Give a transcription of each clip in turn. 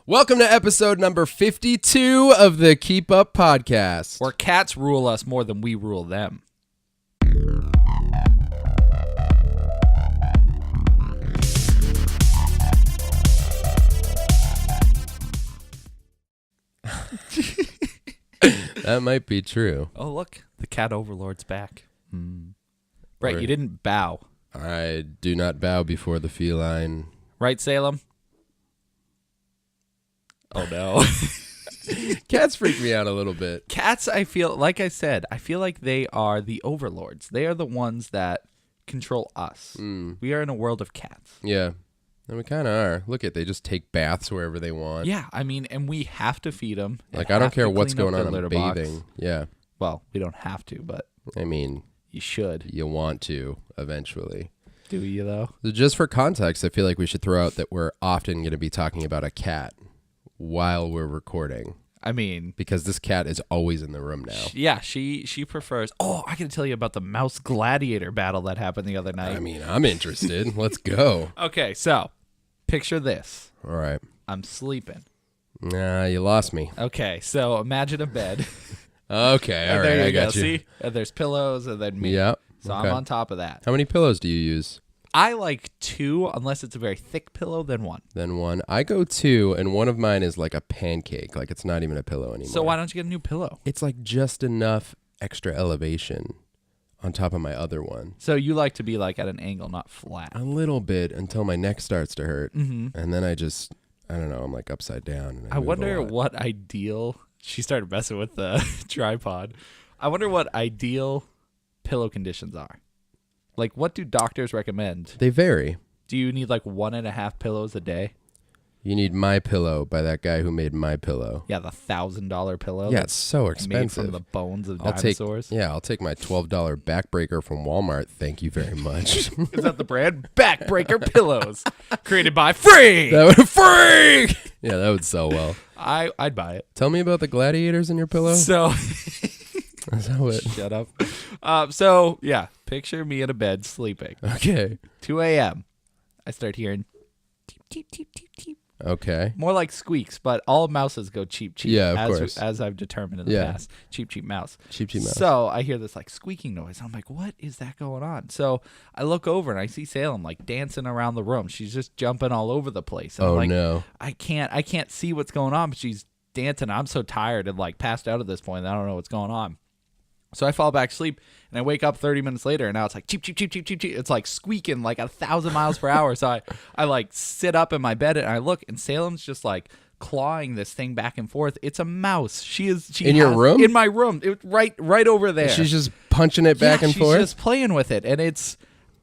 Welcome to episode number 52 of the Keep Up Podcast. Where cats rule us more than we rule them. That might be true. Oh, look. The cat overlord's back. Brett, you didn't bow. I do not bow before the feline. Right, Salem? Oh, no. Cats freak me out a little bit. Cats, I feel, like I said, I feel like they are the overlords. They are the ones that control us. We are in a world of cats. Yeah. And we kind of are. Look they just take baths wherever they want. Yeah, I mean, and we have to feed them. Like, I don't care what's going on. I'm bathing. Yeah. Well, we don't have to, but I mean, you should. You want to eventually. Do you, though? Just for context, I feel like we should throw out that we're often going to be talking about a cat while we're recording. I mean, because this cat is always in the room now. Yeah, she prefers. Oh, I can tell you about the mouse gladiator battle that happened the other night. I mean, I'm interested. Let's go. Okay, so picture this. All right. I'm sleeping. Nah, you lost me. Okay, so imagine a bed. Okay, all right, there I got go. you. See, and there's pillows, and then me. Yep. So okay. I'm on top of that. How many pillows do you use? I like 2, unless it's a very thick pillow, then 1. Then 1. I go 2, and one of mine is like a pancake. Like, it's not even a pillow anymore. So why don't you get a new pillow? It's like just enough extra elevation on top of my other one. So you like to be like at an angle, not flat. A little bit until my neck starts to hurt. Mm-hmm. And then I don't know, I'm like upside down. And I wonder what ideal... She started messing with the tripod. I wonder what ideal pillow conditions are. Like, what do doctors recommend? They vary. Do you need like 1.5 pillows a day? You need My Pillow by that guy who made My Pillow. Yeah, the $1,000 pillow. Yeah, it's so expensive. Made from the bones of dinosaurs. I'll take my $12 backbreaker from Walmart. Thank you very much. Is that the brand? Backbreaker Pillows. Created by Free. That would free. Yeah, that would sell well. I'd buy it. Tell me about the gladiators in your pillow. So... That's how it. Shut up. So, yeah, picture me in a bed sleeping. Okay. 2 a.m. I start hearing teep, teep, teep, teep, teep. Okay. More like squeaks, but all mouses go cheep, cheep. Yeah, of course. As I've determined in the past. Cheep, cheep mouse. Cheep, cheep mouse. So I hear this like squeaking noise. I'm like, what is that going on? So I look over and I see Salem like dancing around the room. She's just jumping all over the place. And oh, I'm like, no. I can't see what's going on, but she's dancing. I'm so tired and like passed out at this point. I don't know what's going on. So I fall back asleep, and I wake up 30 minutes later, and now it's like cheep, cheep, cheep, cheep, cheep, cheep. It's like squeaking like 1,000 miles per hour. So I like sit up in my bed, and I look, and Salem's just like clawing this thing back and forth. It's a mouse. She in your room? In my room. It right over there. She's just punching it back and forth? She's just playing with it, and it's...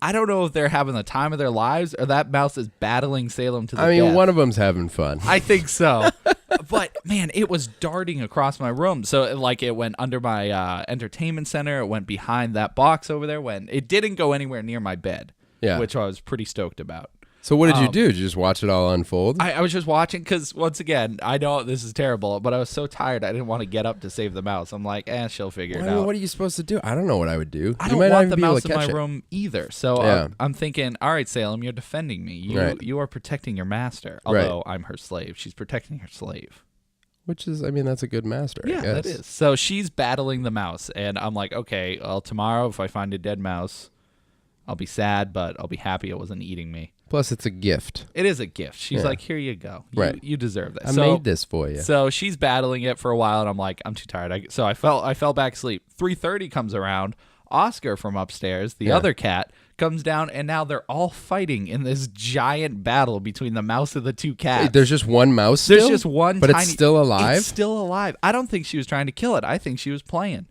I don't know if they're having the time of their lives or that mouse is battling Salem to the death. One of them's having fun. I think so. But, man, it was darting across my room. So, it went under my entertainment center. It went behind that box over there. It didn't go anywhere near my bed, which I was pretty stoked about. So what did you do? Did you just watch it all unfold? I was just watching because, once again, I know this is terrible, but I was so tired I didn't want to get up to save the mouse. I'm like, she'll figure it out. What are you supposed to do? I don't know what I would do. I don't want the mouse in my room either. So I'm thinking, all right, Salem, you're defending me. You are protecting your master, although I'm her slave. She's protecting her slave. Which is, that's a good master, I guess. Yeah, that is. So she's battling the mouse, and I'm like, okay, well, tomorrow if I find a dead mouse, I'll be sad, but I'll be happy it wasn't eating me. Plus, it's a gift. It is a gift. She's like, here you go. You deserve this. I made this for you. So she's battling it for a while, and I'm like, I'm too tired. So I fell back asleep. 3:30 comes around. Oscar from upstairs, the other cat, comes down, and now they're all fighting in this giant battle between the mouse and the 2 cats. Wait, there's just one mouse still? There's just one But it's still alive? It's still alive. I don't think she was trying to kill it. I think she was playing.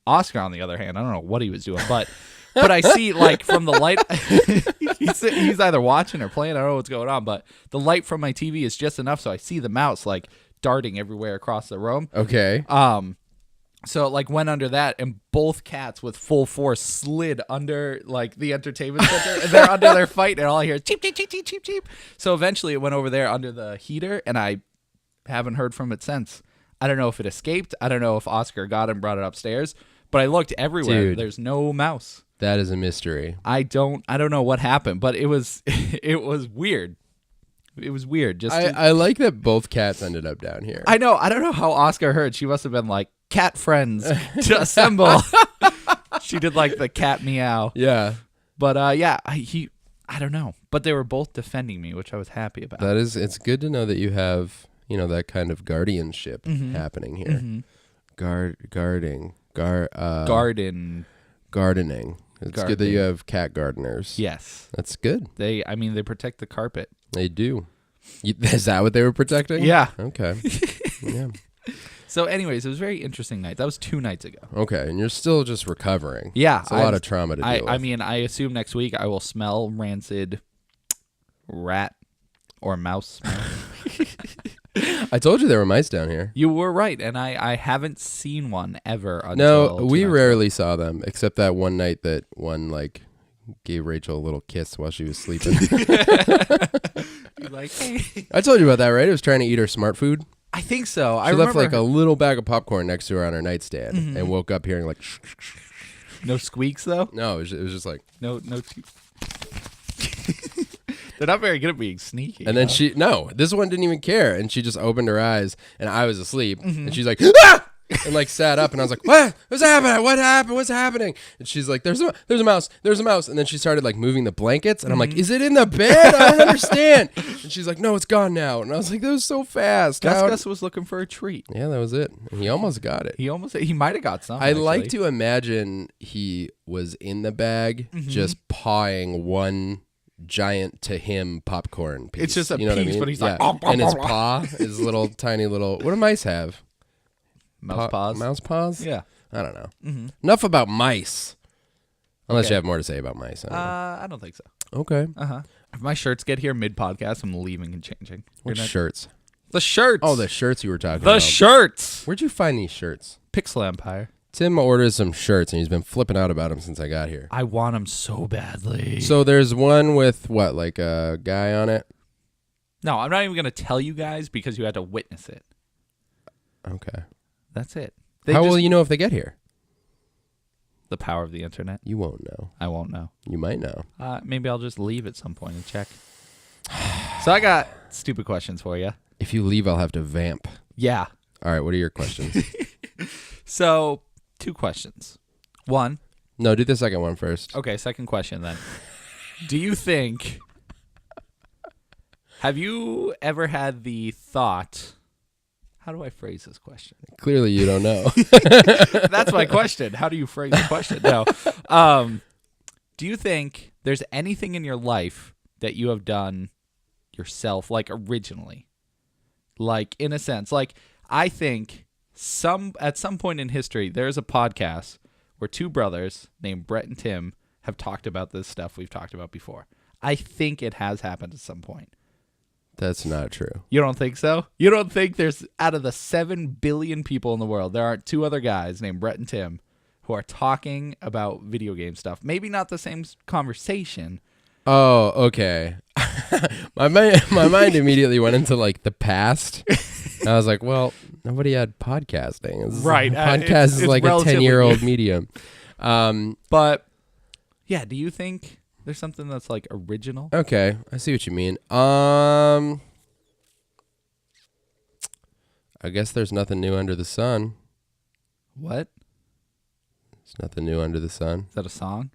Oscar, on the other hand, I don't know what he was doing, but I see, like, from the light, he's either watching or playing. I don't know what's going on, but the light from my TV is just enough so I see the mouse, like, darting everywhere across the room. Okay. So it like went under that, and both cats with full force slid under like the entertainment center, and they're under their fight, and all I hear is cheep, cheep, cheep, cheep, cheep, cheep. So eventually it went over there under the heater, and I haven't heard from it since. I don't know if it escaped. I don't know if Oscar got it and brought it upstairs, but I looked everywhere. Dude, there's no mouse. That is a mystery. I don't know what happened, but it was it was weird. It was weird. I like that both cats ended up down here. I know. I don't know how Oscar heard. She must have been like, cat friends to assemble. She did like the cat meow. Yeah. But I don't know. But they were both defending me, which I was happy about. It's good to know that you have, that kind of guardianship happening here. Mm-hmm. Gardening. It's good that you have cat gardeners. Yes. That's good. They protect the carpet. They do. Is that what they were protecting? Yeah. Okay. Yeah. So anyways, it was a very interesting night. That was 2 nights ago. Okay. And you're still just recovering. Yeah. It's a lot of trauma to deal with. I mean, I assume next week I will smell rancid rat or mouse smell. I told you there were mice down here. You were right, and I haven't seen one ever until No, 2 we nights rarely saw them, except that one night that one, gave Rachel a little kiss while she was sleeping. You're like, hey. I told you about that, right? It was trying to eat her smart food. I think so. She left a little bag of popcorn next to her on her nightstand and woke up hearing no squeaks though. No, it was just like no. They're not very good at being sneaky. And then this one didn't even care, and she just opened her eyes, and I was asleep, and she's like, ah! And sat up, and I was like, what? What's happening? What happened? What's happening? And she's like, there's a mouse, and then she started moving the blankets, and I'm like, is it in the bed? I don't understand. And she's like, no, it's gone now. And I was like, that was so fast. Gus was looking for a treat. Yeah, that was it. And he almost got it. He might have got some. I like to imagine he was in the bag, just pawing one giant to him popcorn piece. It's just a piece, what I mean? but he's like, and his paw, his little tiny little. What do mice have? Mouse paws. Mouse paws? Yeah. I don't know. Enough about mice. Unless you have more to say about mice. I don't think so. Okay. If my shirts get here mid-podcast, I'm leaving and changing. What shirts? The shirts. Oh, the shirts you were talking about. The shirts. Where'd you find these shirts? Pixel Empire. Tim orders some shirts, and he's been flipping out about them since I got here. I want them so badly. So there's one with, what, a guy on it? No, I'm not even going to tell you guys because you had to witness it. Okay. That's it. How will you know if they get here? The power of the internet. You won't know. I won't know. You might know. Maybe I'll just leave at some point and check. So I got stupid questions for you. If you leave, I'll have to vamp. Yeah. All right, what are your questions? So, 2 questions. 1. No, do the second one first. Okay, second question then. Do you think... Have you ever had the thought... How do I phrase this question? Clearly you don't know. That's my question. How do you phrase the question? No. Do you think there's anything in your life that you have done yourself, originally? In a sense. I think at some point in history, there's a podcast where 2 brothers named Brett and Tim have talked about this stuff we've talked about before. I think it has happened at some point. That's not true. You don't think so? You don't think there's, out of the 7 billion people in the world, there aren't 2 other guys named Brett and Tim who are talking about video game stuff? Maybe not the same conversation. Oh, okay. my mind immediately went into the past. And I was like, well, nobody had podcasting. Right. Podcast is a 10-year-old medium. But yeah, do you think there's something that's original? Okay, I see what you mean. I guess there's nothing new under the sun. What? There's nothing new under the sun. Is that a song?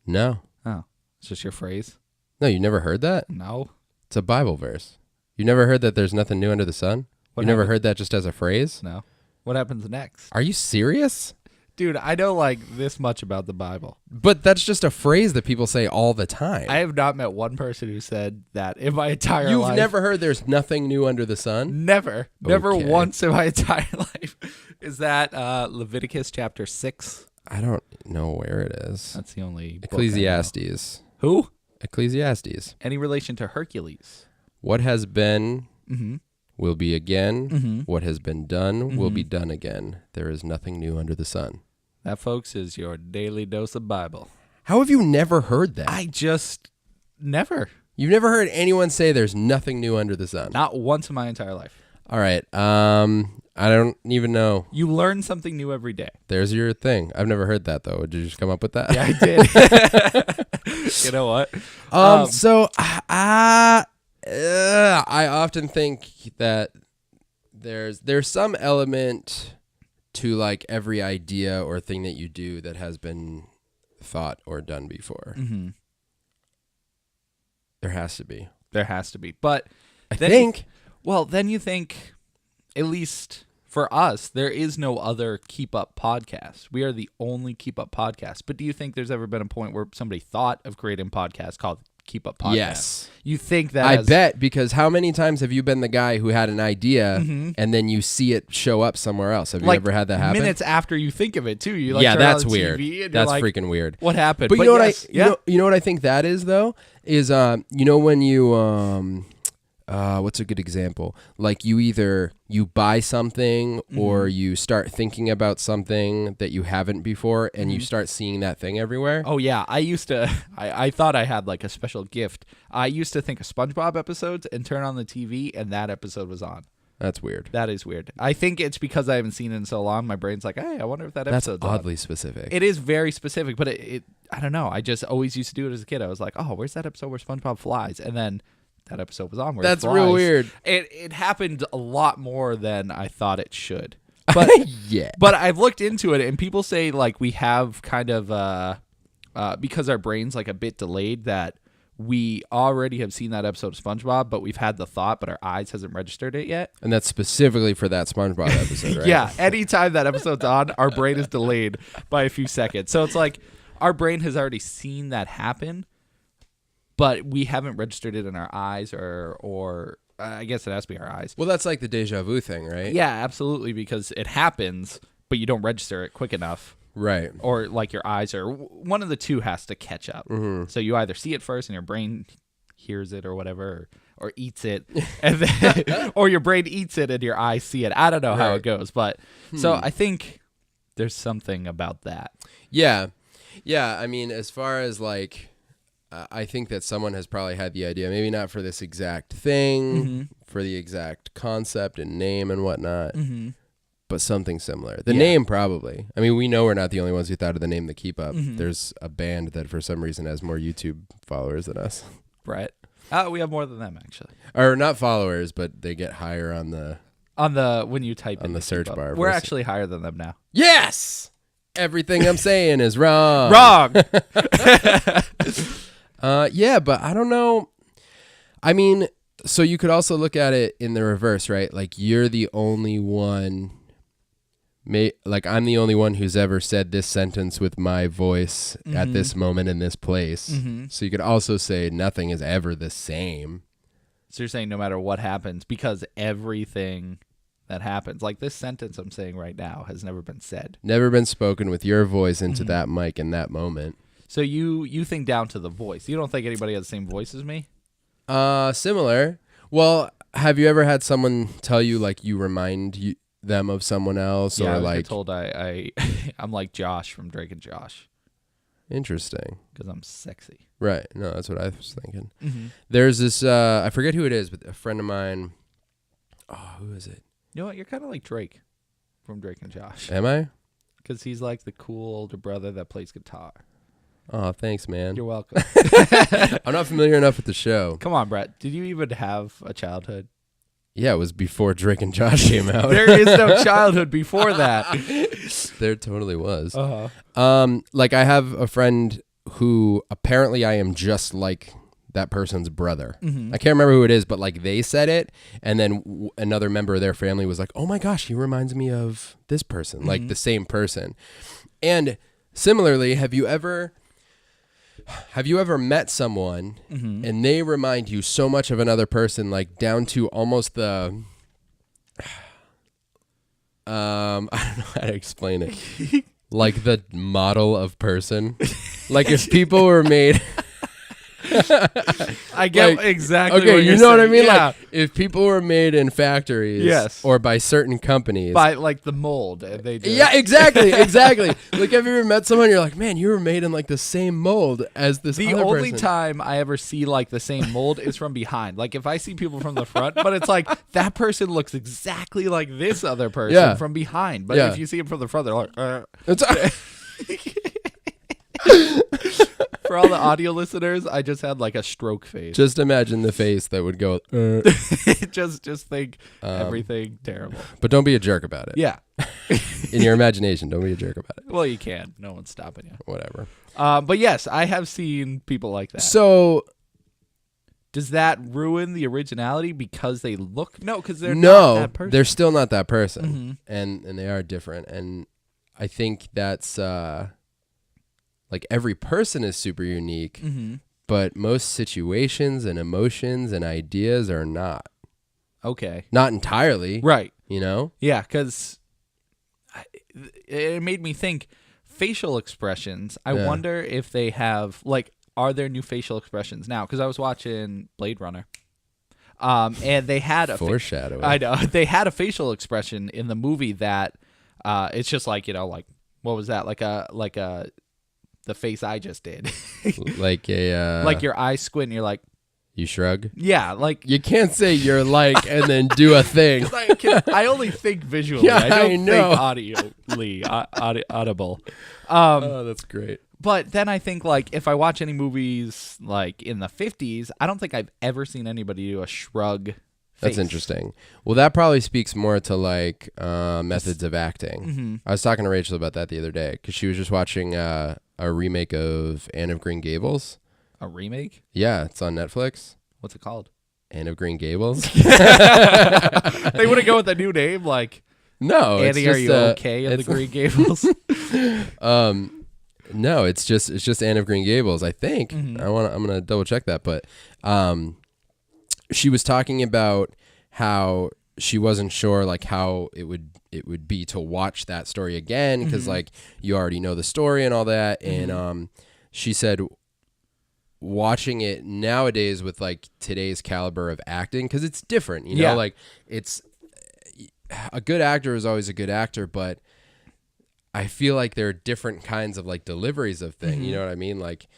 No. Oh, it's just your phrase? No, you never heard that? No. It's a Bible verse. You never heard that there's nothing new under the sun? You never heard that just as a phrase? No. What happens next? Are you serious? Dude, I know this much about the Bible. But that's just a phrase that people say all the time. I have not met one person who said that in my entire life. You've never heard there's nothing new under the sun? Never. Never Okay. once in my entire life. Is that Leviticus chapter 6? I don't know where it is. That's the only book I know. Ecclesiastes. Who? Ecclesiastes. Any relation to Hercules? What has been will be again. Mm-hmm. What has been done will be done again. There is nothing new under the sun. That, folks, is your daily dose of Bible. How have you never heard that? I just never. You've never heard anyone say there's nothing new under the sun? Not once in my entire life. All right. I don't even know. You learn something new every day. There's your thing. I've never heard that, though. Did you just come up with that? Yeah, I did. You know what? So I often think that there's some element to like every idea or thing that you do that has been thought or done before. Mm-hmm. There has to be. But I think. Then you think, at least for us, there is no other Keep Up podcast. We are the only Keep Up podcast. But do you think there's ever been a point where somebody thought of creating a podcast called Keep Up Podcast? Yes. You think that? I bet, because how many times have you been the guy who had an idea and then you see it show up somewhere else? Have you ever had that happen? Minutes after you think of it too. You like yeah, turn that's on weird. TV and That's you're like, freaking weird. What happened? But you know yes, you know what I think that is though is you know when you what's a good example? Like you buy something or you start thinking about something that you haven't before and you start seeing that thing everywhere. Oh yeah, I used to. I thought I had like a special gift. I used to think of SpongeBob episodes and turn on the TV and that episode was on. That's weird. That is weird. I think it's because I haven't seen it in so long. My brain's like, hey, I wonder if that episode's That's oddly on. specific. It is very specific, but it I don't know. I just always used to do it as a kid. I was like, oh, where's that episode where SpongeBob flies? And then that episode was on where That's it flies. real weird. It happened a lot more than I thought it should. But yeah. But I've looked into it, and people say like we have kind of because our brain's like a bit delayed that we already have seen that episode of SpongeBob, but we've had the thought, but our eyes hasn't registered it yet. And that's specifically for that SpongeBob episode, right? Yeah. Anytime that episode's on, our brain is delayed by a few seconds. So it's like our brain has already seen that happen, but we haven't registered it in our eyes or I guess it has to be our eyes. Well, that's like the deja vu thing, right? Yeah, absolutely, because it happens, but you don't register it quick enough. Right. Or like your eyes are one of the two has to catch up. Mm-hmm. So you either see it first and your brain hears it or whatever or eats it and then or your brain eats it and your eyes see it. I don't know how it goes, but so I think there's something about that. Yeah. Yeah, I mean, as far as like I think that someone has probably had the idea, maybe not for this exact thing, for the exact concept and name and whatnot, but something similar. The name probably. I mean, we know we're not the only ones who thought of the name The Keep Up. There's a band that for some reason has more YouTube followers than us. Right. We have more than them, actually. Or not followers, but they get higher on the when you type on the search bar. We're actually higher than them now. Yes! Everything I'm saying is wrong. Wrong! Yeah, but I don't know. I mean, so you could also look at it in the reverse, right? Like you're the only one, like I'm the only one who's ever said this sentence with my voice at this moment in this place. So you could also say nothing is ever the same. So you're saying no matter what happens, because everything that happens, like this sentence I'm saying right now, has never been said. Never been spoken with your voice into that mic in that moment. So you think down to the voice. You don't think anybody has the same voice as me? Similar. Well, have you ever had someone tell you like you remind them of someone else, Yeah, or I was like told I'm like Josh from Drake and Josh interesting because I'm sexy. Right. No, that's what I was thinking. There's this I forget who it is, but a friend of mine. Oh, who is it? You know what? You're kind of like Drake from Drake and Josh. Am I? Because he's like the cool older brother that plays guitar. Oh, thanks, man. You're welcome. I'm not familiar enough with the show. Come on, Brett. Did you even have a childhood? Yeah, it was before Drake and Josh came out. There is no childhood before that. There totally was. Uh-huh. Like I have a friend who apparently I am just like that person's brother. I can't remember who it is, but like they said it, and then another member of their family was like, "Oh my gosh, he reminds me of this person," like the same person. And similarly, have you ever met someone and they remind you so much of another person, like down to almost the I don't know how to explain it. Like the model of person. Like if people were made I get like, exactly okay, what you you're know what I saying. mean? Yeah. Like if people were made in factories, Yes, or by certain companies, by like the mold, and they just... yeah, exactly. Like have you ever met someone you're like, man, you were made in like the same mold as this The other only person. time I ever see like the same mold is from behind. Like if I see people from the front, but it's like that person looks exactly like this other person from behind. But if you see them from the front, they're like, For all the audio listeners, I just had like a stroke face. Just imagine the face that would go. just think everything terrible. But don't be a jerk about it. Yeah. In your imagination, don't be a jerk about it. Well, you can. No one's stopping you. Whatever. But yes, I have seen people like that. So does that ruin the originality because they look? No, because they're not that person. They're still not that person, and they are different. And I think that's like every person is super unique, but most situations and emotions and ideas are not. Okay. Not entirely. Right. You know? Yeah, because it made me think facial expressions. I wonder if they have, like, are there new facial expressions now? Because I was watching Blade Runner. And they had a foreshadowing. I know. They had a facial expression in the movie that it's just like, you know, like, what was that? Like the face I just did. Like a like your eyes squint and you're like, you shrug? Yeah, like you can't say you're like and then do a thing. I only think visually. Yeah, I don't I know. think audible. Oh, that's great. But then I think, like, if I watch any movies like in the 50s, I don't think I've ever seen anybody do a shrug face. That's interesting. Well, that probably speaks more to like methods of acting. I was talking to Rachel about that the other day because she was just watching a remake of Anne of Green Gables. A remake? Yeah, it's on Netflix. What's it called? Anne of Green Gables. They wouldn't go with a new name like no. Annie, are you okay in the Green Gables? No, it's just Anne of Green Gables. I think I'm gonna double check that, but she was talking about how she wasn't sure like how it would be to watch that story again because like you already know the story and all that, and she said watching it nowadays with like today's caliber of acting because it's different, you know, like it's a good actor is always a good actor, but I feel like there are different kinds of like deliveries of things. You know what I mean? Like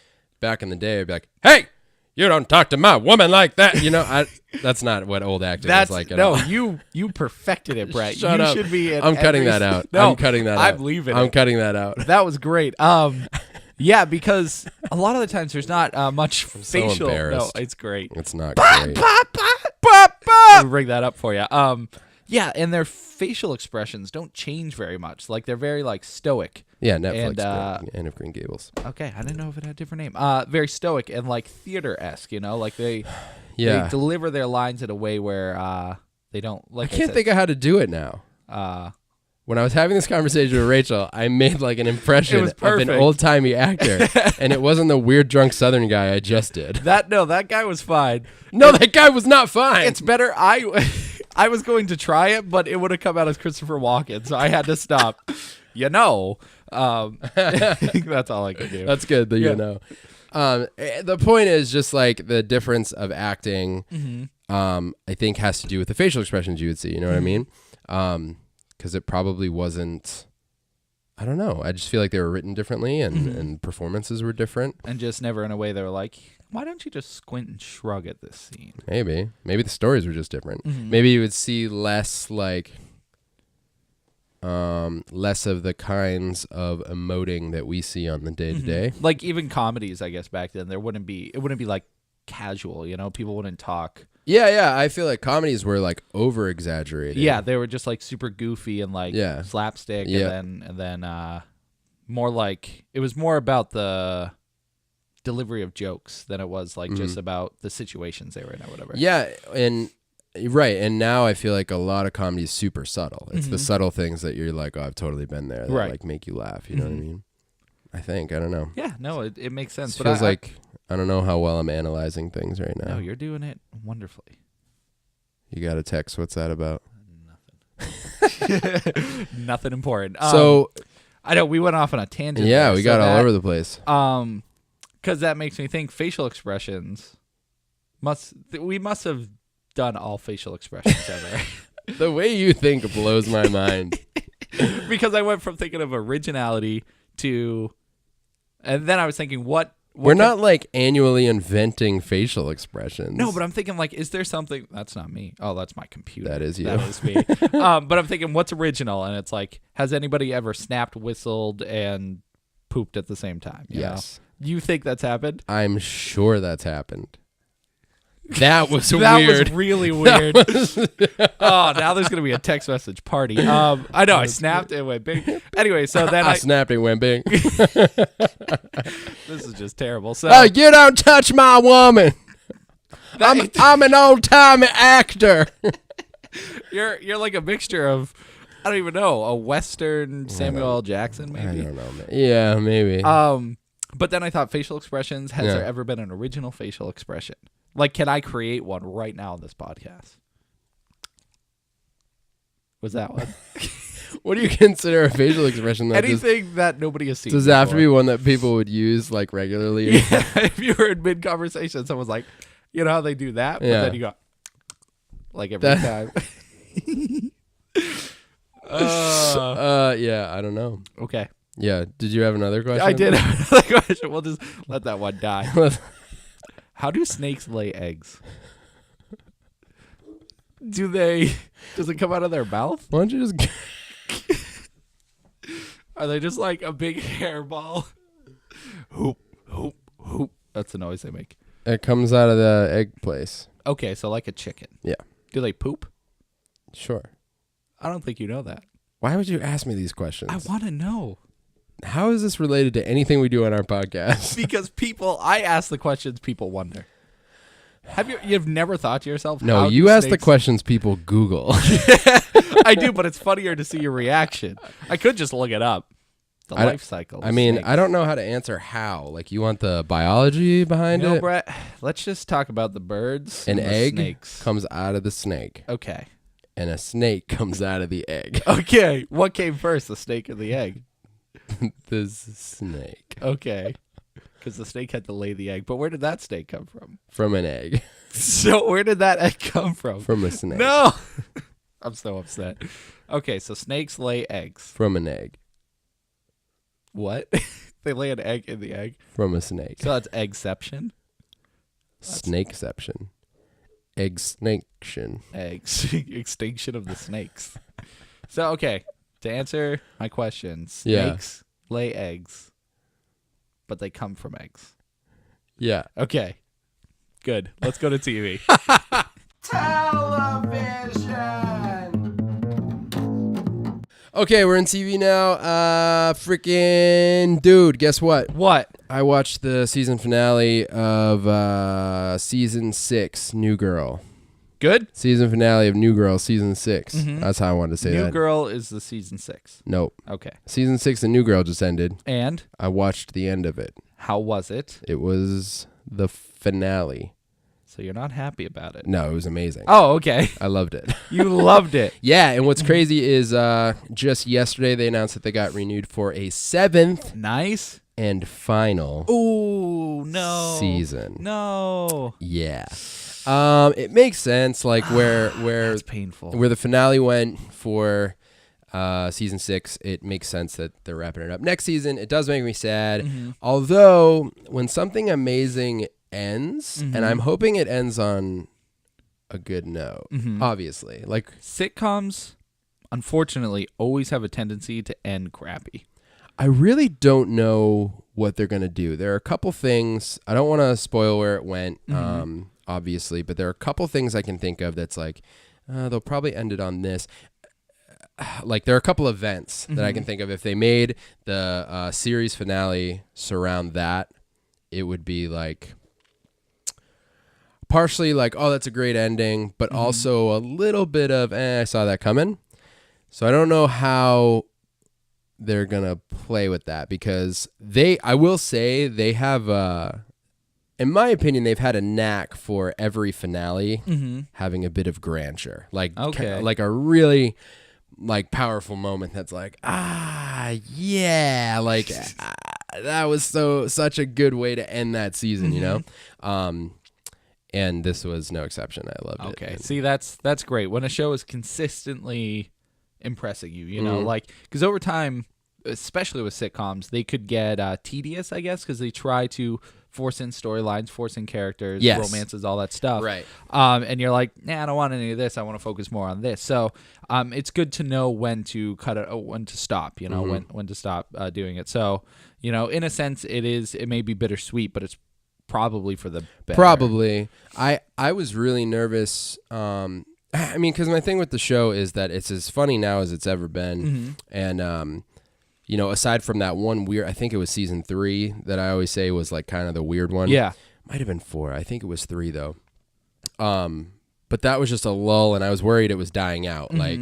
back in the day, I'd be like, "Hey, you don't talk to my woman like that." You know, that's not what old acting is like at all. You perfected it, Brett. Shut you up. Should be. I'm cutting that out. No, I'm cutting that out. I'm leaving. I'm cutting that out. That was great. Yeah, because a lot of the times there's not much facial. Embarrassed. No, it's great. It's not great. I'll bring that up for you. Yeah, and their facial expressions don't change very much. Like they're very like stoic. Yeah, Netflix. And, Anne of Green Gables. Okay, I didn't know if it had a different name. Very stoic and like theater-esque. You know, like they deliver their lines in a way where they don't like. I can't think of how to do it now. When I was having this conversation with Rachel, I made like an impression of an old-timey actor, and it wasn't the weird drunk Southern guy I just did. That guy was fine. No, that guy was not fine. It's better. I was going to try it, but it would have come out as Christopher Walken, so I had to stop. You know, that's all I could do. That's good that you know. The point is just like the difference of acting. I think has to do with the facial expressions you would see. You know what I mean? Because it probably wasn't. I don't know. I just feel like they were written differently, and performances were different, and just never in a way they were like, why don't you just squint and shrug at this scene? Maybe the stories were just different. Maybe you would see less like less of the kinds of emoting that we see on the day to day. Like even comedies, I guess back then it wouldn't be like casual, you know, people wouldn't talk. Yeah, I feel like comedies were like over exaggerated. Yeah, they were just like super goofy and like slapstick, and then more like it was more about the delivery of jokes than it was like just about the situations they were in or whatever. Yeah, and right, and now I feel like a lot of comedy is super subtle. It's the subtle things that you're like, oh, I've totally been there, that like make you laugh. You know what I mean? I don't know. Yeah, no, it makes sense. It feels like I don't know how well I'm analyzing things right now. No, you're doing it wonderfully. You got a text. What's that about? Nothing. Nothing important. So I know we went off on a tangent. Yeah, we got all over the place. Because that makes me think facial expressions we must have done all facial expressions ever. The way you think blows my mind. Because I went from thinking of originality to, and then I was thinking, what we're not like annually inventing facial expressions. No, but I'm thinking like, is there something? That's not me. Oh, that's my computer. That is you. That is me. But I'm thinking, what's original? And it's like, has anybody ever snapped, whistled, and pooped at the same time? You yes. know? You think that's happened? I'm sure that's happened. That was That weird. was really weird. Oh, now there's going to be a text message party. I know, I snapped and went big. Anyway, so then I snapped and went bing. This is just terrible. So Oh, you don't touch my woman. I'm an old-timey actor. you're like a mixture of, I don't even know, a Western Samuel L. Jackson, maybe? I don't know, man. Yeah, maybe. But then I thought facial expressions, has there ever been an original facial expression? Like, can I create one right now on this podcast? Was that one? What do you consider a facial expression? Anything that nobody has seen. Does it have to be one that people would use like regularly? Yeah, if you were in mid-conversation, someone's like, you know how they do that? But then you go, like every time. Yeah, I don't know. Okay. Yeah, did you have another question? I did have another question. We'll just let that one die. How do snakes lay eggs? Does it come out of their mouth? Why don't you just... Are they just like a big hairball? Hoop, hoop, hoop. That's the noise they make. It comes out of the egg place. Okay, so like a chicken. Yeah. Do they poop? Sure. I don't think you know that. Why would you ask me these questions? I want to know. How is this related to anything we do on our podcast? Because I ask the questions people wonder. You've never thought to yourself? No, how you do ask the snakes- questions people Google. I do, but it's funnier to see your reaction. I could just look it up. The life cycle. I mean, I don't know how to answer how. Like, you want the biology behind You know, it? Brett, let's just talk about the birds An and the egg snakes. comes out of the snake, Okay. and a snake comes out of the egg. Okay. What came first, the snake or the egg? The snake. Okay. Because the snake had to lay the egg. But where did that snake come from? From an egg. So where did that egg come from? From a snake. No. I'm so upset. Okay, so snakes lay eggs. From an egg. What? They lay an egg in the egg? From a snake. So that's eggception? Snakeception. Egg-snaketion. Eggs. Extinction of the snakes. So, okay. To answer my question, Yeah. snakes lay eggs, but they come from eggs. Yeah. Okay. Good. Let's go to TV. Okay, we're in TV now. Freaking dude, guess what? What? I watched the season finale of season 6, New Girl. Good? Season finale of New Girl, season 6. Mhm. That's how I wanted to say New that. Girl is the season 6. Nope. Okay. Season 6 of New Girl just ended. And I watched the end of it. how was it? It was the finale. So you're not happy about it. No, it was amazing. Oh, okay. I loved it. You loved it. Yeah, and what's crazy is just yesterday they announced that they got renewed for a 7th Nice. and final Ooh, no. season. No. Yeah. It makes sense, like where That's painful. where the finale went for season 6. It makes sense that they're wrapping it up next season. It does make me sad, Mm-hmm. although when something amazing ends, Mm-hmm. and I'm hoping it ends on a good note. Mm-hmm. Obviously, like Sitcoms, unfortunately, always have a tendency to end crappy. I really don't know what they're gonna do. There are a couple things. I don't want to spoil where it went, obviously, but there are a couple things I can think of that's like they'll probably end it on this. Like there are a couple events that I can think of. If they made the series finale surround that, it would be like partially like, oh, that's a great ending, but also a little bit of, I saw that coming. So I don't know how they're gonna play with that, because I will say they have in my opinion, they've had a knack for every finale having a bit of grandeur, like Okay. like a really like powerful moment that's like, yeah, like that was such a good way to end that season, you know. And this was no exception. I loved it. Okay. See, that's great. When a show is consistently impressing you, you know, like, because over time, especially with sitcoms, they could get tedious, I guess, because they try to force in storylines, force in characters, Yes. romances, all that stuff. Right. And you're like, nah, I don't want any of this. I want to focus more on this. So it's good to know when to cut it, when to stop, you know, when to stop doing it. So, you know, in a sense, it may be bittersweet, but it's probably for the better. Probably. I was really nervous. I mean, because my thing with the show is that it's as funny now as it's ever been. And, you know, aside from that one weird, I think it was season 3 that I always say was like kind of the weird one. Yeah. Might have been 4. I think it was 3 though. But that was just a lull, and I was worried it was dying out. Like,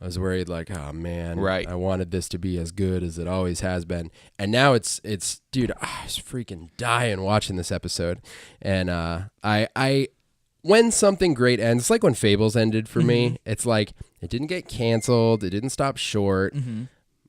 I was worried, like, oh man, Right. I wanted this to be as good as it always has been, and now it's, dude, I was freaking dying watching this episode, and I when something great ends, it's like when Fables ended for me. It's like it didn't get canceled, it didn't stop short.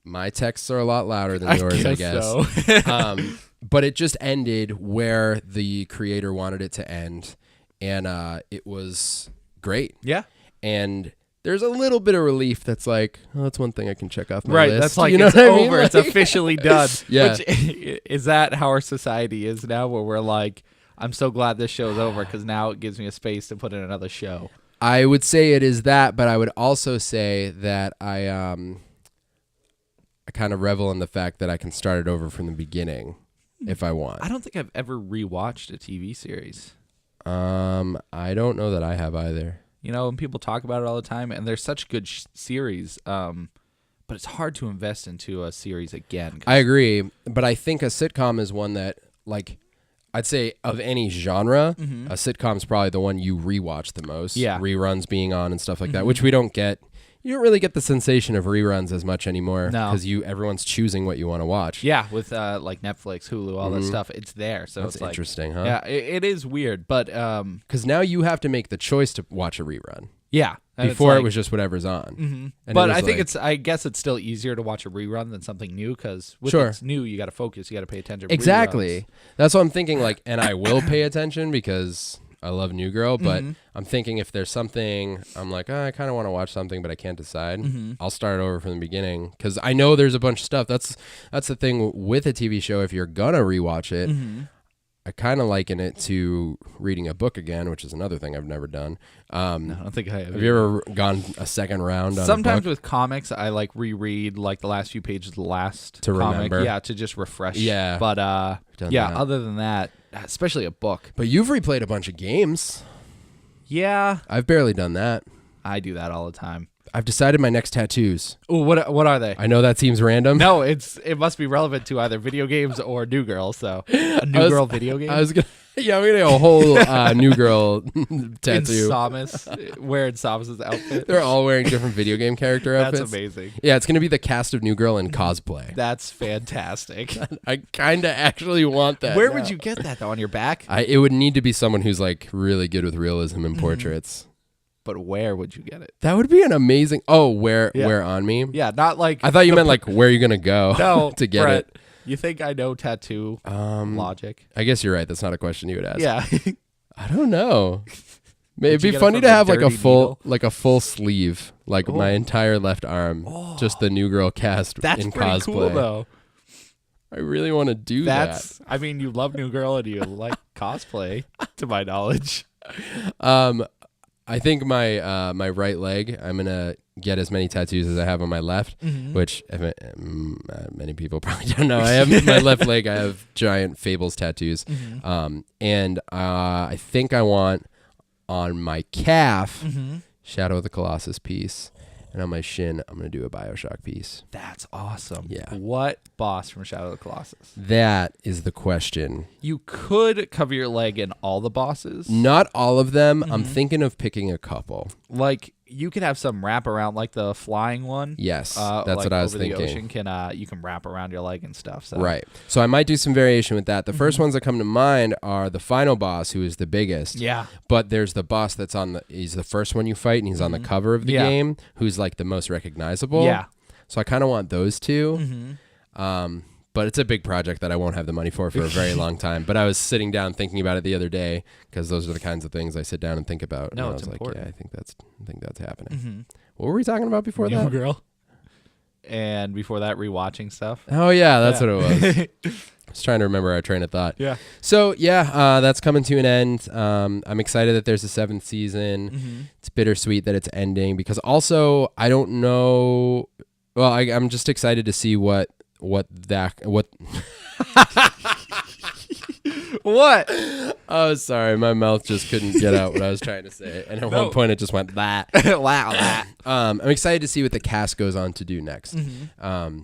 My texts are a lot louder than yours, I guess. So. But it just ended where the creator wanted it to end, and it was great. Yeah. And there's a little bit of relief that's like, oh, that's one thing I can check off my right. list. That's like, you know it's what over. I mean? It's officially done. Yeah. Which, is that how our society is now, where we're like, I'm so glad this show's over because now it gives me a space to put in another show. I would say it is that, but I would also say that I kind of revel in the fact that I can start it over from the beginning if I want. I don't think I've ever rewatched a TV series. I don't know that I have either. You know, and people talk about it all the time, and they're such good series, but it's hard to invest into a series again. I agree, but I think a sitcom is one that, like, I'd say of any genre, a sitcom's probably the one you rewatch the most. Yeah. Reruns being on and stuff like that, which we don't get. You don't really get the sensation of reruns as much anymore because everyone's choosing what you want to watch. Yeah, with like Netflix, Hulu, all that stuff, it's there. So That's it's like, interesting, huh? Yeah, it is weird, but because now you have to make the choice to watch a rerun. yeah, and Before it's it was just whatever's on. And but it was I think like- I guess it's still easier to watch a rerun than something new because with Sure. it's new, you got to focus, you got to pay attention. to Exactly. reruns. That's what I'm thinking. Like, and I will pay attention because I love New Girl. But I'm thinking if there's something, I'm like, oh, I kind of want to watch something, but I can't decide. I'll start over from the beginning because I know there's a bunch of stuff. That's the thing with a TV show. If you're gonna rewatch it, I kind of liken it to reading a book again, which is another thing I've never done. No, I don't think I have. Have you ever gone a second round on Sometimes a book? with comics, I like reread like the last few pages of the last To comic. remember. Yeah, to just refresh. Yeah. But Done yeah, that. other than that, especially a book. But you've replayed a bunch of games. Yeah, I've barely done that. I do that all the time. I've decided my next tattoos. Oh, what are they? I know that seems random. No, it must be relevant to either video games or New Girl. So a New Girl video game. I was gonna, yeah, I'm gonna do a whole New Girl tattoo. In Samus, wearing Samus's outfit. They're all wearing different video game character outfits. That's amazing. Yeah, it's gonna be the cast of New Girl in cosplay. That's fantastic. I kind of actually want that. Where now. would you get that though? On your back? It would need to be someone who's like really good with realism in portraits. But where would you get it? That would be an amazing. Oh, where Yeah. on me? Yeah, not like. I thought you meant like where are you gonna go No, to get Brett, it. You think I know tattoo logic? I guess you're right. That's not a question you would ask. Yeah. I don't know. It'd you be get it funny from to the have like a Dirty full Needle? full sleeve, like my entire left arm, just the New Girl cast That's in pretty cosplay. cool though. I really want to do That's. I mean, you love New Girl and you like cosplay, to my knowledge. that. I think my my right leg, I'm gonna get as many tattoos as I have on my left, which many people probably don't know. I have my left leg. I have giant Fables tattoos, and I think I want on my calf Shadow of the Colossus piece, and on my shin I'm gonna do a BioShock piece. That's awesome. Yeah. What boss from Shadow of the Colossus? That is the question. You could cover your leg in all the bosses. Not all of them. I'm thinking of picking a couple. Like you could have some wrap around, like the flying one. Yes, that's like what I was over thinking. The ocean you can wrap around your leg and stuff. So. Right. So I might do some variation with that. The first ones that come to mind are the final boss, who is the biggest. Yeah. But there's the boss that's he's the first one you fight, and he's on the cover of the Yeah. game, who's like the most recognizable. Yeah. So I kind of want those two. But it's a big project that I won't have the money for a very long time. But I was sitting down thinking about it the other day because those are the kinds of things I sit down and think about. No, and I it's was important. like, yeah, I think that's happening. What were we talking about before New that? Girl. and before that, rewatching stuff. Oh yeah, that's Yeah. what it was. I was trying to remember our train of thought. Yeah. So yeah, that's coming to an end. I'm excited that there's a 7th season. Mm-hmm. It's bittersweet that it's ending because also I don't know. Well, I'm just excited to see what. What? Oh, sorry, my mouth just couldn't get out what I was trying to say, and at one point it just went that. Wow. I'm excited to see what the cast goes on to do next. Mm-hmm.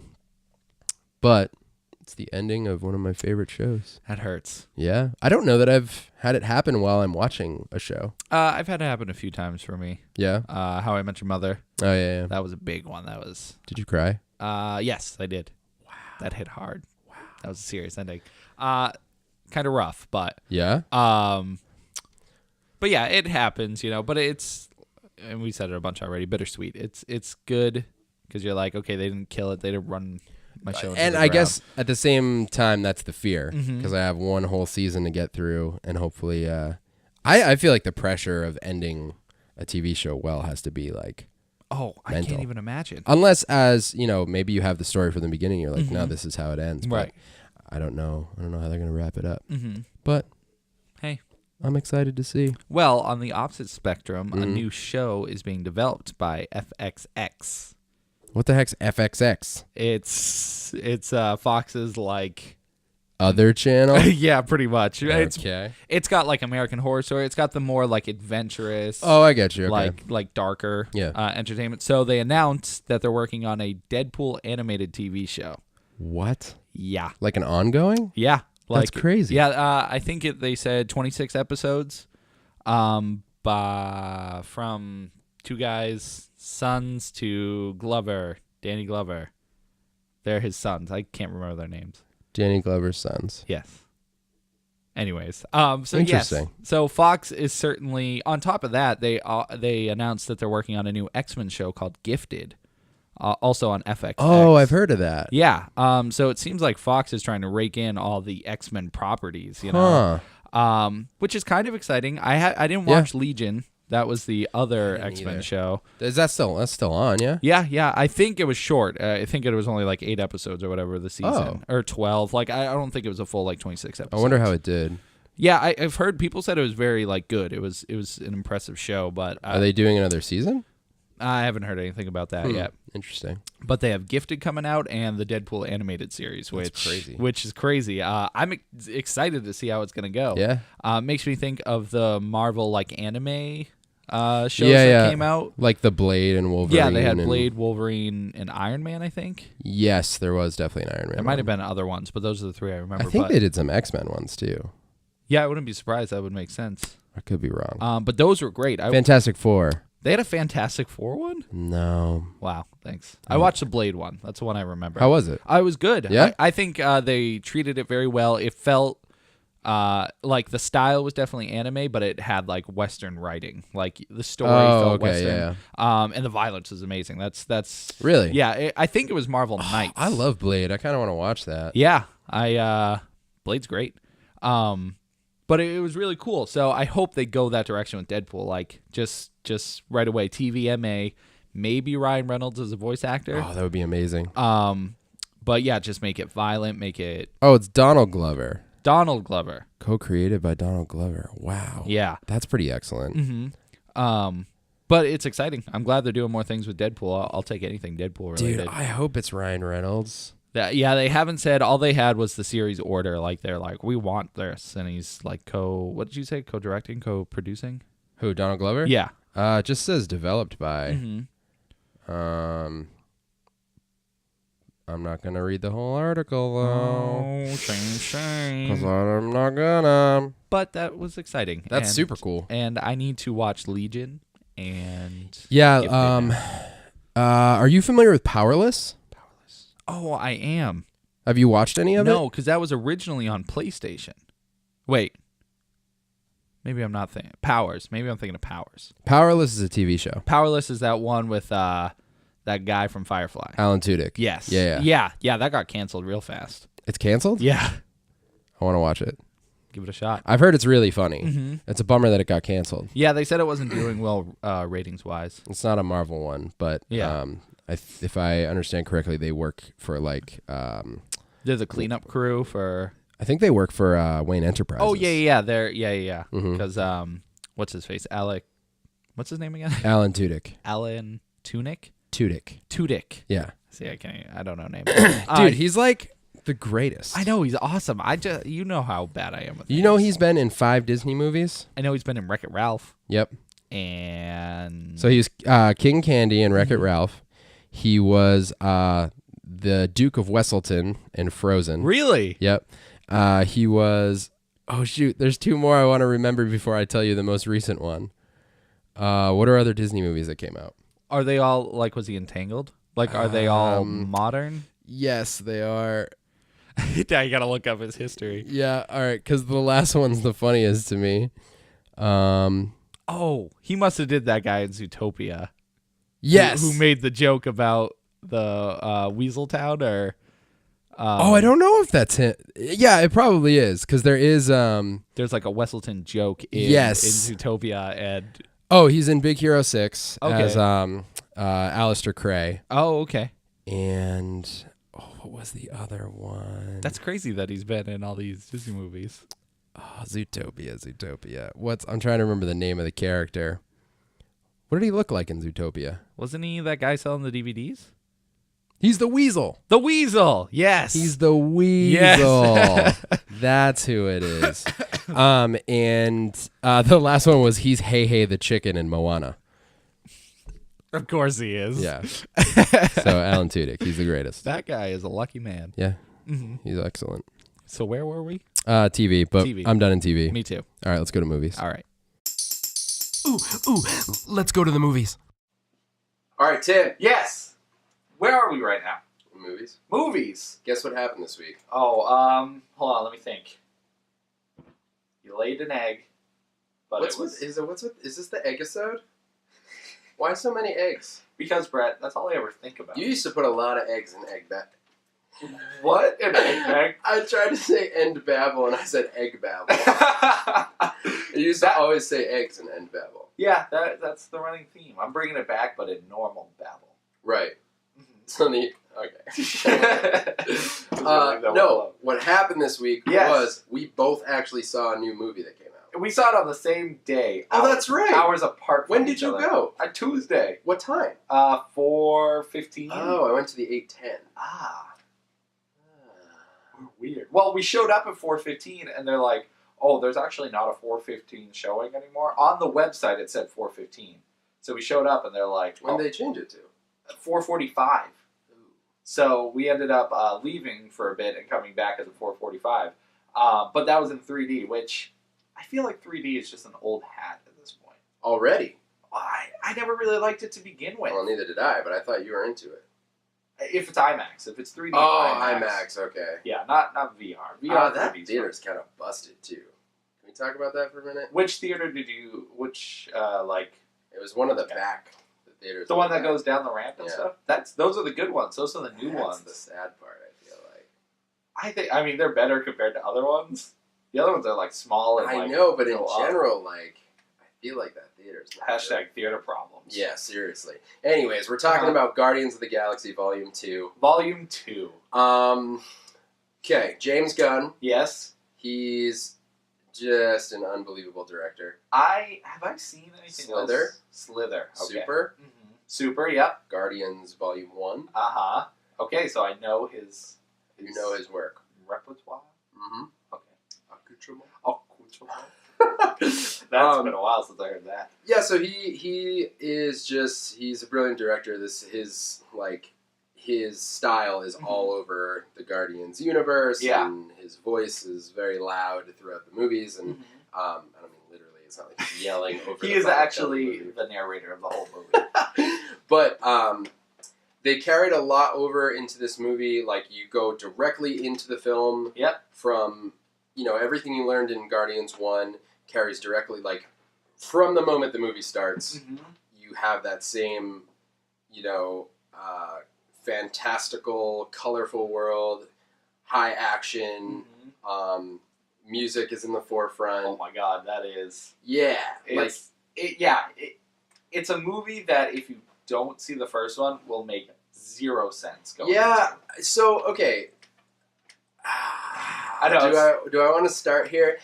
But it's the ending of one of my favorite shows. That hurts. Yeah, I don't know that I've had it happen while I'm watching a show. I've had it happen a few times for me. Yeah. How I Met Your Mother. Oh yeah. That was a big one. That was. Did you cry? Yes, I did. Wow. That hit hard. Wow. That was a serious ending. Kind of rough, but. Yeah. But yeah, it happens, but it's, and we said it a bunch already, bittersweet. It's good because you're like, okay, they didn't kill it. They didn't run my show into and the I ground. guess at the same time, that's the fear because Mm-hmm. I have one whole season to get through, and hopefully, I feel like the pressure of ending a TV show well has to be like, Oh, I mental. can't even imagine. unless as maybe you have the story from the beginning, you're like, no, Mhm. this is how it ends. Right. But I don't know how they're gonna wrap it up. Mm-hmm. But Hey. I'm excited to see. Well, on the opposite spectrum, a Mhm. new show is being developed by FXX. What the heck's FXX? It's Fox's like Other channel? yeah, pretty much. Okay. It's got like American Horror Story. It's got the more like adventurous, Oh, I get you. Okay. like darker Yeah. entertainment. So they announced that they're working on a Deadpool animated TV show. What? Yeah, Like an ongoing? yeah, That's crazy. Yeah, I think they said 26 episodes, from two guys, sons to Danny Glover. They're his sons. I can't remember their names. Danny Glover's sons. Yes. Anyways, so yes, Interesting. so Fox is certainly on top of that. They announced that they're working on a new X-Men show called Gifted, also on FX. Oh, I've heard of that. Yeah. So it seems like Fox is trying to rake in all the X-Men properties, know. Huh. Which is kind of exciting. I didn't Yeah. watch Legion. That was the other didn't X-Men either. show. Is that's still on? Yeah. Yeah. I think it was short. I think it was only like 8 episodes or whatever the season, or 12. Like I don't think it was a full like 26 episodes. I wonder how it did. Yeah, I've heard people said it was very like good. It was an impressive show, but Are they doing another season? I haven't heard anything about that yet. Interesting. But they have Gifted coming out and the Deadpool animated series, crazy. Which is crazy. I'm excited to see how it's gonna go. Yeah. Makes me think of the Marvel like anime shows Yeah, that yeah. came out. Like the Blade and Wolverine. Yeah, they had and- Blade, Wolverine, and Iron Man. I think Yes, there was definitely an Iron Man. there might have one. been other ones, but those are the 3 I remember. I think but, they did some X-Men ones too. yeah, I wouldn't be surprised. That would make sense. I could be wrong. But those were great. Fantastic Four. They had a Fantastic Four one. No. Wow, thanks. I watched the Blade one. That's the one I remember. How was it? I was good. Yeah? I think they treated it very well. It felt like the style was definitely anime, but it had like Western writing. Like the story felt Western. Yeah. And the violence is amazing. That's Really? yeah. I think it was Marvel Knights. I love Blade. I kind of want to watch that. Yeah, Blade's great. But it was really cool. So I hope they go that direction with Deadpool. Like just right away, TVMA. Maybe Ryan Reynolds as a voice actor. Oh, that would be amazing. But yeah, just make it violent. Make it Oh, it's Donald Glover. Donald Glover. Co-created by Donald Glover. Wow. Yeah. That's pretty excellent. Mm-hmm. But it's exciting. I'm glad they're doing more things with Deadpool. I'll take anything Deadpool related. Dude, I hope it's Ryan Reynolds. Yeah, they haven't said. All they had was the series order. Like they're like, we want this, and he's like what did you say? Co-directing, co-producing. Who, Donald Glover? Yeah. It just says developed by. Mm-hmm. I'm not gonna read the whole article though. Oh, shame. Cause I'm not gonna. But that was exciting. That's And- super cool. And I need to watch Legion and Yeah. Gifted. Are you familiar with Powerless? Oh, I am. Have you watched any of it? No, because that was originally on PlayStation. Wait. Maybe I'm not thinking. Powers. Maybe I'm thinking of Powers. Powerless is a TV show. Powerless is that one with that guy from Firefly. Alan Tudyk. Yes. Yeah. Yeah, that got canceled real fast. It's canceled? Yeah. I want to watch it. Give it a shot. I've heard it's really funny. Mm-hmm. It's a bummer that it got canceled. Yeah, they said it wasn't doing well ratings-wise. It's not a Marvel one, but Yeah. If I understand correctly, they work for like. They're the cleanup crew for. I think they work for Wayne Enterprises. Oh yeah. They're Mhm. Because what's his face? Alec. What's his name again? Alan Tudyk. Alan Tudyk. Tudyk. Yeah. See, I don't know names. Dude, he's like the greatest. I know he's awesome. You know how bad I am with. You know he's been in 5 Disney movies. I know he's been in Wreck-It Ralph. Yep. And So he's King Candy in Wreck-It Ralph. He was the Duke of Wesselton in Frozen. Really? Yep. He was. Oh shoot! There's 2 more I want to remember before I tell you the most recent one. What are other Disney movies that came out? Are they all like? Was he Entangled? Like, are they all modern? Yes, they are. Yeah, you gotta look up his history. Yeah. All right. Because the last one's the funniest to me. Oh, he must have did that guy in Zootopia. Yes. Who made the joke about the Weasel Town or? I don't know if that's him. Yeah, it probably is because there is. There's like a Wesselton joke in Zootopia, and he's in Big Hero 6 as Alistair Cray. Oh, okay. And what was the other one? That's crazy that he's been in all these Disney movies. Oh, Zootopia. I'm trying to remember the name of the character. What did he look like in Zootopia? Wasn't he that guy selling the DVDs? He's the Weasel. The Weasel, yes. He's the Weasel. Yes. That's who it is. And the last one was he's Hey the chicken in Moana. Of course he is. Yeah. So Alan Tudyk, he's the greatest. That guy is a lucky man. Yeah. Mm-hmm. He's excellent. So where were we? TV, but TV. I'm done in TV. Me too. All right, let's go to movies. All right. Ooh, let's go to the movies. All right, Tim. Yes. Where are we right now? Movies. Guess what happened this week? Oh, hold on, let me think. You laid an egg, but is this the egg-isode? Why so many eggs? Because, Brett, that's all I ever think about. You used to put a lot of eggs in egg bag. What? An egg bag? I tried to say end babble and I said egg babble. I used to always say eggs and end babble. Yeah, that's the running theme. I'm bringing it back, but in normal babble. Right. So no, what happened this week was we both actually saw a new movie that came out. We saw it on the same day. Oh, that's right. Hours apart. When did you go? On Tuesday. What time? 4:15. Oh, I went to the 8:10. Weird. Well, we showed up at 4:15, and they're like, "Oh, there's actually not a 4:15 showing anymore." On the website, it said 4:15. So we showed up, and they're like, "When did they change it to?" 4:45. So we ended up leaving for a bit and coming back at 4:45. But that was in 3D, which I feel like 3D is just an old hat at this point. Already? I never really liked it to begin with. Well, neither did I, but I thought you were into it. If it's IMAX. If it's 3D IMAX, okay. Yeah, not VR. VR that theater's kind of busted, too. Can we talk about that for a minute? Which theater did you... It was one of the back... The one that goes down the ramp and stuff? Those are the good ones. Those are the new ones. That's the sad part, I feel like. I mean, they're better compared to other ones. The other ones are, like, small and, I know, but in general, I feel like that theater's not #, theater problems. Yeah, seriously. Anyways, we're talking about Guardians of the Galaxy Volume 2. Volume 2. Okay, James Gunn. Yes. He's just an unbelievable director. Have I seen anything else? Slither. Okay. Super. Mm-hmm. Super, yep. Guardians Volume 1. Uh-huh. Okay, so I know his you know his work. Repertoire? Mm-hmm. Okay. Accoutrement. That's been a while since I heard that. Yeah, so he is he's a brilliant director. His style is all over the Guardians universe, and his voice is very loud throughout the movies, and I don't mean literally, it's not like he's yelling over He is actually the narrator of the whole movie. But they carried a lot over into this movie. Like, you go directly into the film from, everything you learned in Guardians 1 carries directly, from the moment the movie starts, you have that same, fantastical, colorful world, high action, music is in the forefront. Oh my god, that is... Yeah. It's a movie that if you don't see the first one will make zero sense going. Yeah. So okay. I know. Do I want to start here?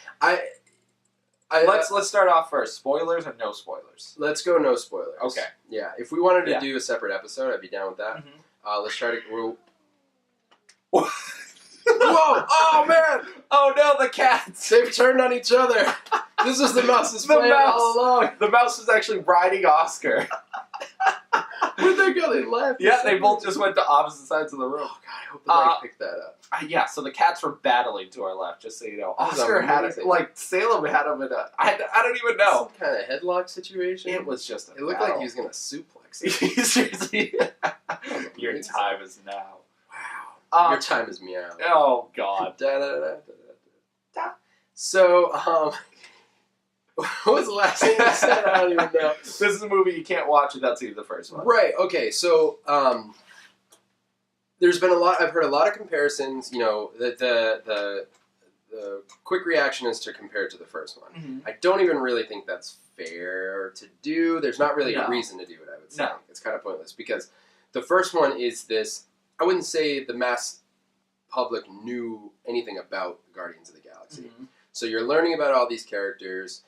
Let's start off first. Spoilers or no spoilers? Let's go no spoilers. Okay. Yeah. If we wanted to do a separate episode, I'd be down with that. Mm-hmm. Let's try to. Whoa! Oh man! Oh no! The cats! They've turned on each other. This is the mouse's plan all along. The mouse was actually riding Oscar. Where'd they go? They left. Yeah, they both just went to opposite sides of the room. Oh god! I hope the mic picked that up. Yeah, so the cats were battling to our left, just so you know. That was Oscar had it, amazing. like, Salem had him in a... I don't even know. Some kind of headlock situation. It was just a It looked like he was going to suplex it. Seriously. Your time is now. Wow. Your time is meow. Oh, God. So, what was the last thing I said? I don't even know. This is a movie you can't watch without seeing the first one. Right, okay, so, there's been I've heard a lot of comparisons, you know, the quick reaction is to compare it to the first one. Mm-hmm. I don't even really think that's fair to do. There's not really a reason to do it, I would say. No. It's kind of pointless because the first one is this, I wouldn't say the mass public knew anything about Guardians of the Galaxy. Mm-hmm. So you're learning about all these characters,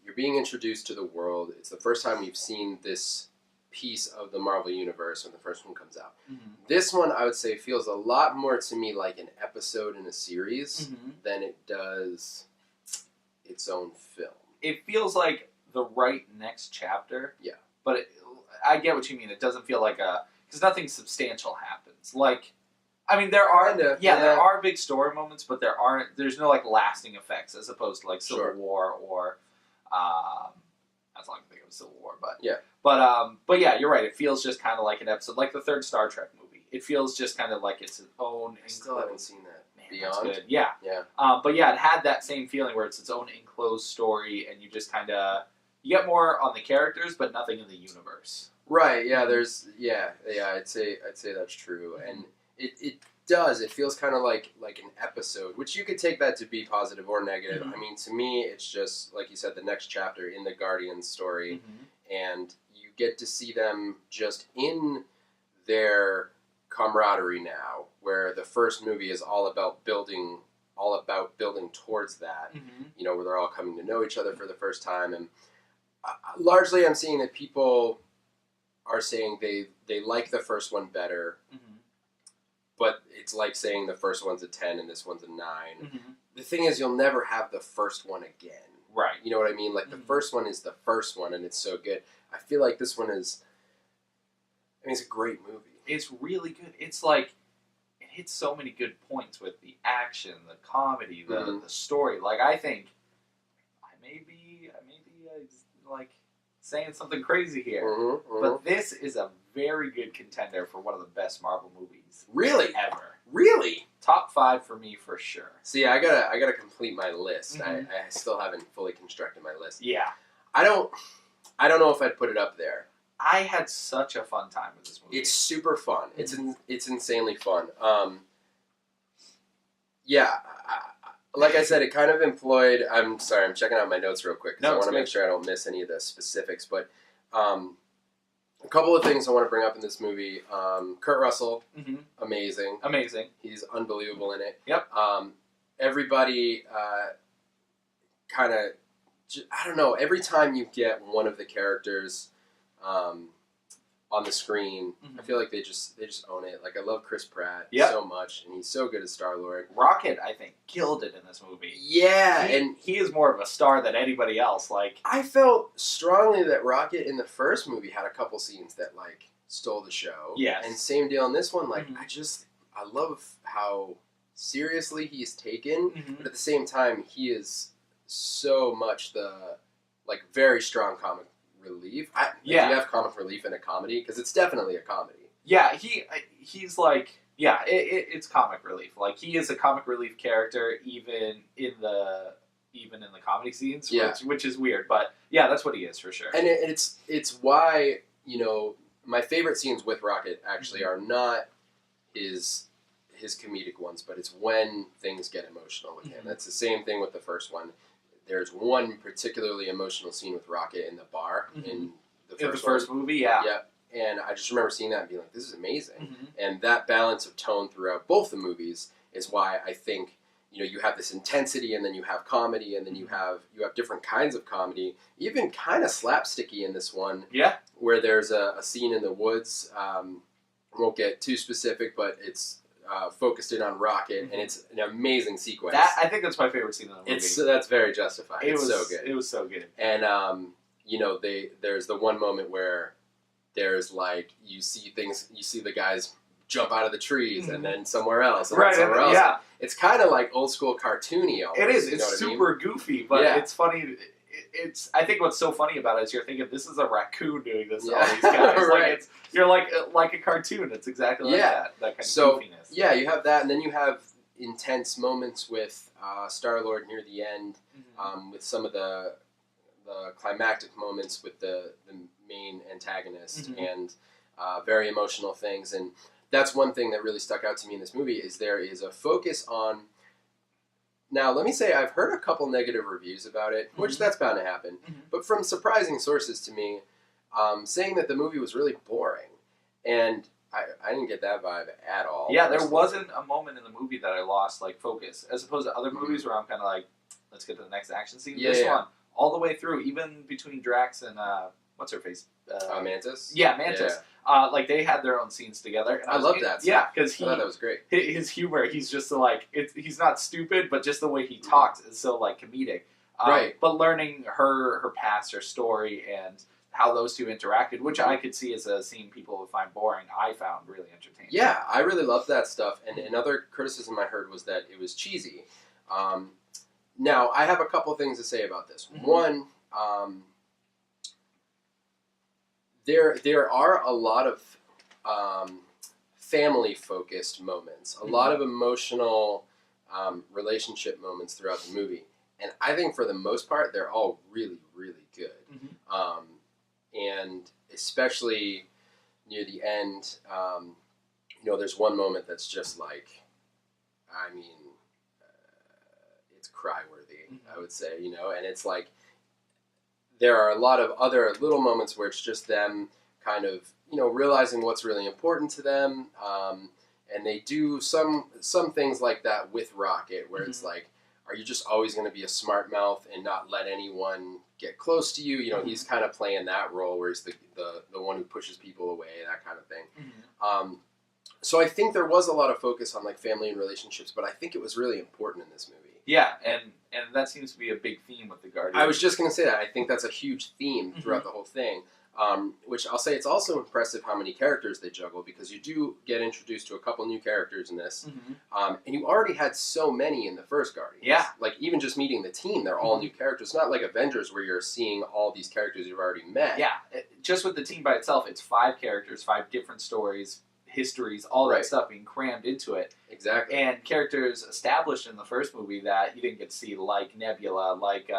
you're being introduced to the world. It's the first time we've seen this piece of the Marvel Universe when the first one comes out. Mm-hmm. This one, I would say, feels a lot more to me like an episode in a series than it does its own film. It feels like the right next chapter. Yeah. But I get what you mean. It doesn't feel like because nothing substantial happens. Like, I mean, there are there are big story moments, but there's no like lasting effects as opposed to like Civil War or that's all I can think of Civil War, but yeah. But yeah, you're right. It feels just kind of like an episode, like the third Star Trek movie. It feels just kind of like it's its own. I still haven't seen that. Man, Beyond. that's good. Yeah. Yeah. But yeah, it had that same feeling where it's its own enclosed story, and you just kind of you get more on the characters, but nothing in the universe. Right. Yeah. I'd say that's true, and it does. It feels kind of like an episode, which you could take that to be positive or negative. Mm-hmm. I mean, to me, it's just like you said, the next chapter in the Guardians story, and you get to see them just in their camaraderie now, where the first movie is all about building towards that. You know, where they're all coming to know each other for the first time, and largely, I'm seeing that people are saying they like the first one better. But it's like saying the first one's a 10 and this one's a 9. The thing is, you'll never have the first one again. Right. You know what I mean? Like, the first one is the first one, and it's so good. I feel like this one is... I mean, it's a great movie. It's really good. It's like... It hits so many good points with the action, the comedy, the story. Like, I think... I may be like, saying something crazy here. But this is a very good contender for one of the best Marvel movies. Really? Ever. Really? Top 5 for me, for sure. See, I gotta complete my list. I still haven't fully constructed my list. Yeah. I don't know if I'd put it up there. I had such a fun time with this movie. It's super fun. It's insanely fun. Yeah. Like I said, it kind of employed... I'm sorry, I'm checking out my notes real quick because I want to make sure I don't miss any of the specifics. But a couple of things I want to bring up in this movie. Kurt Russell, amazing. Amazing. He's unbelievable in it. Yep. Everybody kind of... I don't know. Every time you get one of the characters... on the screen, I feel like they just own it. Like, I love Chris Pratt so much, and he's so good as Star-Lord. Rocket, I think, killed it in this movie. Yeah, and he is more of a star than anybody else. Like, I felt strongly that Rocket in the first movie had a couple scenes that like stole the show. Yes, and same deal in this one. Like, I love how seriously he's taken, but at the same time, he is so much the like very strong comic relief. Do you have comic relief in a comedy? Because it's definitely a comedy. Yeah, he's like, it's comic relief. Like, he is a comic relief character even in the comedy scenes, which is weird. But yeah, that's what he is for sure. And it's why, you know, my favorite scenes with Rocket actually are not his comedic ones, but it's when things get emotional with him. That's the same thing with the first one. There's one particularly emotional scene with Rocket in the bar in the first movie, yeah. Yeah, And I just remember seeing that and being like, this is amazing. And that balance of tone throughout both the movies is why I think, you have this intensity, and then you have comedy, and then you have different kinds of comedy, even kind of slapsticky in this one. Yeah. Where there's a scene in the woods. Won't get too specific, but it's focused in on Rocket, and it's an amazing sequence. I think that's my favorite scene in the movie. That's very justified. It's so good. It was so good. And there's the one moment where there's you see the guys jump out of the trees, and then somewhere else, and then somewhere else. Yeah. It's kind of like old school cartoony. Almost, it is. It's super goofy, but it's funny. I think what's so funny about it is you're thinking, this is a raccoon doing this to all these guys. Right. You're like a cartoon. It's exactly like that kind of goofiness. Yeah, you have that, and then you have intense moments with Star-Lord near the end, with some of the climactic moments with the main antagonist, and very emotional things. And that's one thing that really stuck out to me in this movie, is there is a focus on... Now, let me say I've heard a couple negative reviews about it, which that's bound to happen, but from surprising sources to me, saying that the movie was really boring. And I didn't get that vibe at all. Yeah, there wasn't a moment in the movie that I lost focus, as opposed to other movies where I'm kind of like, let's get to the next action scene. This one, all the way through, even between Drax and what's her face? Mantis? Yeah, Mantis. Yeah. They had their own scenes together. And I love that. Yeah, because I thought that was great. His humor, he's just he's not stupid, but just the way he talks is so comedic. Right. But learning her past, her story, and how those two interacted, which I could see as a scene people would find boring, I found really entertaining. Yeah, I really loved that stuff. And another criticism I heard was that it was cheesy. Now, I have a couple things to say about this. One, there are a lot of family-focused moments, a lot of emotional relationship moments throughout the movie. And I think for the most part, they're all really, really good. And especially near the end, there's one moment that's just it's cry-worthy, I would say, and it's there are a lot of other little moments where it's just them kind of, realizing what's really important to them, and they do some things like that with Rocket, where it's are you just always going to be a smart mouth and not let anyone get close to you? He's kind of playing that role where he's the one who pushes people away, that kind of thing. So I think there was a lot of focus on family and relationships, but I think it was really important in this movie. Yeah, and that seems to be a big theme with the Guardians. I was just going to say that. I think that's a huge theme throughout the whole thing. Which I'll say it's also impressive how many characters they juggle, because you do get introduced to a couple new characters in this, and you already had so many in the first Guardians. Yeah. Even just meeting the team, they're all new characters. It's not like Avengers where you're seeing all these characters you've already met. Yeah, just with the team by itself, it's 5 characters, 5 different stories, histories, all that stuff being crammed into it. Exactly. And characters established in the first movie that you didn't get to see, like Nebula, like...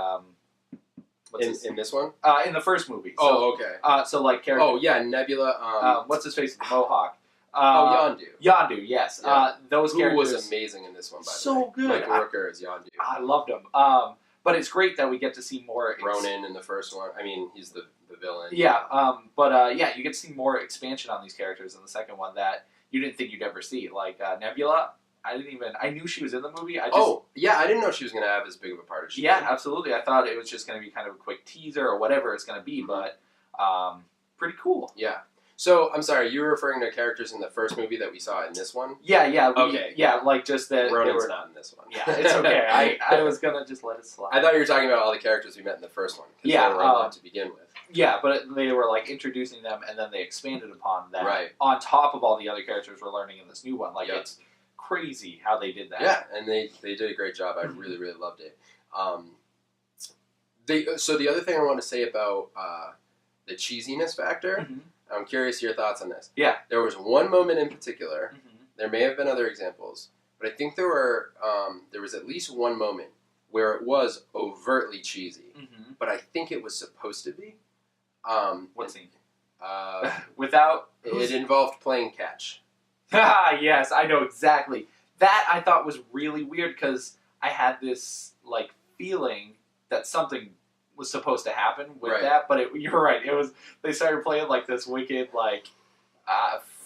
in this one? In the first movie. So, okay. So characters... Oh, yeah, Nebula. what's his face? The Mohawk. Yondu. Yondu, yes. Yeah. Those characters... Who was amazing in this one, by the way. So good. Michael Rooker as Yondu. I loved him. But it's great that we get to see more... Ronan in the first one. I mean, he's the villain. Yeah, you get to see more expansion on these characters in the second one that you didn't think you'd ever see. Like Nebula... I knew she was in the movie. I didn't know she was going to have as big of a part as she did. Yeah, absolutely. I thought it was just going to be kind of a quick teaser or whatever it's going to be, but pretty cool. Yeah. So, I'm sorry, you were referring to characters in the first movie that we saw in this one? Yeah. Okay. Just that... Ronan's not in this one. Yeah, it's okay. I was going to just let it slide. I thought you were talking about all the characters we met in the first one. Yeah. They were all to begin with. Yeah, but they were introducing them, and then they expanded upon that. Right. On top of all the other characters we're learning in this new one. It's crazy how they did that. Yeah, and they did a great job. I really, really loved it. So the other thing I want to say about the cheesiness factor, I'm curious your thoughts on this. Yeah. There was one moment in particular, there may have been other examples, but I think there was at least one moment where it was overtly cheesy, but I think it was supposed to be. What scene? Without... It involved playing catch. Yes, I know exactly. That I thought was really weird because I had this feeling that something was supposed to happen with Right. that. But you're right. It was they started playing like this wicked like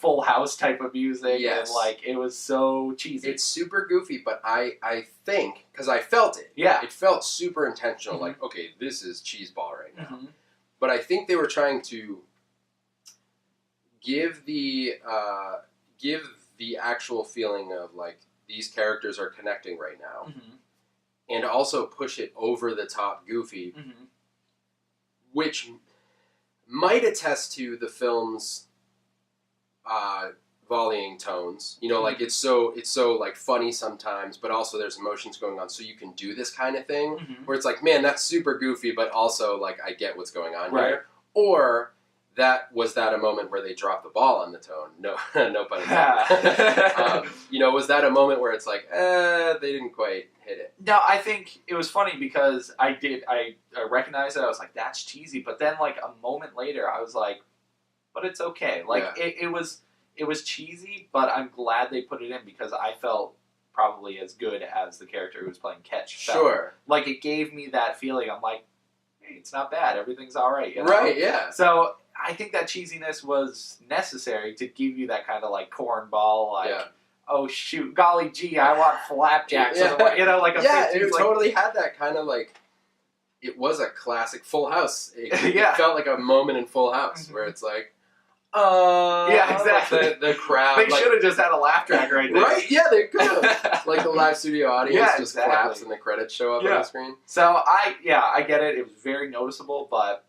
Full House type of music, Yes. and like it was so cheesy. It's super goofy, but I think, because I felt it. Yeah. It felt super intentional, Mhm. like, okay, this is cheeseball right now. Mhm. But I think they were trying to give the actual feeling of, like, these characters are connecting right now. Mhm. And also push it over the top goofy, Mhm. which might attest to the film's volleying tones. You know, like it's so like funny sometimes, but also there's emotions going on, so you can do this kind of thing Mhm. where it's like, man, that's super goofy, but also like I get what's going on Right. here. Or was that a moment where they dropped the ball on the tone? No, no pun intended. You know, was that a moment where it's like, they didn't quite hit it? No, I think it was funny because I recognized it. I was like, that's cheesy. But then, like, a moment later, I was like, but it's okay. Like, Yeah. it was cheesy, but I'm glad they put it in because I felt probably as good as the character who was playing Catch felt. Sure. Like, it gave me that feeling. I'm like, hey, it's not bad. Everything's all right. You know? Right, yeah. So I think that cheesiness was necessary to give you that kind of, like, cornball, like, Yeah. oh, shoot, golly gee, I want flapjacks. Yeah. You know, like a Yeah, 50s, it like, totally had that kind of like, it was a classic Full House. It Yeah. felt like a moment in Full House Mhm. where it's like, Yeah, exactly. like the crowd. They like, should have just had a laugh track right there. Right? Yeah, they could have. Like the live studio audience Yeah, just exactly. claps and the credits show up on Yeah. the screen. So I get it. It was very noticeable, but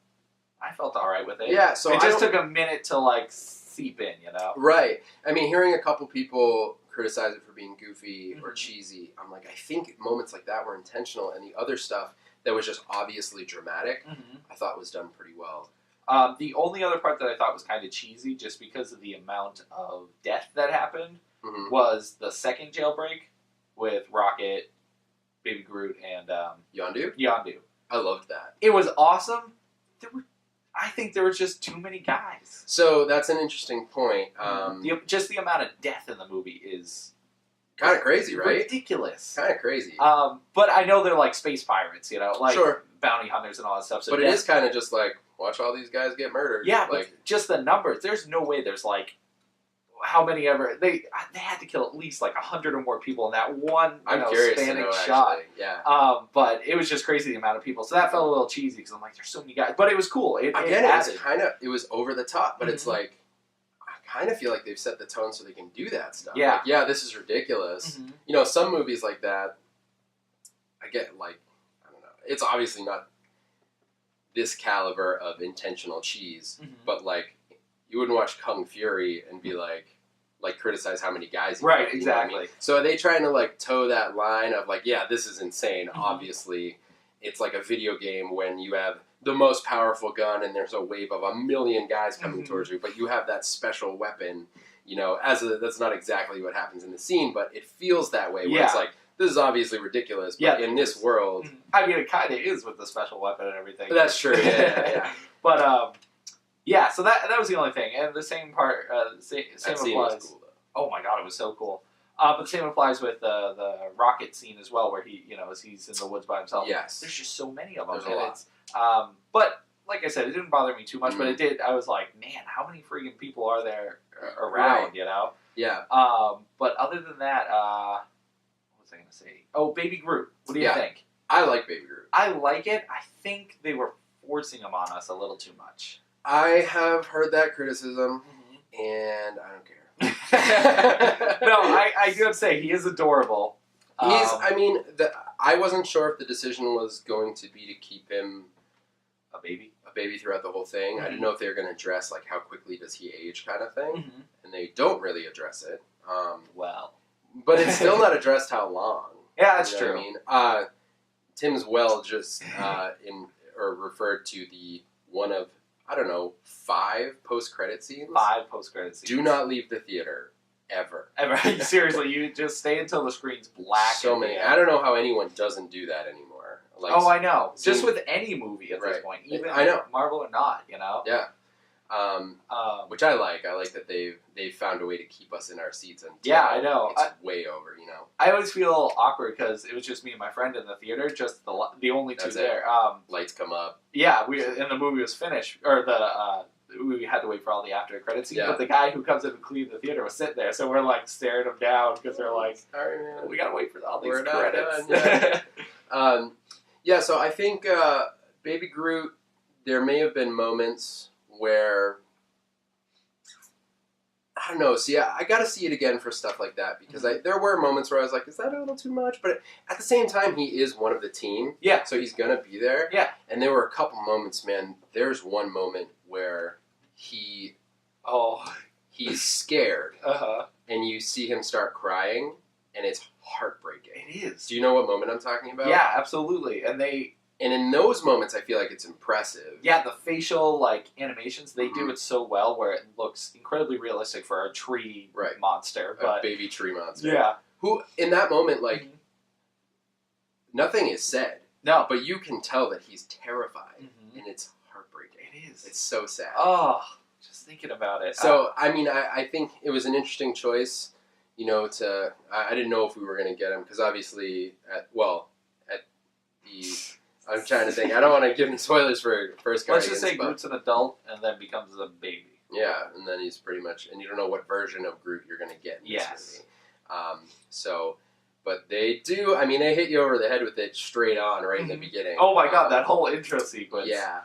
I felt all right with it. Yeah, so it I just don't- took a minute to like seep in, you know. Right. I mean, hearing a couple people criticize it for being goofy or Mhm. cheesy, I'm like, I think moments like that were intentional, and the other stuff that was just obviously dramatic, I thought was done pretty well. The only other part that I thought was kind of cheesy, just because of the amount of death that happened, Mm-hmm. was the second jailbreak with Rocket, Baby Groot, and Yondu? Yondu. I loved that. It was awesome. I think there were just too many guys. So that's an interesting point. Just the amount of death in the movie is Kind of crazy, right? ridiculous. Kind of crazy. But I know they're like space pirates, you know, like Sure. bounty hunters and all that stuff. So But it is kind of just like, watch all these guys get murdered. yeah, like, but just the numbers. There's no way there's like how many ever they had to kill at least like 100 or more people in that one I'm curious to spanning know, shot. actually. Yeah. But it was just crazy the amount of people. So that felt a little cheesy because I'm like, there's so many guys. But it was cool. It added. It was over the top, but it's Mhm. like, I kind of feel like they've set the tone so they can do that stuff. Yeah. Like, yeah, this is ridiculous. Mhm. You know, some movies like that, I get like, I don't know. It's obviously not this caliber of intentional cheese, Mhm. but like, you wouldn't watch Kung Fury and be like criticize how many guys. Right, kill, you know what I mean? exactly. So are they trying to like toe that line of like, yeah, this is insane. Mhm. Obviously, it's like a video game when you have the most powerful gun and there's a wave of 1,000,000 guys coming Mhm. towards you, but you have that special weapon. You know, that's not exactly what happens in the scene, but it feels that way. Where it's Yeah. like, this is obviously ridiculous, but Yeah, in it this is. world, I mean, it kind of is with the special weapon and everything. that's true. Yeah. But yeah. So that was the only thing, and the same part, same That scene applies. was cool though. Oh my god, it was so cool. But the same applies with the rocket scene as well, where he, as he's in the woods by himself. Yes. There's just so many of them. There's a and lot. It's, but like I said, it didn't bother me too much. But Mhm. it did. I was like, man, how many freaking people are there around? Right. You know. Yeah. But other than that, what was I going to say? Oh, Baby Groot. What do you Yeah. think? I like Baby Groot. I like it. I think they were forcing him on us a little too much. I have heard that criticism, and I don't care. No, I do have to say he is adorable. I wasn't sure if the decision was going to be to keep him A baby. a baby throughout the whole thing. I didn't know if they were going to address like how quickly does he age kind of thing, and they don't really address it. Well, But it's still not addressed how long. yeah, that's You know true. what I mean, Tim's well just referred to the one of 5 post-credit scenes. 5 post-credit scenes. Do not leave the theater ever. Seriously, you just stay until the screen's black. So and many. then- I don't know how anyone doesn't do that anymore. Like, Oh, I know. seeing- Just with any movie at this Right. point, even I know. Marvel or not, you know. Yeah. Which I like. I like that they've found a way to keep us in our seats until Yeah, I know. It's way over, you know. I always feel awkward because it was just me and my friend in the theater, just the only two That's it. there. Lights come up. Yeah, and the movie was finished, or we had to wait for all the after credits scene. Yeah. But the guy who comes in and cleans the theater was sitting there, so we're like staring him down because they're like, "Sorry, man, we gotta wait for all these we're not credits." done yet." Yeah. So I think Baby Groot. There may have been moments where I don't know. See, I got to see it again for stuff like that because there were moments where I was like, "Is that a little too much?" But at the same time, he is one of the team. Yeah. So he's gonna be there. Yeah. And there were a couple moments, man. There's one moment where he's scared, and you see him start crying, and it's heartbreaking. It is. Do you know what moment I'm talking about? Yeah, absolutely. And in those moments, I feel like it's impressive. Yeah, the facial animations, they do it so well where it looks incredibly realistic for a tree monster. A baby tree monster. Yeah. Who, in that moment, nothing is said. No. But you can tell that he's terrified. And it's heartbreaking. It is. It's so sad. Oh, just thinking about it. So, I mean, I think it was an interesting choice, you know, I didn't know if we were going to get him, because obviously, I'm trying to think. I don't want to give him spoilers for first Guardians. Let's just say Groot's an adult and then becomes a baby. Yeah, and then he's pretty much, and you don't know what version of Groot you're going to get in this movie. But they do, I mean, they hit you over the head with it straight on right in the beginning. Oh my god, that whole intro sequence. Yeah.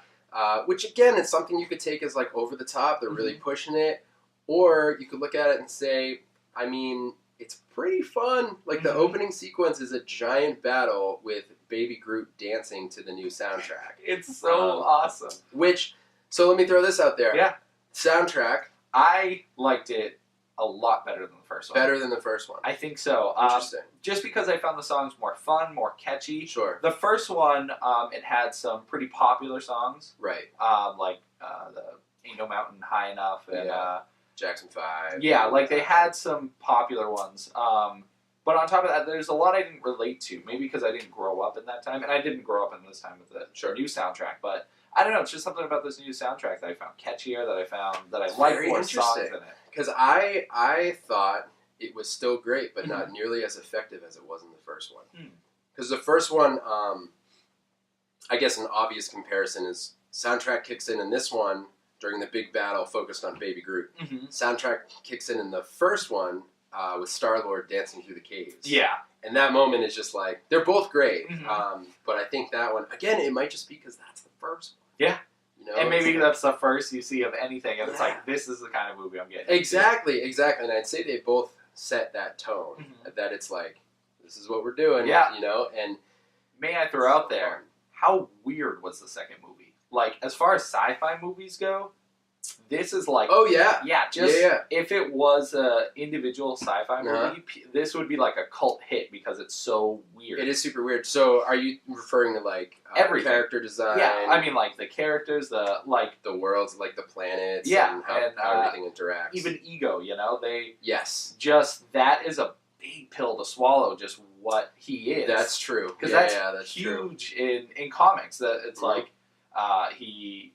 Which, again, is something you could take as, over the top. They're really pushing it. Or you could look at it and say, I mean, it's pretty fun. The opening sequence is a giant battle with Baby Groot dancing to the new soundtrack. It's so awesome. So let me throw this out there. Yeah. Soundtrack. I liked it a lot better than the first one. Better than the first one. I think so. Interesting. Just because I found the songs more fun, more catchy. Sure. The first one, it had some pretty popular songs. Right. The Ain't No Mountain High Enough and Jackson 5. Yeah, they had some popular ones. But on top of that, there's a lot I didn't relate to. Maybe because I didn't grow up in that time. And I didn't grow up in this time with the new soundtrack. But I don't know. It's just something about this new soundtrack that I found catchier, that I like more songs in it. Because I thought it was still great, but not nearly as effective as it was in the first one. Because the first one, I guess an obvious comparison is soundtrack kicks in this one during the big battle focused on Baby Groot. Soundtrack kicks in the first one with Star-Lord dancing through the caves. Yeah. And that moment is just they're both great. But I think that one, again, it might just be because that's the first one. Yeah. You know, and maybe that's the first you see of anything, and it's this is the kind of movie I'm getting. Exactly. And I'd say they both set that tone, that it's this is what we're doing, you know, and... May I throw out there, how weird was the second movie? As far as sci-fi movies go, this is oh, yeah. Yeah, if it was a individual sci-fi movie, this would be a cult hit because it's so weird. It is super weird. So are you referring to everything? Character design? Yeah, I mean the characters, the worlds, the planets, yeah, and how everything interacts. Even ego, you know, that is a big pill to swallow, just what he is. That's true. Because that's huge true. in comics. That it's he...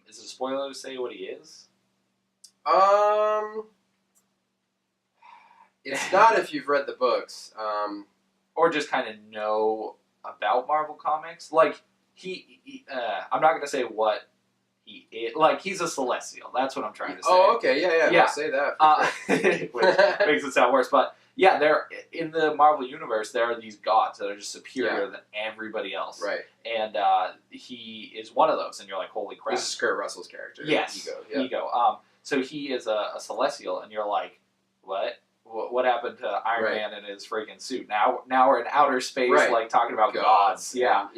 Is it a spoiler to say what he is? It's not if you've read the books. Or just kind of know about Marvel Comics. I'm not going to say what he is. He's a Celestial. That's what I'm trying to say. Oh, okay. Yeah. I'll say that. Which makes it sound worse. But, yeah, they're in the Marvel Universe, there are these gods that are just superior than everybody else. Right. And he is one of those, and you're like, holy crap. This is Kurt Russell's character. Yes. Ego. So he is a Celestial, and you're like, what? What happened to Iron Man in his freaking suit? Now we're in outer space, talking about gods. Yeah.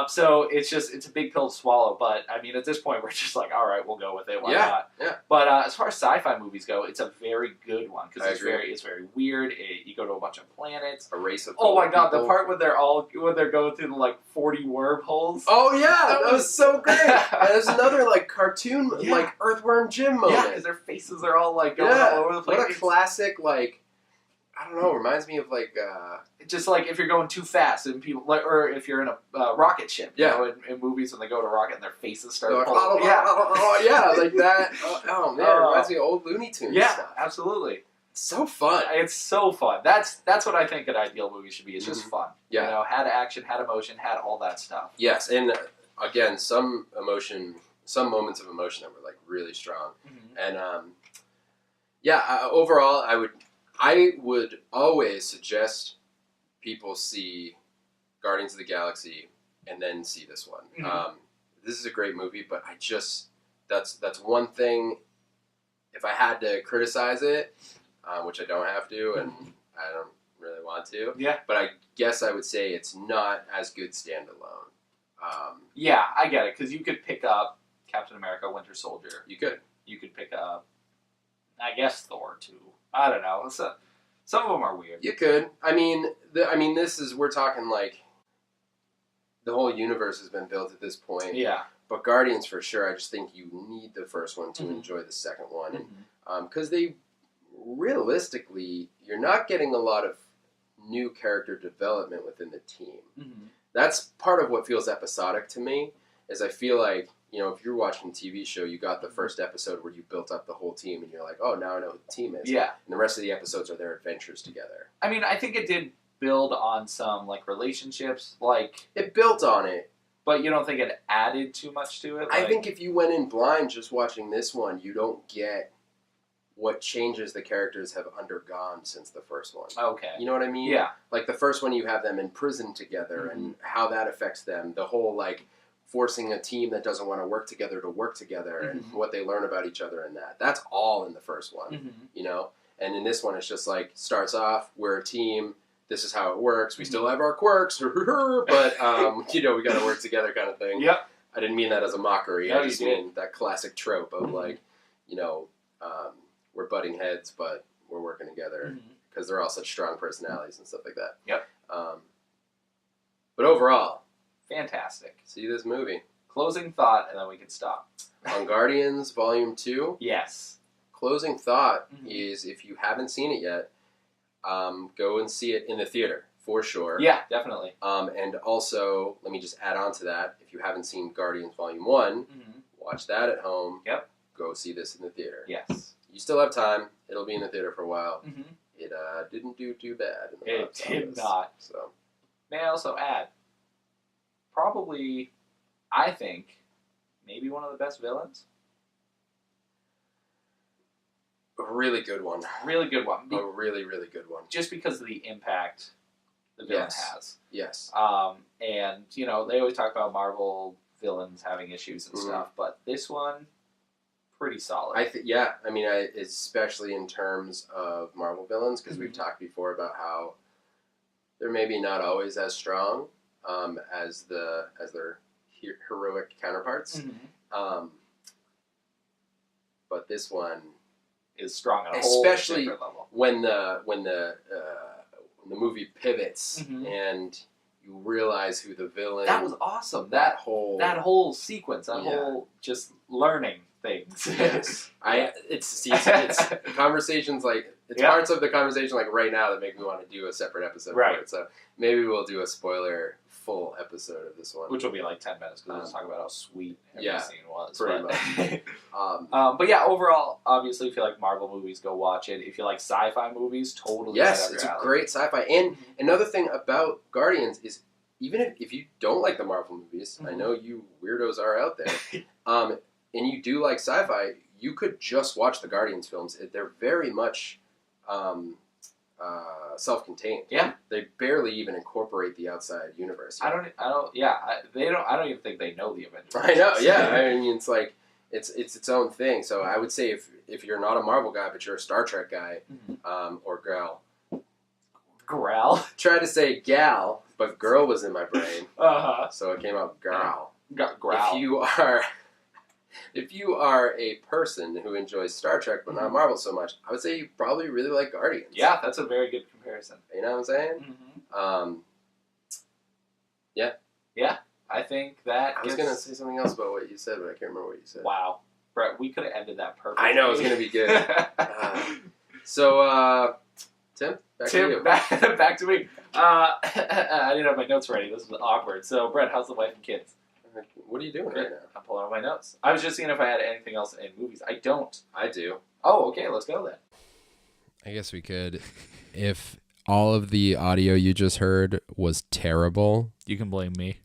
So it's a big pill to swallow. But I mean, at this point, we're just all right, we'll go with it. Why not? Yeah. But as far as sci-fi movies go, it's a very good one because it's very weird. You go to a bunch of planets, a race of. Oh my god, the part when they're going through the 40 wormholes. Oh yeah, that was so great. There's another cartoon Earthworm Jim moment. Yeah, because their faces are all going all over the place. What a classic I don't know. Reminds me of like. Just like if you're going too fast and people like, or if you're in a rocket ship, you know, in movies when they go to rocket and their faces start like, pulling. Yeah, like that. Oh man, it reminds me of old Looney Tunes. Yeah, stuff. Absolutely. It's so fun. It's so fun. That's what I think an ideal movie should be. It's just fun. Yeah, you know, had action, had emotion, had all that stuff. Yes, and again, some moments of emotion that were like really strong, and overall, I would always suggest people see Guardians of the Galaxy and then see this one. This is a great movie, but that's one thing. If I had to criticize it, which I don't have to, and I don't really want to, but I guess I would say it's not as good standalone. Yeah, I get it, because you could pick up Captain America: Winter Soldier. You could pick up, I guess, Thor too. I don't know. Some of them are weird. You could. We're talking like the whole universe has been built at this point. Yeah. But Guardians for sure. I just think you need the first one to enjoy the second one, and because realistically, you're not getting a lot of new character development within the team. That's part of what feels episodic to me. Is I feel like, you know, if you're watching a TV show, you got the first episode where you built up the whole team, and you're like, oh, now I know who the team is. Yeah. And the rest of the episodes are their adventures together. I mean, I think it did build on some, like, relationships. Like, it built on it. But you don't think it added too much to it? Like, I think if you went in blind just watching this one, you don't get what changes the characters have undergone since the first one. Okay. You know what I mean? Yeah. Like, the first one, you have them in prison together, and how that affects them. The whole, like, forcing a team that doesn't want to work together, and what they learn about each other and that. That's all in the first one, you know? And in this one, it's just like, starts off, we're a team, this is how it works, we still have our quirks, but, you know, we got to work together kind of thing. Yep. I didn't mean that as a mockery. No, I just mean that classic trope of, like, you know, we're butting heads, but we're working together because they're all such strong personalities and stuff like that. Yep. But overall, fantastic. See this movie. Closing thought, and then we can stop. On Guardians Volume 2? Yes. Closing thought is, if you haven't seen it yet, go and see it in the theater, for sure. Yeah, definitely. And also, let me just add on to that, if you haven't seen Guardians Volume 1, watch that at home. Yep. Go see this in the theater. Yes. You still have time. It'll be in the theater for a while. It didn't do too bad. It did not. So, may I also add, probably, I think, maybe one of the best villains. A really good one. Really good one. A really, really good one. Just because of the impact the villain has. Yes. And, you know, they always talk about Marvel villains having issues and stuff, but this one, pretty solid. I mean, especially in terms of Marvel villains, because we've talked before about how they're maybe not always as strong as their heroic counterparts. But this one is strong at a whole different level. when the movie pivots and you realize who the villain. That was awesome. That whole sequence, whole just learning things. Yes, it's conversations like parts of the conversation like right now that make me want to do a separate episode for it. So maybe we'll do a spoiler full episode of this one, which will be like 10 minutes because we'll talk about how sweet every scene was. Pretty much. But yeah, overall, obviously, if you like Marvel movies, go watch it. If you like sci-fi movies, totally. Yes, it's a great sci-fi. And another thing about Guardians is, even if you don't like the Marvel movies, I know you weirdos are out there, and you do like sci-fi, you could just watch the Guardians films. They're very much self-contained. Yeah, they barely even incorporate the outside universe. I don't even think they know the Avengers. I know. Yeah, I mean, it's like it's its own thing. So I would say if you're not a Marvel guy but you're a Star Trek guy, or gal. Tried to say gal, but girl was in my brain. So it came out growl. Growl. If you are a person who enjoys Star Trek but not Marvel so much, I would say you probably really like Guardians. Yeah, that's a very good comparison. You know what I'm saying? Yeah, I think that. I was going to say something else about what you said, but I can't remember what you said. Wow. Brett, we could have ended that perfectly. I know, it was going to be good. So, Tim? Tim, back to me. I didn't have my notes ready. This was awkward. So, Brett, how's the wife and kids? What are you doing right now? I'm pulling out my notes. I was just seeing if I had anything else in movies. I don't. I do. Oh, okay. Let's go then. I guess we could. If all of the audio you just heard was terrible, You can blame me.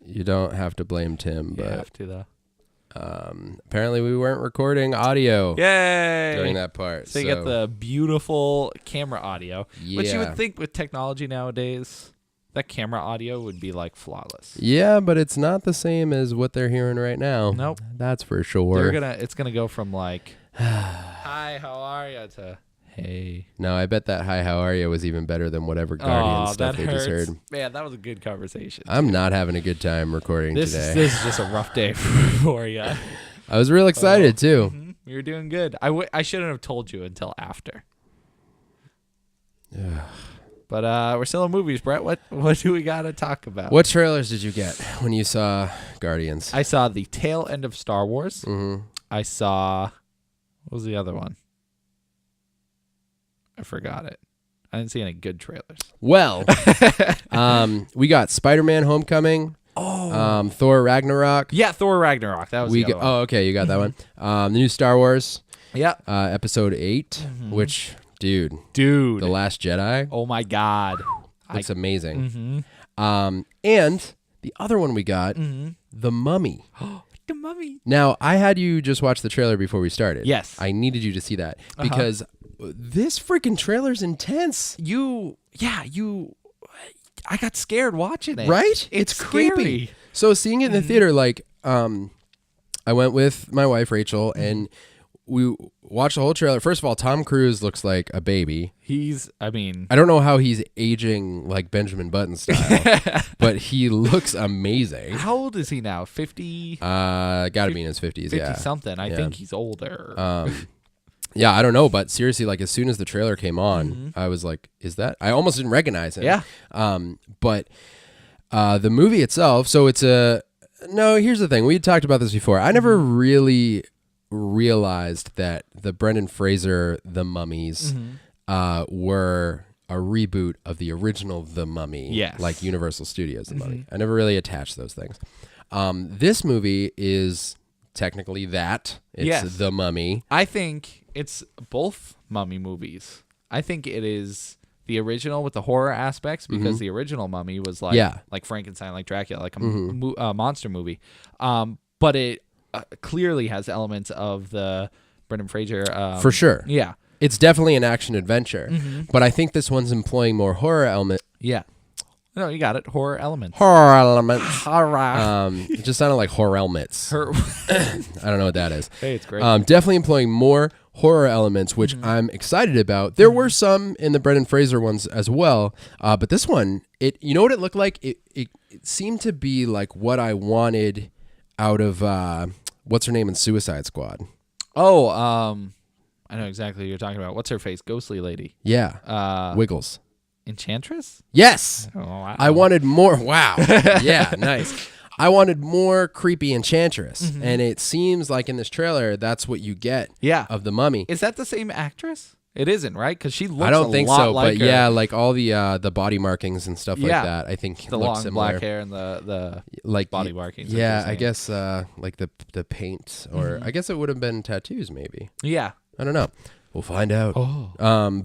you don't have to blame Tim, You but have to, though. apparently we weren't recording audio Yay! during that part. So you get the beautiful camera audio, which you Yeah. would think with technology nowadays, that camera audio would be like flawless. Yeah, but it's not the same as what they're hearing right now. Nope. That's for sure. It's gonna go from like, hi, how are you, to hey. No, I bet that hi, how are you was even better than whatever Guardian stuff that they hurts. just heard. Man, that was a good conversation. I'm not having a good time recording today. This is just a rough day for you. I was real excited too. Mm-hmm. You're doing good. I shouldn't have told you until after. But we're still in movies, Brett. What do we got to talk about? What trailers did you get when you saw Guardians? I saw the tail end of Star Wars. Mm-hmm. I saw, what was the other one? I forgot it. I didn't see any good trailers. Well, we got Spider-Man: Homecoming. Oh, Thor: Ragnarok. yeah, Thor Ragnarok. That was the other one. Oh, okay, you got that one. The new Star Wars. Yeah, Episode 8, which, dude, dude, The Last Jedi. oh my God, Looks amazing. Mm-hmm. And the other one we got, The Mummy. The Mummy. Now, I had you just watch the trailer before we started. Yes. I needed you to see that because this freaking trailer's intense. I got scared watching it. Right? It's creepy. scary. So seeing it in the theater, like, I went with my wife, Rachel, and we watched the whole trailer. First of all, Tom Cruise looks like a baby. I don't know how he's aging like Benjamin Button style, but he looks amazing. How old is he now? 50? Gotta be in his 50s, 50 yeah. something. I think he's older. Yeah, I don't know, but seriously, like as soon as the trailer came on, I was like, is that? I almost didn't recognize him. Yeah. But the movie itself, so it's no, here's the thing. We had talked about this before. I never really realized that the Brendan Fraser The Mummies were a reboot of the original The Mummy, Yes. like Universal Studios The Mummy. I never really attached those things. This movie is technically that. It's Yes. The Mummy. I think it's both Mummy movies. I think it is the original with the horror aspects because the original Mummy was like Frankenstein, like Dracula, like a monster movie. But it clearly has elements of the Brendan Fraser. For sure. Yeah. It's definitely an action adventure, but I think this one's employing more horror element. Yeah. No, you got it. Horror elements. Horror elements. Horror. It just sounded like horror elements. I don't know what that is. Hey, it's great. Definitely employing more horror elements, which I'm excited about. There were some in the Brendan Fraser ones as well, but this one, you know what it looked like? It seemed to be like what I wanted out of what's her name in Suicide Squad. Oh, I know exactly what you're talking about. What's her face? Ghostly lady. Yeah. Wiggles. Enchantress? Yes. Oh, wow. I wanted more. Wow. Yeah, nice. I wanted more creepy Enchantress. And it seems like in this trailer, that's what you get of the Mummy. Is that the same actress? It isn't, right? Because she looks I don't think lot so, like but her. yeah, like all the body markings and stuff like that, I think the look long similar. black hair and the Like body markings. Yeah, I guess like the paint, or I guess it would have been tattoos, maybe. Yeah. I don't know. We'll find out. Oh.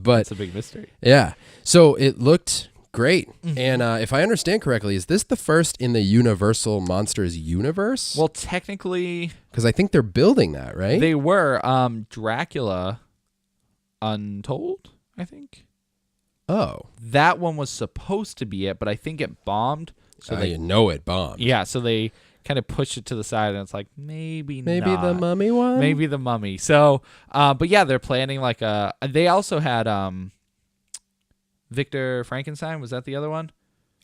But It's a big mystery. yeah, so it looked great. And if I understand correctly, is this the first in the Universal Monsters universe? Well, technically, Because I think they're building that, right? they were Dracula Untold, I think. Oh. That one was supposed to be it, but I think it bombed. So You know it bombed. yeah, so they kind of pushed it to the side, and it's like, maybe not. the Mummy one? Maybe the Mummy. So, but yeah, they're planning like they also had Victor Frankenstein. Was that the other one?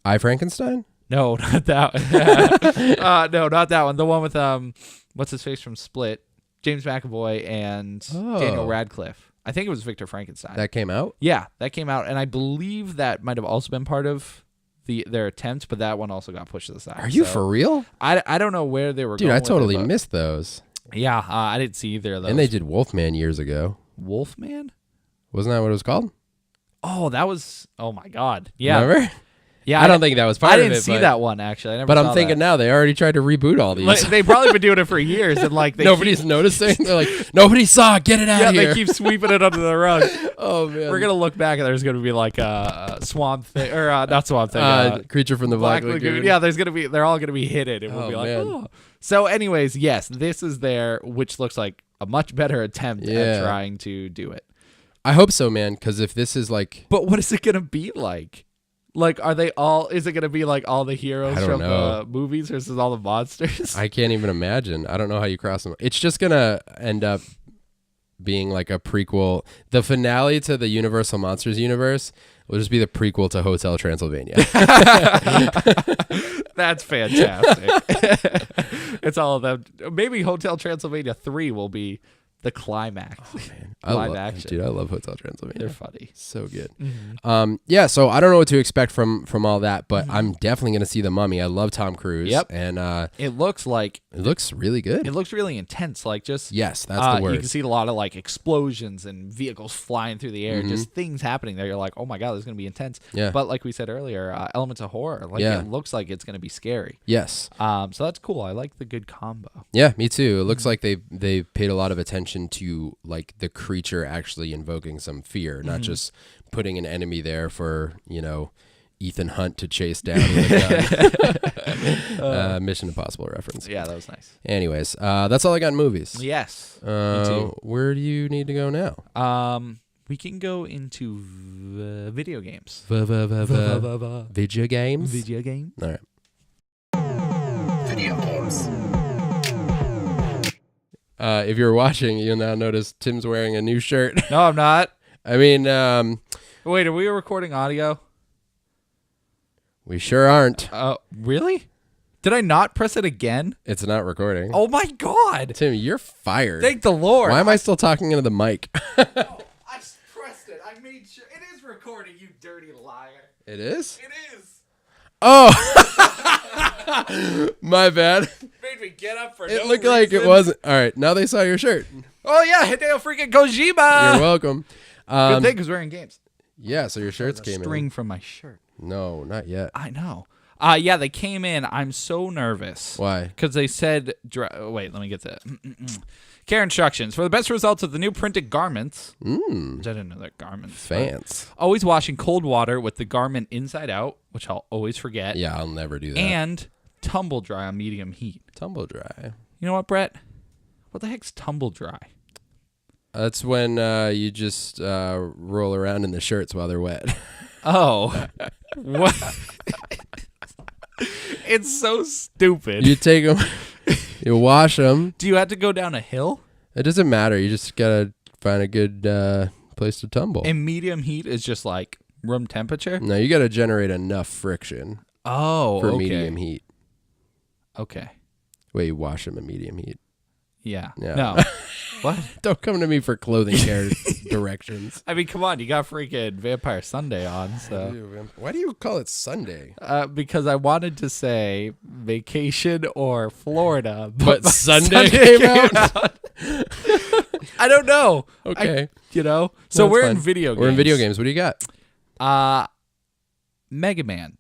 I Frankenstein? No, not that one. No, not that one. The one with what's his face from Split, James McAvoy and Daniel Radcliffe. I think it was Victor Frankenstein. That came out? Yeah, that came out, and I believe that might have also been part of their attempt, but that one also got pushed to the side. Are you for real? I don't know where they were Dude, going I with totally it, but missed those. yeah, I didn't see either of those. And they did Wolfman years ago. Wolfman? Wasn't that what it was called? Oh, that was. Oh my God. Yeah. Remember? Yeah. I don't think that was part of it. I didn't see that one actually. I never But saw I'm thinking that. now they already tried to reboot all these. Like, they've probably been doing it for years, and like Nobody's noticing. They're like, nobody saw it. Get it out of here. they keep sweeping it under the rug. Oh man. We're gonna look back and there's gonna be like a swamp thing, or not swamp thing. Creature from the Black Lagoon. Yeah, they're all gonna be hidden, and we'll be like, man. oh. So, anyways, yes, this is there, which looks like a much better attempt at trying to do it. I hope so, man. Because if this is like, But what is it gonna be like? Like, are they all? Is it gonna be like all the heroes from the movies versus all the monsters? I can't even imagine. I don't know how you cross them. It's just gonna end up being like a prequel. The finale to the Universal Monsters universe will just be the prequel to Hotel Transylvania. That's fantastic. It's all of them. Maybe Hotel Transylvania 3 will be the climax. Oh, man. Live action. Dude, I love Hotel Transylvania. They're funny. So good. Mm-hmm. Yeah, so I don't know what to expect from all that, but I'm definitely going to see The Mummy. I love Tom Cruise. Yep. And it looks like it looks really good. it looks really intense. Like just Yes, that's the word. You can see a lot of like explosions and vehicles flying through the air, just things happening there. You're like, oh my God, this is going to be intense. Yeah. But like we said earlier, elements of horror. Like it looks like it's going to be scary. Yes. So that's cool. I like the good combo. Yeah, me too. It looks like they paid a lot of attention to like the creature actually invoking some fear, not just putting an enemy there for, Ethan Hunt to chase down with a gun. Mission Impossible reference. Yeah, that was nice. Anyways, that's all I got in movies. Yes. Me too. Where do you need to go now? We can go into video games. Video games? Video game. All right. Video games. If you're watching, you'll now notice Tim's wearing a new shirt. No, I'm not. I mean, Wait, are we recording audio? we sure aren't. Really? Did I not press it again? It's not recording. Oh my God. Tim, you're fired. Thank the Lord. Why am I still talking into the mic? I pressed it. I made sure. It is recording, you dirty liar. It is? It is. Oh! My bad. Made me get up for It looked like it wasn't. All right, now they saw your shirt. Oh yeah, Hideo freaking Kojima. You're welcome. Good thing because we're in games. Yeah, so your shirts came String in. from my shirt. No, not yet. I know. Yeah, they came in. I'm so nervous. Why? Because they said, wait, let me get to it. Care instructions. For the best results of the new printed garments. Which I didn't know that garments. Fans. Always wash in cold water with the garment inside out, which I'll always forget. Yeah, I'll never do that. And tumble dry on medium heat. Tumble dry. You know what, Brett? What the heck's tumble dry? That's when you just roll around in the shirts while they're wet. Oh. What? It's so stupid. You take them, you wash them. Do you have to go down a hill? It doesn't matter. You just got to find a good place to tumble. And medium heat is just like room temperature? No, you got to generate enough friction Oh, for okay. medium heat. Okay. Wait, you wash them in medium heat. Yeah. Yeah. No. What? Don't come to me for clothing care directions. I mean, come on. You got freaking Vampire Sunday on, so. Why do you call it Sunday? Because I wanted to say vacation or Florida, But Sunday came out? I don't know. Okay. So No, we're it's in fine. video games. We're in video games. What do you got? Mega Man.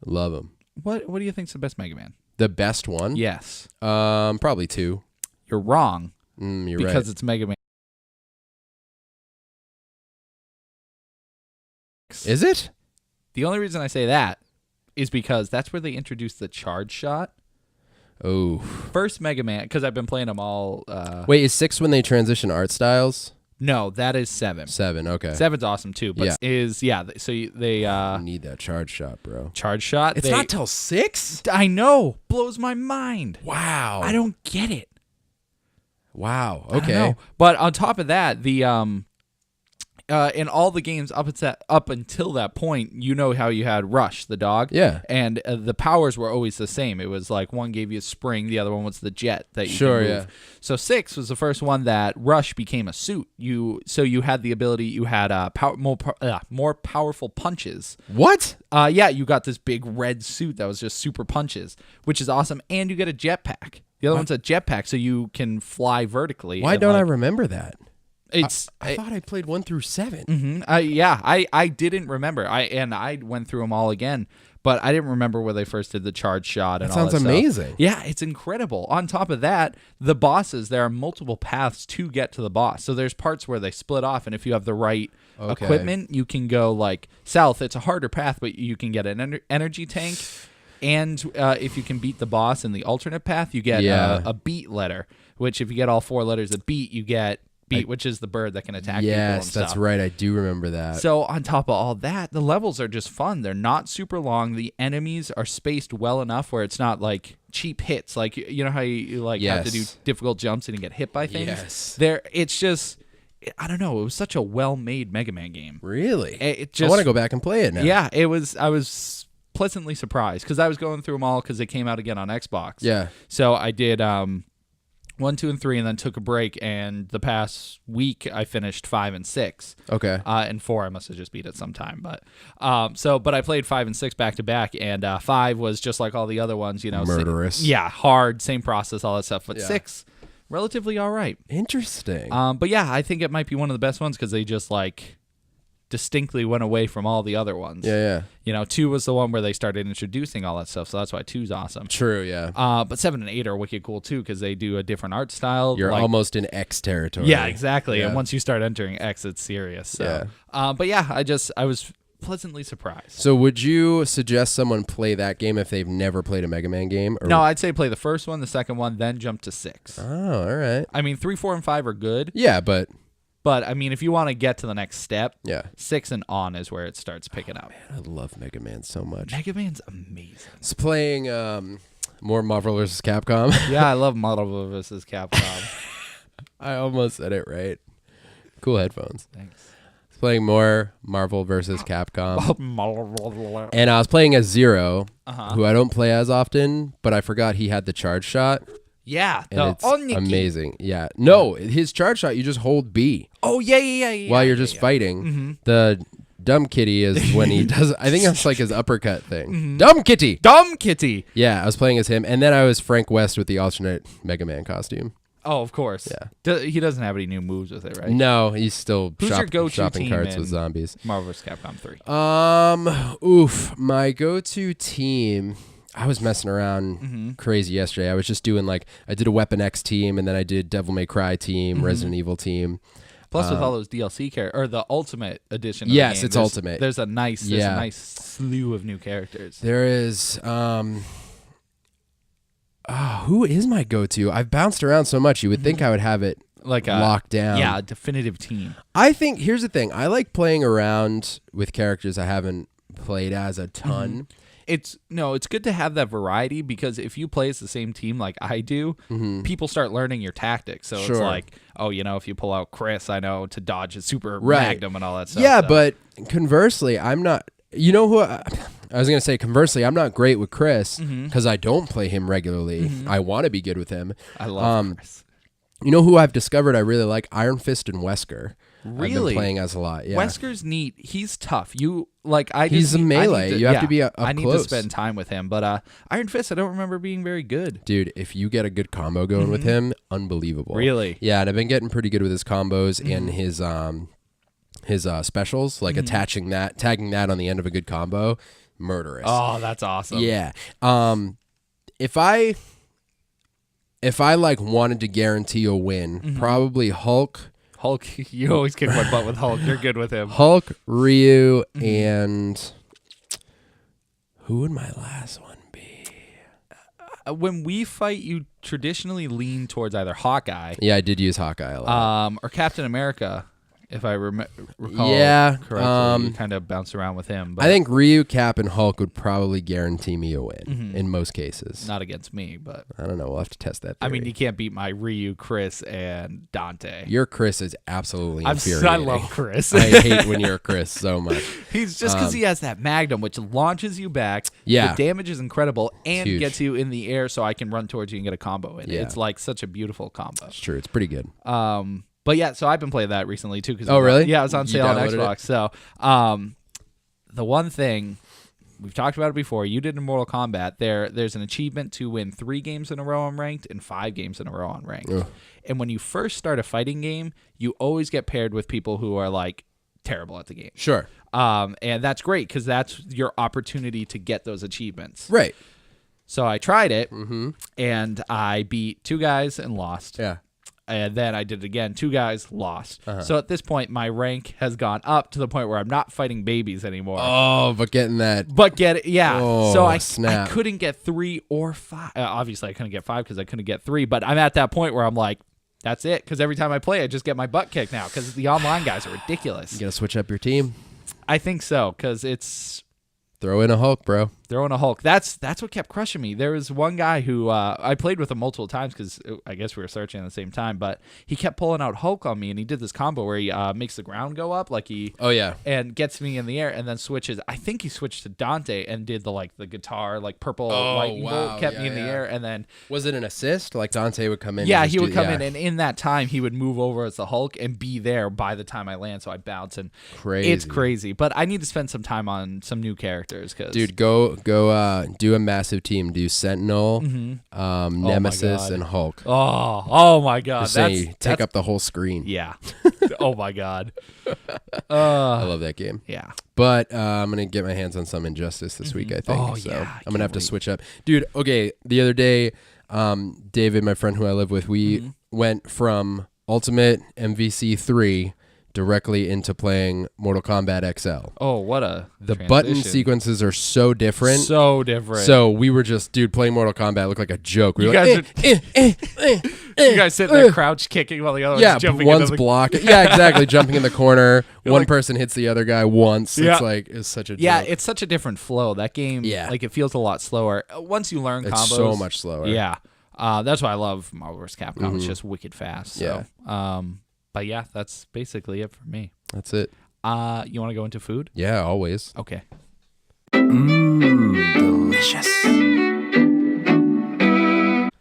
Love them. What do you think's the best Mega Man? The best one? Yes. Probably 2. You're wrong. You're Because right. it's Mega Man. Is it? The only reason I say that is because that's where they introduced the charge shot. Oh. First Mega Man, because I've been playing them all. Wait, is 6 when they transition art styles? No, that is 7. 7, okay. 7's awesome too, but so they You need that charge shot, bro. charge shot. It's not till 6? I know, blows my mind. Wow. I don't get it. Wow. I don't Okay. know. But on top of that, the in all the games up until that point, you know how you had Rush, the dog. Yeah. And the powers were always the same. It was like one gave you a spring, the other one was the jet that you Sure, could move. yeah. So 6 was the first one that Rush became a suit. So you had the ability. You had more powerful punches. What? Yeah, you got this big red suit that was just super punches, which is awesome. And you get a jetpack. The other one's a jetpack, so you can fly vertically. Why and, don't I remember that? I thought I played 1 through 7. Mm-hmm. I didn't remember. I went through them all again, but I didn't remember where they first did the charge shot and That all that sounds amazing. stuff. Yeah, it's incredible. On top of that, the bosses, there are multiple paths to get to the boss. So there's parts where they split off, and if you have the right equipment, you can go like south. It's a harder path, but you can get an energy tank. And if you can beat the boss in the alternate path, you get a beat letter, which if you get all 4 letters of beat, you get beat, which is the bird that can attack people and stuff. Yes, that's right. I do remember that. So on top of all that, the levels are just fun. They're not super long. The enemies are spaced well enough where it's not like cheap hits. Like, you know how you like have to do difficult jumps and you get hit by things? Yes. It's just, I don't know. It was such a well-made Mega Man game. Really? It just, I want to go back and play it now. Yeah, I was pleasantly surprised because I was going through them all because they came out again on Xbox. Yeah. So I did 1, 2, and 3, and then took a break. And the past week, I finished 5 and 6. Okay. And 4, I must have just beat it sometime. But but I played 5 and 6 back to back, and 5 was just like all the other ones, you know, murderous. Hard, same process, all that stuff. But 6, relatively all right. Interesting. But yeah, I think it might be one of the best ones because they just like distinctly went away from all the other ones. Yeah. You know, 2 was the one where they started introducing all that stuff, so that's why 2's awesome. True, yeah. But 7 and 8 are wicked cool too because they do a different art style. You're almost in X territory. Yeah, exactly. Yeah. And once you start entering X, it's serious. So. Yeah. But yeah, I was pleasantly surprised. So would you suggest someone play that game if they've never played a Mega Man game? Or... No, I'd say play the first one, the second one, then jump to 6. Oh, all right. I mean, 3, 4, and 5 are good. Yeah, but I mean, if you want to get to the next step, 6 and on is where it starts picking up. Man, I love Mega Man so much. Mega Man's amazing. It's playing more Marvel vs. Capcom. Yeah, I love Marvel vs. Capcom. I almost said it right. Cool headphones. Thanks. It's playing more Marvel vs. Capcom. And I was playing as Zero, who I don't play as often, but I forgot he had the charge shot. Yeah, and it's amazing. Yeah, no, his charge shot, you just hold B. Oh yeah. While you're just fighting. Mm-hmm. The dumb kitty is when he does. I think that's like his uppercut thing. Mm-hmm. Dumb kitty. Yeah, I was playing as him, and then I was Frank West with the alternate Mega Man costume. Oh, of course. Yeah, he doesn't have any new moves with it, right? No, he's still your go-to shopping team carts in with zombies. Marvel vs. Capcom 3. My go-to team. I was messing around crazy yesterday. I was just doing I did a Weapon X team, and then I did Devil May Cry team, Resident Evil team. Plus, with all those DLC characters, or the Ultimate Edition. Yes, it's Ultimate. There's a nice slew of new characters. There is. Who is my go-to? I've bounced around so much. You would think I would have it locked down. Yeah, a definitive team. I think here's the thing. I like playing around with characters I haven't played as a ton. It's good to have that variety because if you play as the same team like I do, people start learning your tactics. So it's like, if you pull out Chris, I know to dodge a super magnum and all that stuff. Yeah, but conversely, I'm not. You know who I was going to say? Conversely, I'm not great with Chris because I don't play him regularly. I want to be good with him. I love Chris. You know who I've discovered I really like? Iron Fist and Wesker. Really? I've been playing as a lot. Yeah. Wesker's neat. He's tough. He's a melee. You have to be up close. I need to spend time with him. But Iron Fist, I don't remember being very good. Dude, if you get a good combo going with him, unbelievable. Really? Yeah, and I've been getting pretty good with his combos and his specials, tagging that on the end of a good combo, murderous. Oh, that's awesome. Yeah. If I wanted to guarantee a win, probably Hulk, you always kick my butt with Hulk. You're good with him. Hulk, Ryu, and who would my last one be? When we fight, you traditionally lean towards either Hawkeye. Yeah, I did use Hawkeye a lot. Or Captain America, if I recall correctly. You kind of bounce around with him. But I think Ryu, Cap, and Hulk would probably guarantee me a win in most cases. Not against me, but I don't know. We'll have to test that theory. I mean, you can't beat my Ryu, Chris, and Dante. Your Chris is absolutely infuriating. I love Chris. I hate when you're Chris so much. He's just because he has that Magnum, which launches you back. Yeah. The damage is incredible and huge. Gets you in the air so I can run towards you and get a combo in. Yeah. It's like such a beautiful combo. It's true. It's pretty good. But yeah, so I've been playing that recently too. Oh, really? Yeah, it was on sale on downloaded Xbox. So the one thing we've talked about it before. You did in Mortal Kombat. There's an achievement to win 3 games in a row on ranked and 5 games in a row on ranked. Ugh. And when you first start a fighting game, you always get paired with people who are like terrible at the game. Sure. And that's great because that's your opportunity to get those achievements. Right. So I tried it, and I beat 2 guys and lost. Yeah. And then I did it again. 2 guys, lost. Uh-huh. So at this point, my rank has gone up to the point where I'm not fighting babies anymore. Oh, but getting that. But get it, yeah. Oh, so I snap. couldn't get 3 or 5. Obviously, I couldn't get 5 because I couldn't get 3. But I'm at that point where I'm like, that's it. Because every time I play, I just get my butt kicked now. Because the online guys are ridiculous. You got to switch up your team. I think so. Because it's Throw in a Hulk, bro. throwing a Hulk. That's what kept crushing me. There was one guy who I played with him multiple times because I guess we were searching at the same time, but he kept pulling out Hulk on me, and he did this combo where he makes the ground go up Oh, yeah. and gets me in the air, and then switches. I think he switched to Dante and did the guitar purple lightning bolt, kept me in the air, and then Was it an assist? Like Dante would come in? yeah, he would come in, and in that time he would move over as the Hulk and be there by the time I land, so I bounce, and Crazy. it's crazy. But I need to spend some time on some new characters, because Dude, go do a massive team. Do Sentinel, Nemesis, God. and Hulk. oh my God, Just saying, you that's take up the whole screen. yeah. Oh my God. I love that game. Yeah. But I'm going to get my hands on some Injustice this week, I think. Oh, so yeah, I I'm going can't to have to wait. switch up. Dude, okay, the other day, David, my friend who I live with, we went from Ultimate MVC 3 directly into playing Mortal Kombat XL. Oh, what a The button transition. sequences are so different. So different. So we were just, dude, playing Mortal Kombat looked like a joke. We You were guys like, you guys sitting there crouch kicking while the other yeah, one's jumping one's into the blocking. Yeah, exactly. Jumping in the corner. One like- person hits the other guy once. Yeah. It's like, it's such a joke. Yeah, it's such a different flow. That game, Yeah. like, it feels a lot slower. Once you learn It's combos. so much slower. Yeah. That's why I love Marvel vs. Capcom. It's just wicked fast. So. But yeah, that's basically it for me. That's it. You want to go into food? Yeah, always. Okay. Delicious.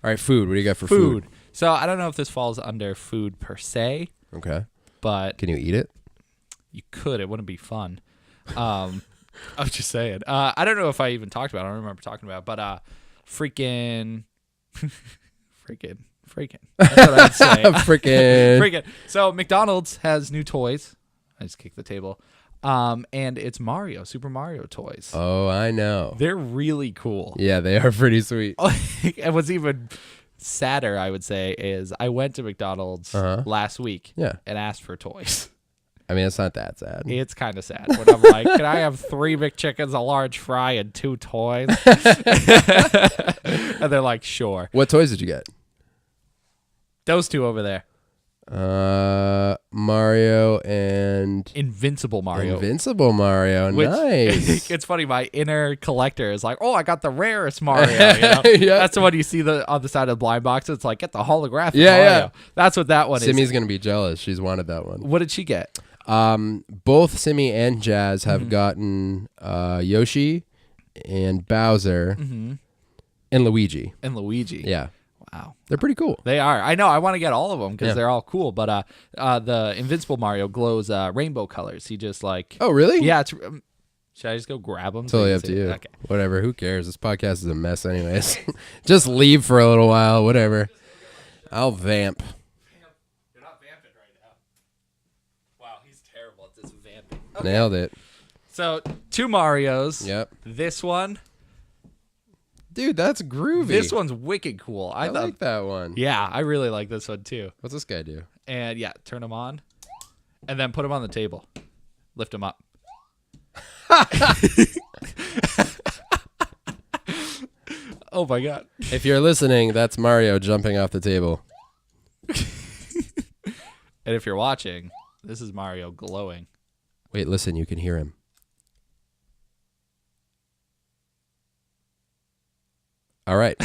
All right, food. What do you got for food? So I don't know if this falls under food per se, Okay. but Can you eat it? you could. It wouldn't be fun. I'm just saying. I don't know if I even talked about it. I don't remember talking about it, but freaking. That's what I'd say. Freaking. Freaking. So McDonald's has new toys. I just kicked the table. And it's Mario, Super Mario toys. Oh, I know. They're really cool. Yeah, they are pretty sweet. And what's even sadder, I would say, is I went to McDonald's last week Yeah. and asked for toys. I mean, it's not that sad. It's kind of sad when I'm like, can I have 3 McChickens, a large fry, and 2 toys? And they're like, sure. What toys did you get? Those 2 over there. Mario and Invincible Mario. Invincible Mario. Which, Nice. it's funny, my inner collector is like, oh, I got the rarest Mario. You know? Yeah. That's the one you see on the side of the blind box. It's like, get the holographic Yeah, Mario. yeah. That's what that one Simi's is. gonna be jealous. She's wanted that one. What did she get? Both Simi and Jazz have gotten Yoshi and Bowser and Luigi. And Luigi. Yeah, Wow. they're pretty cool. They are. I know. I want to get all of them because Yeah. they're all cool. But the Invincible Mario glows rainbow colors. He just like. Oh, really? Yeah. It's. Should I just go grab them? Totally up to you. Okay. Whatever. Who cares? This podcast is a mess, anyways. Just leave for a little while. Whatever. I'll vamp. You're not vamping right now. Wow, he's terrible at this vamping. Nailed it. So 2 Marios. Yep. This one. Dude, that's groovy. This one's wicked cool. I thought. like that one. Yeah, I really like this one too. What's this guy do? And yeah, turn them on, and then put them on the table. Lift them up. Oh my God. If you're listening, that's Mario jumping off the table. And if you're watching, this is Mario glowing. Wait, listen, you can hear him. All right.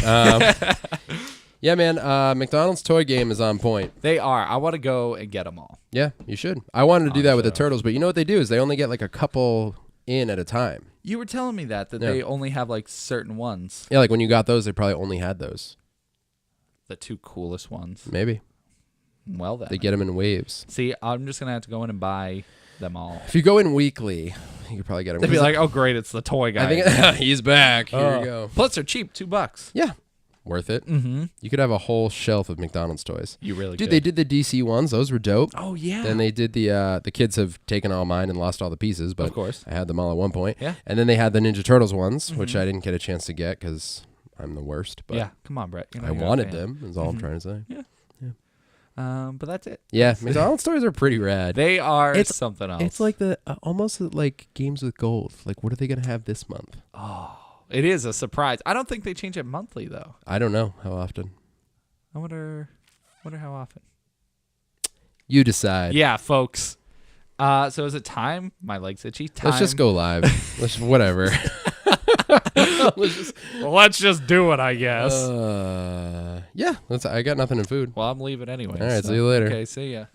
Yeah, man. McDonald's toy game is on point. They are. I want to go and get them all. Yeah, you should. I wanted to do that with the so. turtles, but you know what they do is they only get like a couple in at a time. You were telling me that Yeah. they only have like certain ones. Yeah, like when you got those, they probably only had those. The 2 coolest ones. Maybe. Well then. They get them in waves. See, I'm just gonna have to go in and buy them all. If you go in weekly, You could probably get them. They'd be like, oh, great, it's the toy guy. I think he's back. Here you go. Plus, they're cheap, $2. Yeah. Worth it. Mm-hmm. You could have a whole shelf of McDonald's toys. You really Dude, could. they did the DC ones. Those were dope. Oh, yeah. Then they did the kids have taken all mine and lost all the pieces, but of course. I had them all at one point. Yeah. And then they had the Ninja Turtles ones, which I didn't get a chance to get because I'm the worst. But yeah, come on, Brett. I wanted them, is all I'm trying to say. Yeah. But that's it. Yeah, McDonald's toys are pretty rad. They are something else. It's like the almost like games with gold. Like, what are they going to have this month? Oh, it is a surprise. I don't think they change it monthly, though. I don't know how often. I wonder how often. You decide. Yeah, folks. So is it time? My leg's itchy. Time. Let's just go live. Whatever. Let's just do it, I guess. Yeah. I got nothing in food. Well, I'm leaving anyway. All right, see you later. Okay, see ya.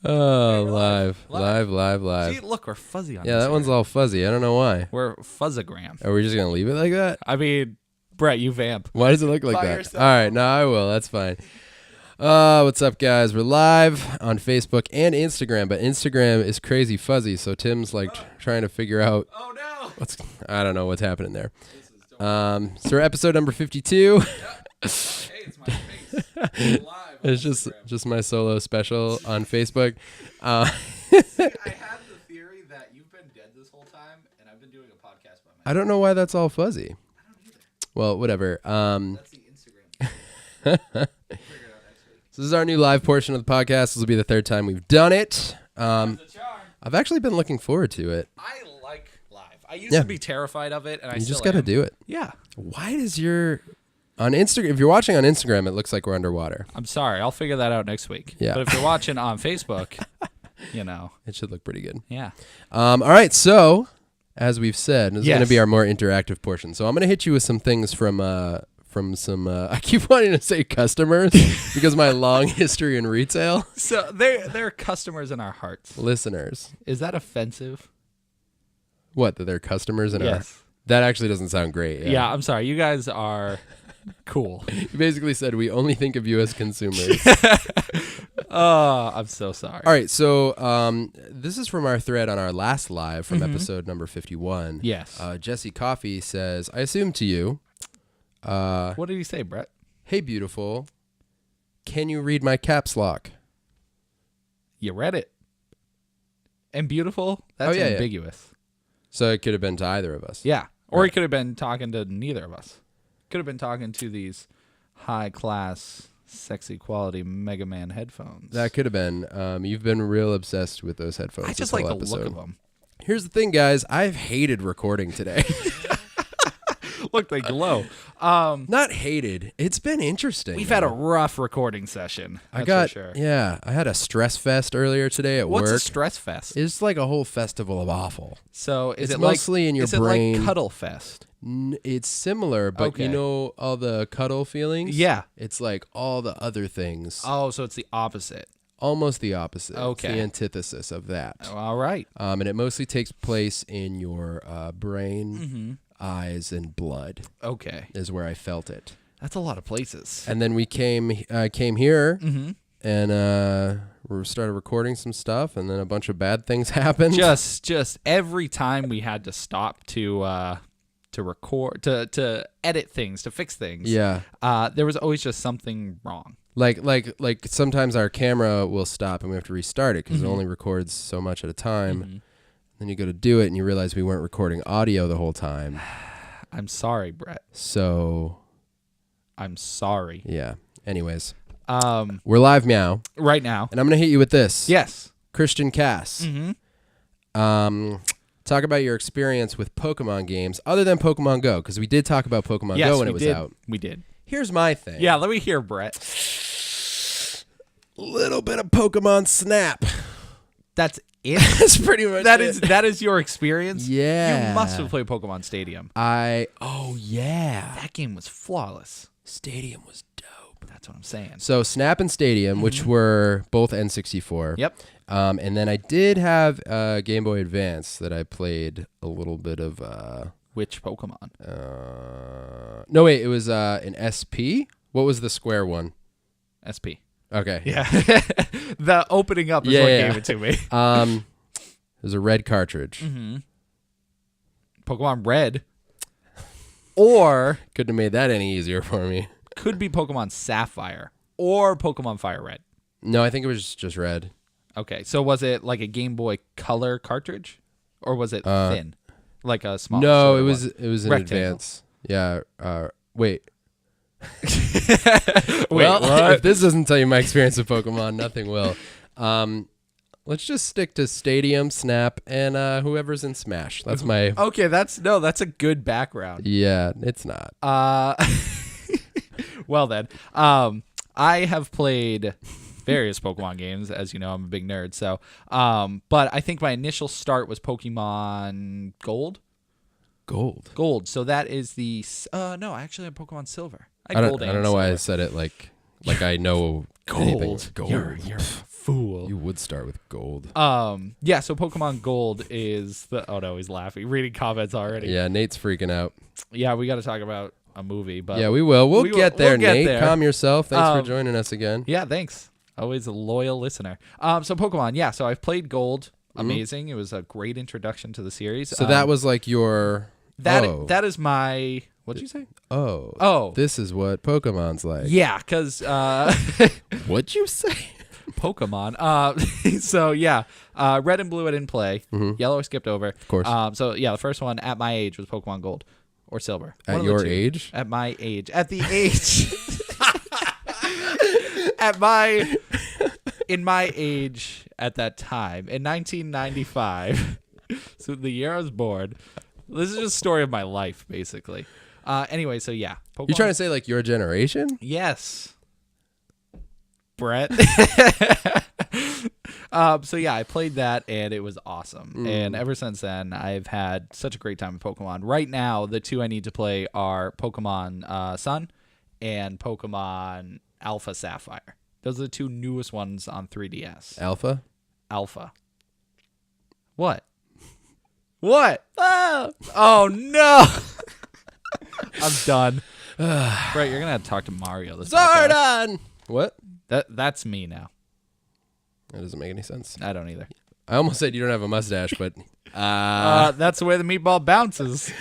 Live. See, look, we're fuzzy on Yeah, this that one's here. all fuzzy. I don't know why. We're fuzzagram. Are we just going to leave it like that? I mean, Brett, you vamp. Why does it look like By that? yourself. All right, no, I will. That's fine. What's up, guys? We're live on Facebook and Instagram, but Instagram is crazy fuzzy, so Tim's like trying to figure out Oh, no. I don't know what's happening there. So we're episode number 52. Hey, it's my face. Live on It's Instagram. just my solo special on Facebook. See, I had the theory that you've been dead this whole time, and I've been doing a podcast by myself. I don't know why that's all fuzzy. I don't either. Well, whatever. That's the Instagram. Figure it out next week. So this is our new live portion of the podcast. This will be the third time we've done it. It's a charm. I've actually been looking forward to it. I like live. I used to be terrified of it, and I You still just got to am. do it. Yeah. Why does your on Instagram? If you're watching on Instagram, it looks like we're underwater. I'm sorry. I'll figure that out next week. Yeah. But if you're watching on Facebook, you know. It should look pretty good. Yeah. All right. So as we've said, this is going to Yes. be our more interactive portion. So I'm going to hit you with some things from some. I keep wanting to say customers because my long history in retail. So they're customers in our hearts. Listeners, Is that offensive? what? That they're customers in our. Yes. That actually doesn't sound great. Yeah, I'm sorry. You guys are cool. You basically said we only think of you as consumers. Oh, I'm so sorry. All right, so this is from our thread on our last live from episode number 51. Yes. Jesse Coffee says, I assume to you, What did he say, Brett? hey, beautiful, can you read my caps lock? You read it. And beautiful? That's yeah, yeah. ambiguous. So it could have been to either of us. Yeah. Or Right. he could have been talking to neither of us. Could have been talking to these high-class, sexy quality Mega Man headphones. That could have been. You've been real obsessed with those headphones. I just this like whole the episode. look of them. Here's the thing, guys. I've hated recording today. Look, they glow. Not hated. It's been interesting. We've had a rough recording session. That's I got, for sure. yeah, I had a stress fest earlier today at What's work. a stress fest? It's like a whole festival of awful. So is It's it mostly like, in your is brain. it like Cuddle Fest? It's similar, but Okay. you know all the cuddle feelings? Yeah. It's like all the other things. Oh, so it's the opposite. Almost the opposite. Okay. It's the antithesis of that. All right. And it mostly takes place in your brain, Mm-hmm. eyes, and blood Okay. is where I felt it. That's a lot of places. And then we came here Mm-hmm. and we started recording some stuff, and then a bunch of bad things happened. Just every time we had to stop to record, to edit things, to fix things. Yeah. There was always just something wrong. Like sometimes our camera will stop and we have to restart it because Mm-hmm. it only records so much at a time. Then you go to do it and you realize we weren't recording audio the whole time. I'm sorry, Brett. So I'm sorry. yeah. Anyways, we're live meow, Right now. and I'm gonna hit you with this. Yes. Christian Cass. Mm-hmm. Talk about your experience with Pokemon games other than Pokemon Go, because we did talk about Pokemon Yes, Go when we it was did. out. We did. Here's my thing. Yeah, let me hear, Brett. Little bit of Pokemon Snap. That's it. That's pretty much that is your experience. Yeah. You must have played Pokemon Stadium. Oh yeah. That game was flawless. Stadium was dope. That's what I'm saying. So Snap and Stadium, which were both N64. Yep. And then I did have Game Boy Advance that I played a little bit of. Which Pokemon? No, wait, it was an SP. What was the square one? SP. Okay. Yeah. The opening up is Yeah, what yeah. gave it to me. It There's a red cartridge. Mm-hmm. Pokemon Red. Or Couldn't have made that any easier for me. could be Pokemon Sapphire or Pokemon Fire Red. No, I think it was just red. Okay, so was it like a Game Boy Color cartridge, or was it thin, like a small? No, it was an Rectangle. advance. Yeah. Wait. Wait, Well, what? if this doesn't tell you my experience with Pokemon, nothing will. Let's just stick to Stadium, Snap, and whoever's in Smash. That's my. Okay, that's a good background. Yeah, it's not. Well then, I have played various Pokemon games, as you know, I'm a big nerd. So, but I think my initial start was Pokemon Gold. Gold. So that is the no, I actually have Pokemon Silver. I don't know why I said it like I know anything Gold. with gold. You're a fool. You would start with gold. Yeah. So Pokemon Gold is the. Oh no, he's laughing. Reading comments already. Yeah, Nate's freaking out. Yeah, we got to talk about a movie, but Yeah, we will. We'll get there, we'll get Nate. there. Calm yourself. Thanks for joining us again. Yeah, thanks. Always a loyal listener. So Pokemon, yeah. So I've played Gold. Amazing. It was a great introduction to the series. So that was like your. that is my. What'd you say? Oh. This is what Pokemon's like. Yeah, because What'd you say? Pokemon. So yeah, Red and Blue I didn't play. Yellow I skipped over. Of course. So yeah, the first one at my age was Pokemon Gold or Silver. One At of the your two. age? At my age. At the age. At my. In my age at that time, in 1995, so the year I was born, this is just a story of my life, basically. Anyway, so yeah. Pokemon. You trying to say like your generation? Yes. Brett. So yeah, I played that and it was awesome. And ever since then, I've had such a great time with Pokemon. Right now, the two I need to play are Pokemon Sun and Pokemon Alpha Sapphire. Those are the two newest ones on 3DS. Alpha? What? What? Oh no! I'm done. Brett, you're gonna have to talk to Mario this podcast. Zardon! What? That's me now. That doesn't make any sense. I don't either. I almost said you don't have a mustache, but That's the way the meatball bounces.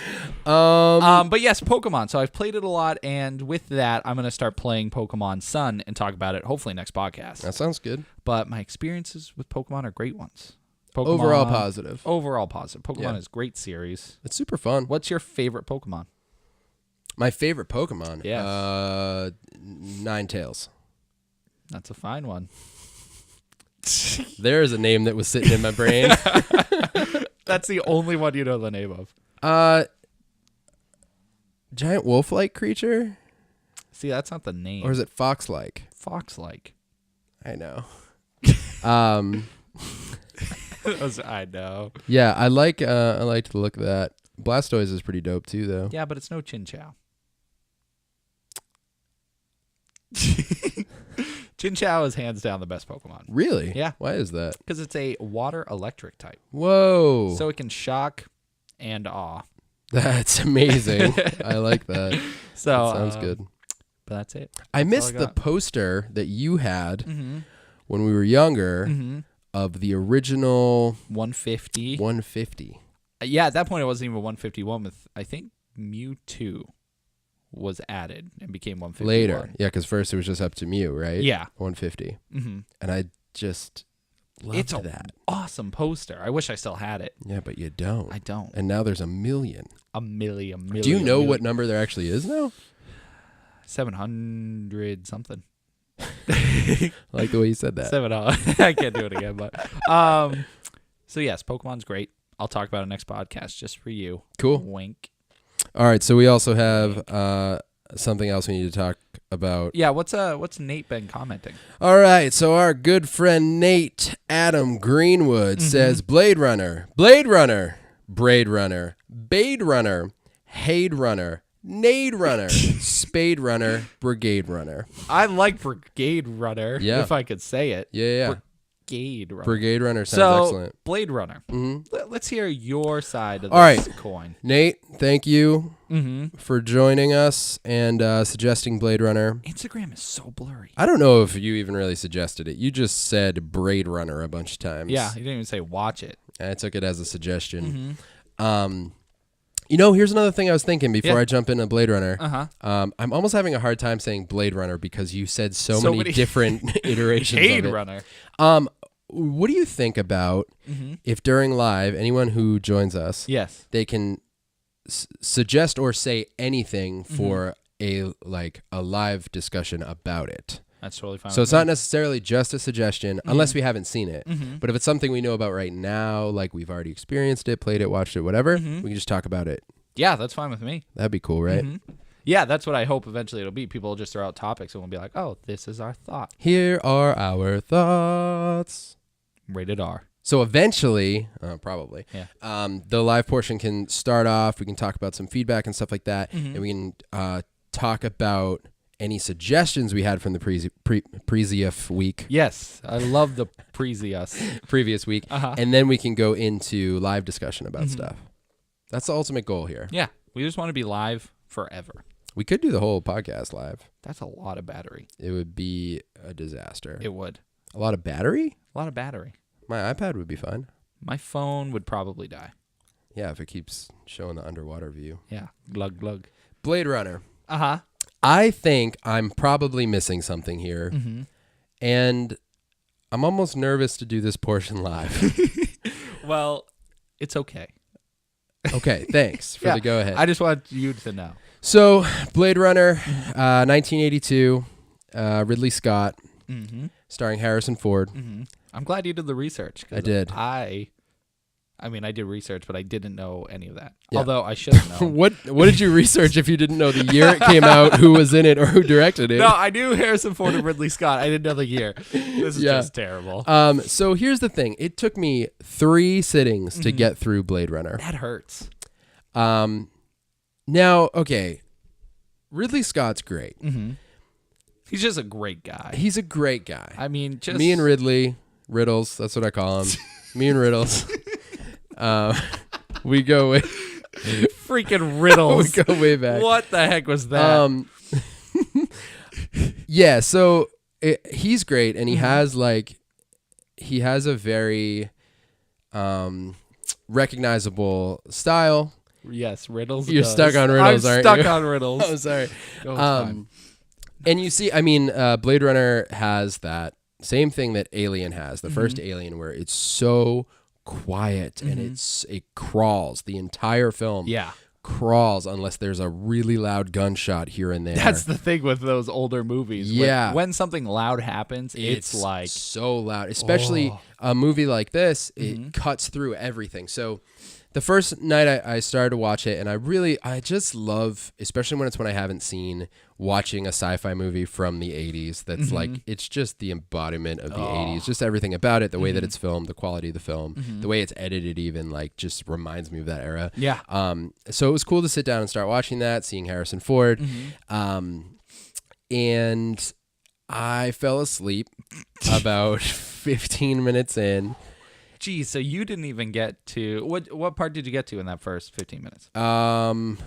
But yes, Pokemon. So I've played it a lot, and with that, I'm going to start playing Pokemon Sun and talk about it hopefully next podcast. that sounds good. But my experiences with Pokemon are great ones. Pokemon, Overall positive. Pokemon Yeah. is a great series. It's super fun. What's your favorite Pokemon? My favorite Pokemon? Yes. Ninetales. That's a fine one. There is a name that was sitting in my brain. That's the only one you know the name of. Giant wolf-like creature? See, that's not the name. Or is it fox-like? Fox-like? I know. I know. Yeah, I like the look of that. Blastoise is pretty dope too, though. Yeah, but it's no Chinchou. Chinchou is hands down the best Pokemon. Really? Yeah. Why is that? Because it's a water electric type. Whoa. So it can shock and awe. That's amazing. I like that. So That sounds good. But that's it. I That's missed all the got. poster that you had Mm-hmm. when we were younger Mm-hmm. of the original 150. 150. Yeah, at that point it wasn't even 151 with, I think, Mewtwo was added and became 151. Later. Yeah, because first it was just up to Mew, right? Yeah. 150. Mm-hmm. And I just loved It's a that. awesome poster. I wish I still had it. Yeah, but you don't. I don't. And now there's a million. A million. Do you know what number there actually is now? 700 something. I like the way you said that. 700. I can't do it again, but so yes, Pokemon's great. I'll talk about it next podcast just for you. Cool. Wink. All right, so we also have something else we need to talk about. Yeah, what's Nate been commenting? All right, so our good friend Nate Adam Greenwood says Blade Runner, Blade Runner, Braid Runner, Bade Runner, Hade Runner, Nade Runner, Spade Runner, Brigade Runner. I like Brigade Runner, Yeah. if I could say it. Yeah. Brigade Runner. Brigade Runner sounds So, excellent. Blade Runner. Mm-hmm. Let's hear your side of All right. this coin. Nate, thank you Mm-hmm. for joining us and suggesting Blade Runner. Instagram is so blurry. I don't know if you even really suggested it. You just said Braid Runner a bunch of times. Yeah, you didn't even say watch it. And I took it as a suggestion. Here's another thing I was thinking before I jump into Blade Runner. I'm almost having a hard time saying Blade Runner because you said so many different iterations Blade of it. Runner. What do you think about if during live, anyone who joins us, they can suggest or say anything for a live discussion about it? That's totally fine. So it's not necessarily just a suggestion unless we haven't seen it. But if it's something we know about right now, like we've already experienced it, played it, watched it, whatever, we can just talk about it. Yeah, that's fine with me. That'd be cool, right? Yeah, that's what I hope eventually it'll be. People will just throw out topics and we'll be like, oh, this is our thought. Here are our thoughts. Rated R. So eventually, probably, the live portion can start off. We can talk about some feedback and stuff like that. And we can talk about any suggestions we had from the previous week. Yes, I love the previous week. And then we can go into live discussion about stuff. That's the ultimate goal here. Yeah, we just want to be live forever. We could do the whole podcast live. That's a lot of battery. It would be a disaster. It would. A lot of battery? A lot of battery. My iPad would be fine. My phone would probably die. Yeah, if it keeps showing the underwater view. Yeah, glug glug. Blade Runner. I think I'm probably missing something here. And I'm almost nervous to do this portion live. Well, it's okay. Okay, thanks for the go ahead. I just want you to know. So, Blade Runner, 1982, Ridley Scott, starring Harrison Ford. I'm glad you did the research. I did. I mean, I did research, but I didn't know any of that. Yeah. Although I should have known. What did you research if you didn't know the year it came out, who was in it, or who directed it? No, I knew Harrison Ford and Ridley Scott. I didn't know the year. This is just terrible. So here's the thing. It took me 3 sittings to get through Blade Runner. That hurts. Now, okay, Ridley Scott's great. He's just a great guy. He's a great guy. I mean, just... Me and Ridley, Riddles, that's what I call him. Me and Riddles. We go with freaking Riddles. We go way back. What the heck was that? Yeah, so he's great, and he has a very recognizable style. Yes, Riddles. You're stuck on Riddles, aren't you? I'm stuck on Riddles. Oh, sorry. And you see, I mean, Blade Runner has that same thing that Alien has, the first Alien, where it's so quiet and it crawls. The entire film crawls unless there's a really loud gunshot here and there. That's the thing with those older movies. Yeah. When something loud happens, it's like... so loud. Especially a movie like this, it cuts through everything. So... The first night I started to watch it, and I just love, especially when I haven't seen, watching a sci-fi movie from the 80s that's like, it's just the embodiment of the 80s, just everything about it, the way that it's filmed, the quality of the film, the way it's edited even, like, just reminds me of that era. Yeah. So it was cool to sit down and start watching that, seeing Harrison Ford, and I fell asleep about 15 minutes in. Geez, so you didn't even get to what part did you get to in that first 15 minutes? Like,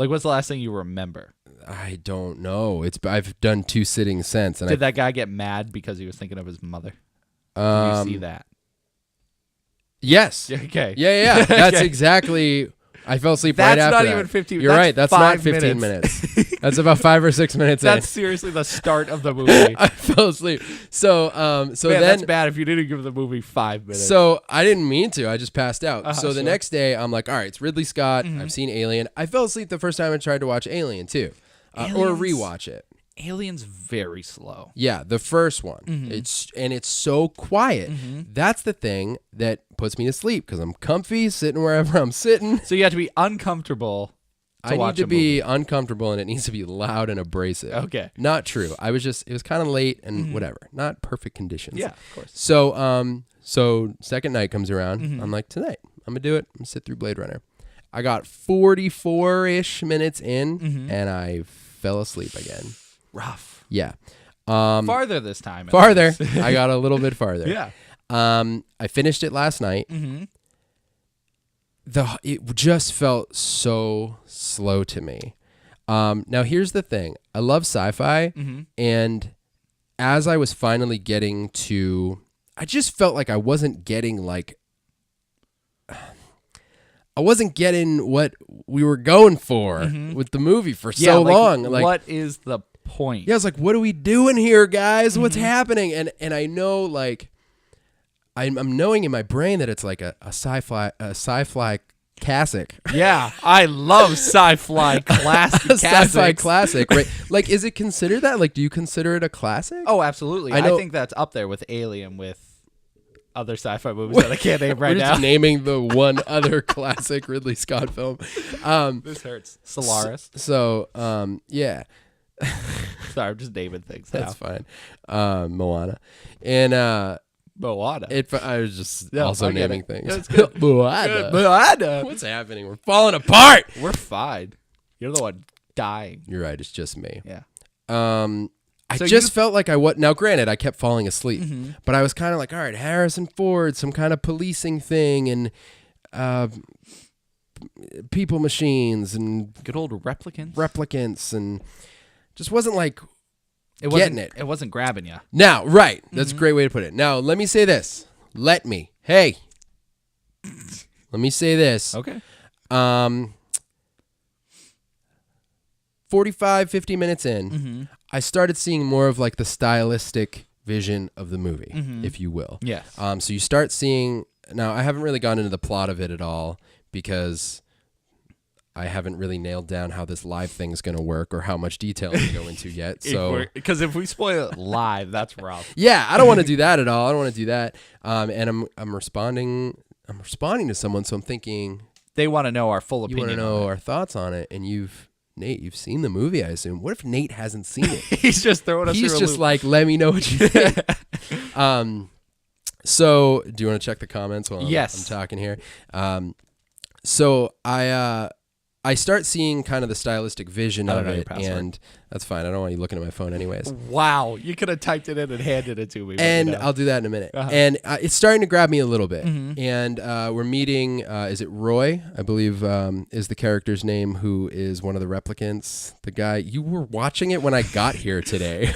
what's the last thing you remember? I don't know. I've done 2 sittings since. And did that guy get mad because he was thinking of his mother? Did you see that? Yes. Okay. Yeah. That's exactly. I fell asleep right after that. That's not even 15 minutes. You're right. That's not 15 minutes. That's about 5 or 6 minutes in. That's seriously the start of the movie. I fell asleep. So Man, then that's bad if you didn't give the movie 5 minutes. So I didn't mean to. I just passed out. So the next day, I'm like, all right, it's Ridley Scott. I've seen Alien. I fell asleep the first time I tried to watch Alien too, or rewatch it. Alien's very slow. Yeah, the first one. It's so quiet. That's the thing that puts me to sleep because I'm comfy sitting wherever I'm sitting. So you have to be uncomfortable to watch I need to be uncomfortable and it needs to be loud and abrasive. Okay. Not true. It was kind of late and whatever. Not perfect conditions. Yeah, of course. So second night comes around. I'm like, tonight, I'm going to do it. I'm going to sit through Blade Runner. I got 44-ish minutes in and I fell asleep again. Rough. Yeah. Farther this time. Farther. I got a little bit farther. Yeah. I finished it last night. It just felt so slow to me. Now here's the thing. I love sci-fi, and as I was finally getting to, I just felt like I wasn't getting like I wasn't getting what we were going for with the movie for so long. Like, what is the point? Yeah, I was like, what are we doing here, guys? What's happening? And I know, like, I'm knowing in my brain that it's like a sci-fi classic. Yeah, I love sci-fi classic. Sci-fi classic, right? Like, is it considered that? Like, do you consider it a classic? Oh, absolutely. I think that's up there with Alien, with other sci-fi movies that I can't name right We're now. just naming the one other classic Ridley Scott film. This hurts. Solaris. So, yeah. Sorry, I'm just naming things now. That's fine. Moana. And Moana. I was just also naming things. That's good. Moana. Moana. What's happening? We're falling apart. We're fine. You're the one dying. You're right. It's just me. Yeah. I just felt like now granted, I kept falling asleep, but I was kind of like, all right, Harrison Ford, some kind of policing thing, and people machines and good old replicants, and just wasn't like getting it. It wasn't grabbing you. Now, right. That's a great way to put it. Now, let me say this. Let me say this. Okay. 45, 50 minutes in, I started seeing more of like the stylistic vision of the movie, if you will. Yes. So you start seeing, now I haven't really gone into the plot of it at all because I haven't really nailed down how this live thing is going to work or how much detail to go into yet. So, because if we spoil it live, that's rough. Yeah, I don't want to do that at all. I don't want to do that. And I'm responding to someone, so I'm thinking they want to know our full you opinion. want to know our thoughts on it, and Nate, you've seen the movie, I assume. What if Nate hasn't seen it? He's just throwing us. He's just like, let me know what you think. So, do you want to check the comments while I'm talking here? So I start seeing kind of the stylistic vision of it, and that's fine. I don't want you looking at my phone anyways. Wow, you could have typed it in and handed it to me. And I'll do that in a minute. And it's starting to grab me a little bit. And we're meeting, is it Roy? I believe is the character's name, who is one of the replicants. The guy, you were watching it when I got here today.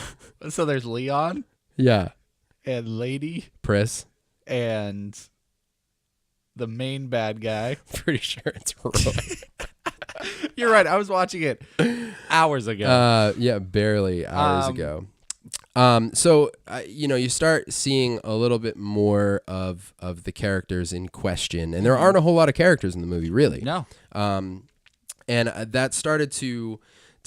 So there's Leon. Yeah. And Lady. Pris. And the main bad guy. Pretty sure it's Roy. You're right. I was watching it hours ago. Yeah, barely hours ago. So you start seeing a little bit more of the characters in question, and there aren't a whole lot of characters in the movie, really. No. And that started to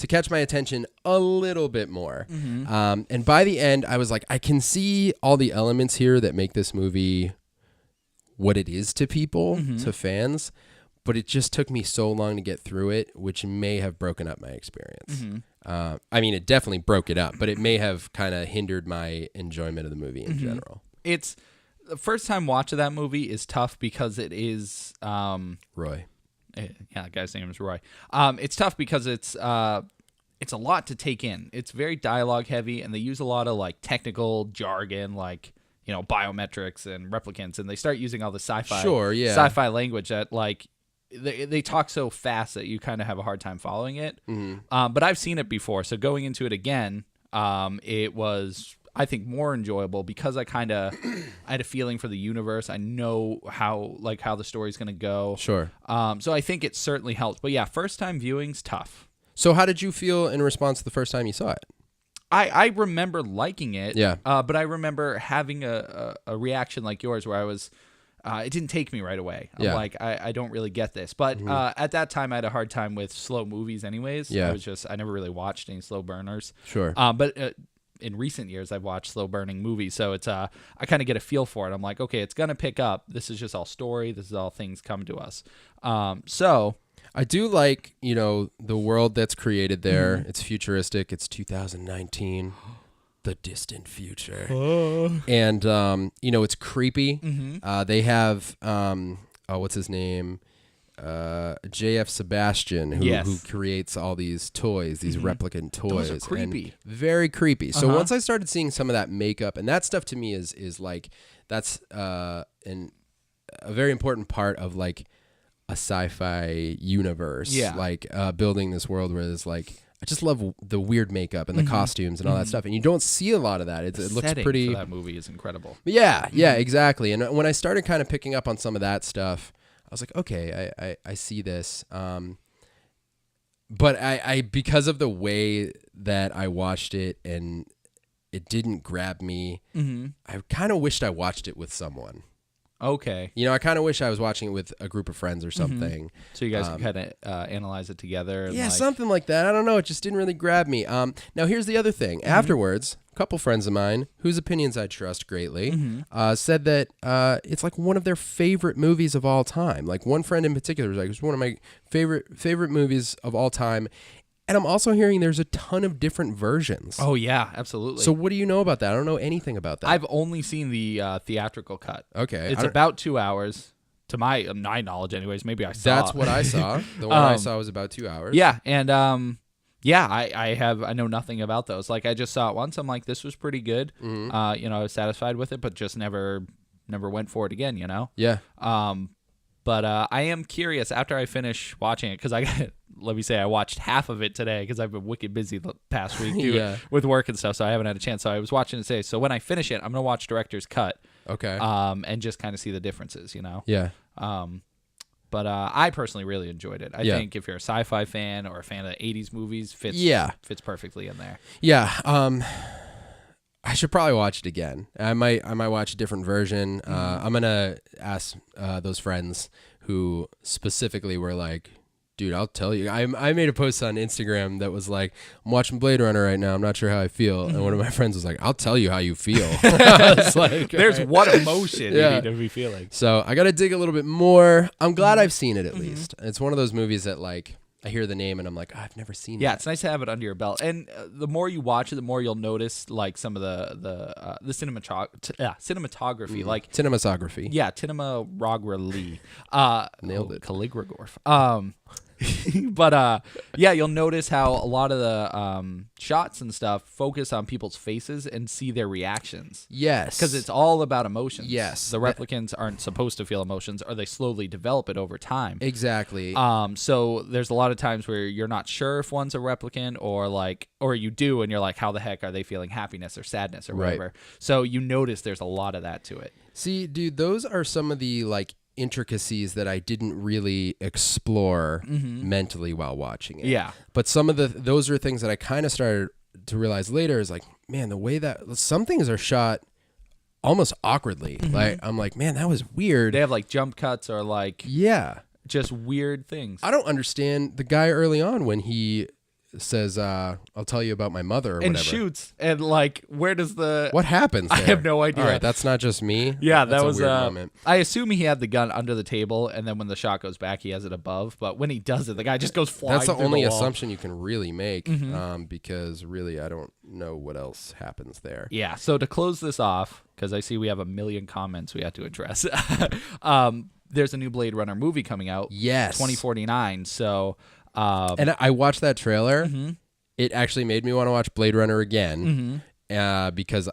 catch my attention a little bit more. And by the end, I was like, I can see all the elements here that make this movie what it is to people, to fans. But it just took me so long to get through it, which may have broken up my experience. I mean, it definitely broke it up, but it may have kind of hindered my enjoyment of the movie in general. It's the first time watch of that movie is tough because it is Roy. Yeah, the guy's name is Roy. It's tough because it's a lot to take in. It's very dialogue heavy, and they use a lot of like technical jargon, like biometrics and replicants, and they start using all the sci-fi language that like. They talk so fast that you kind of have a hard time following it. But I've seen it before, so going into it again, it was, I think, more enjoyable because I had a feeling for the universe. I know how the story's going to go. Sure. So I think it certainly helps. But yeah, first time viewing's tough. So how did you feel in response to the first time you saw it? I remember liking it. Yeah. But I remember having a reaction like yours where I was. It didn't take me right away. I'm like, I don't really get this. But at that time, I had a hard time with slow movies anyways. Yeah. I never really watched any slow burners. Sure. But in recent years, I've watched slow burning movies. So it's I kind of get a feel for it. I'm like, okay, it's going to pick up. This is just all story. This is all things come to us. So I do like, the world that's created there. It's futuristic. It's 2019. The distant future. And it's creepy. They have what's his name, JF Sebastian, who creates all these toys, these replicant toys. Those are creepy. And very creepy. So once I started seeing some of that makeup, and that stuff to me is like, that's a very important part of like a sci-fi universe. Like building this world where there's like, I just love the weird makeup and the costumes and all that stuff, and you don't see a lot of that. It looks pretty. For that movie is incredible. Yeah, exactly. And when I started kind of picking up on some of that stuff, was like, okay, I see this. But I because of the way that I watched it and it didn't grab me, I kind of wished I watched it with someone. Okay. You know, I kind of wish I was watching it with a group of friends or something. So you guys can kind of analyze it together. And yeah, something like that. I don't know. It just didn't really grab me. Now, here's the other thing. Afterwards, a couple friends of mine, whose opinions I trust greatly, said that it's like one of their favorite movies of all time. Like one friend in particular was like, it's one of my favorite movies of all time. And I'm also hearing there's a ton of different versions. Oh, yeah, absolutely. So what do you know about that? I don't know anything about that. I've only seen the theatrical cut. Okay. It's about 2 hours, to my knowledge anyways. Maybe I saw. That's what I saw. The one I saw was about 2 hours. Yeah, and yeah, I know nothing about those. Like, I just saw it once. I'm like, this was pretty good. You know, I was satisfied with it, but just never went for it again, you know? Yeah. But I am curious after I finish watching it, because let me say I watched half of it today because I've been wicked busy the past week with work and stuff, so I haven't had a chance. So I was watching it today. So when I finish it, I'm going to watch director's cut. Okay. And just kind of see the differences, you know? Yeah. But I personally really enjoyed it. I think if you're a sci-fi fan or a fan of the 80s movies, fits perfectly in there. Yeah. I should probably watch it again. I might watch a different version. I'm gonna ask those friends who specifically were like, dude, I'll tell you. I made a post on Instagram that was like, I'm watching Blade Runner right now. I'm not sure how I feel. And one of my friends was like, I'll tell you how you feel. I was like, there's one emotion you need to be feeling. So I got to dig a little bit more. I'm glad I've seen it at least. It's one of those movies that like, I hear the name and I'm like, oh, I've never seen it. Yeah, it's nice to have it under your belt. And the more you watch it, the more you'll notice like some of the cinematography. Like cinematography. Yeah, cinematography. Nailed it. Calligraph. But yeah, you'll notice how a lot of the shots and stuff focus on people's faces and see their reactions. Yes. Because it's all about emotions. Yes. The replicants aren't supposed to feel emotions, or they slowly develop it over time. Exactly. So there's a lot of times where you're not sure if one's a replicant or you do, and you're like, how the heck are they feeling happiness or sadness or whatever? Right. So you notice there's a lot of that to it. See, dude, those are some of the like intricacies that I didn't really explore mentally while watching it. Yeah. But some of those are things that I kind of started to realize later is like, man, the way that some things are shot almost awkwardly. Like, I'm like, man, that was weird. They have like jump cuts or like just weird things. I don't understand the guy early on when he says, I'll tell you about my mother or and whatever. Shoots. And like, where does what happens there? I have no idea. All right, that's not just me. Yeah, that's that was a weird moment. I assume he had the gun under the table, and then when the shot goes back, he has it above. But when he does it, the guy just goes flying. That's the through only the wall. assumption you can really make, because really I don't know what else happens there. Yeah, so to close this off, because I see we have a million comments we have to address, there's a new Blade Runner movie coming out. Yes. 2049. So, and I watched that trailer. It actually made me want to watch Blade Runner again, because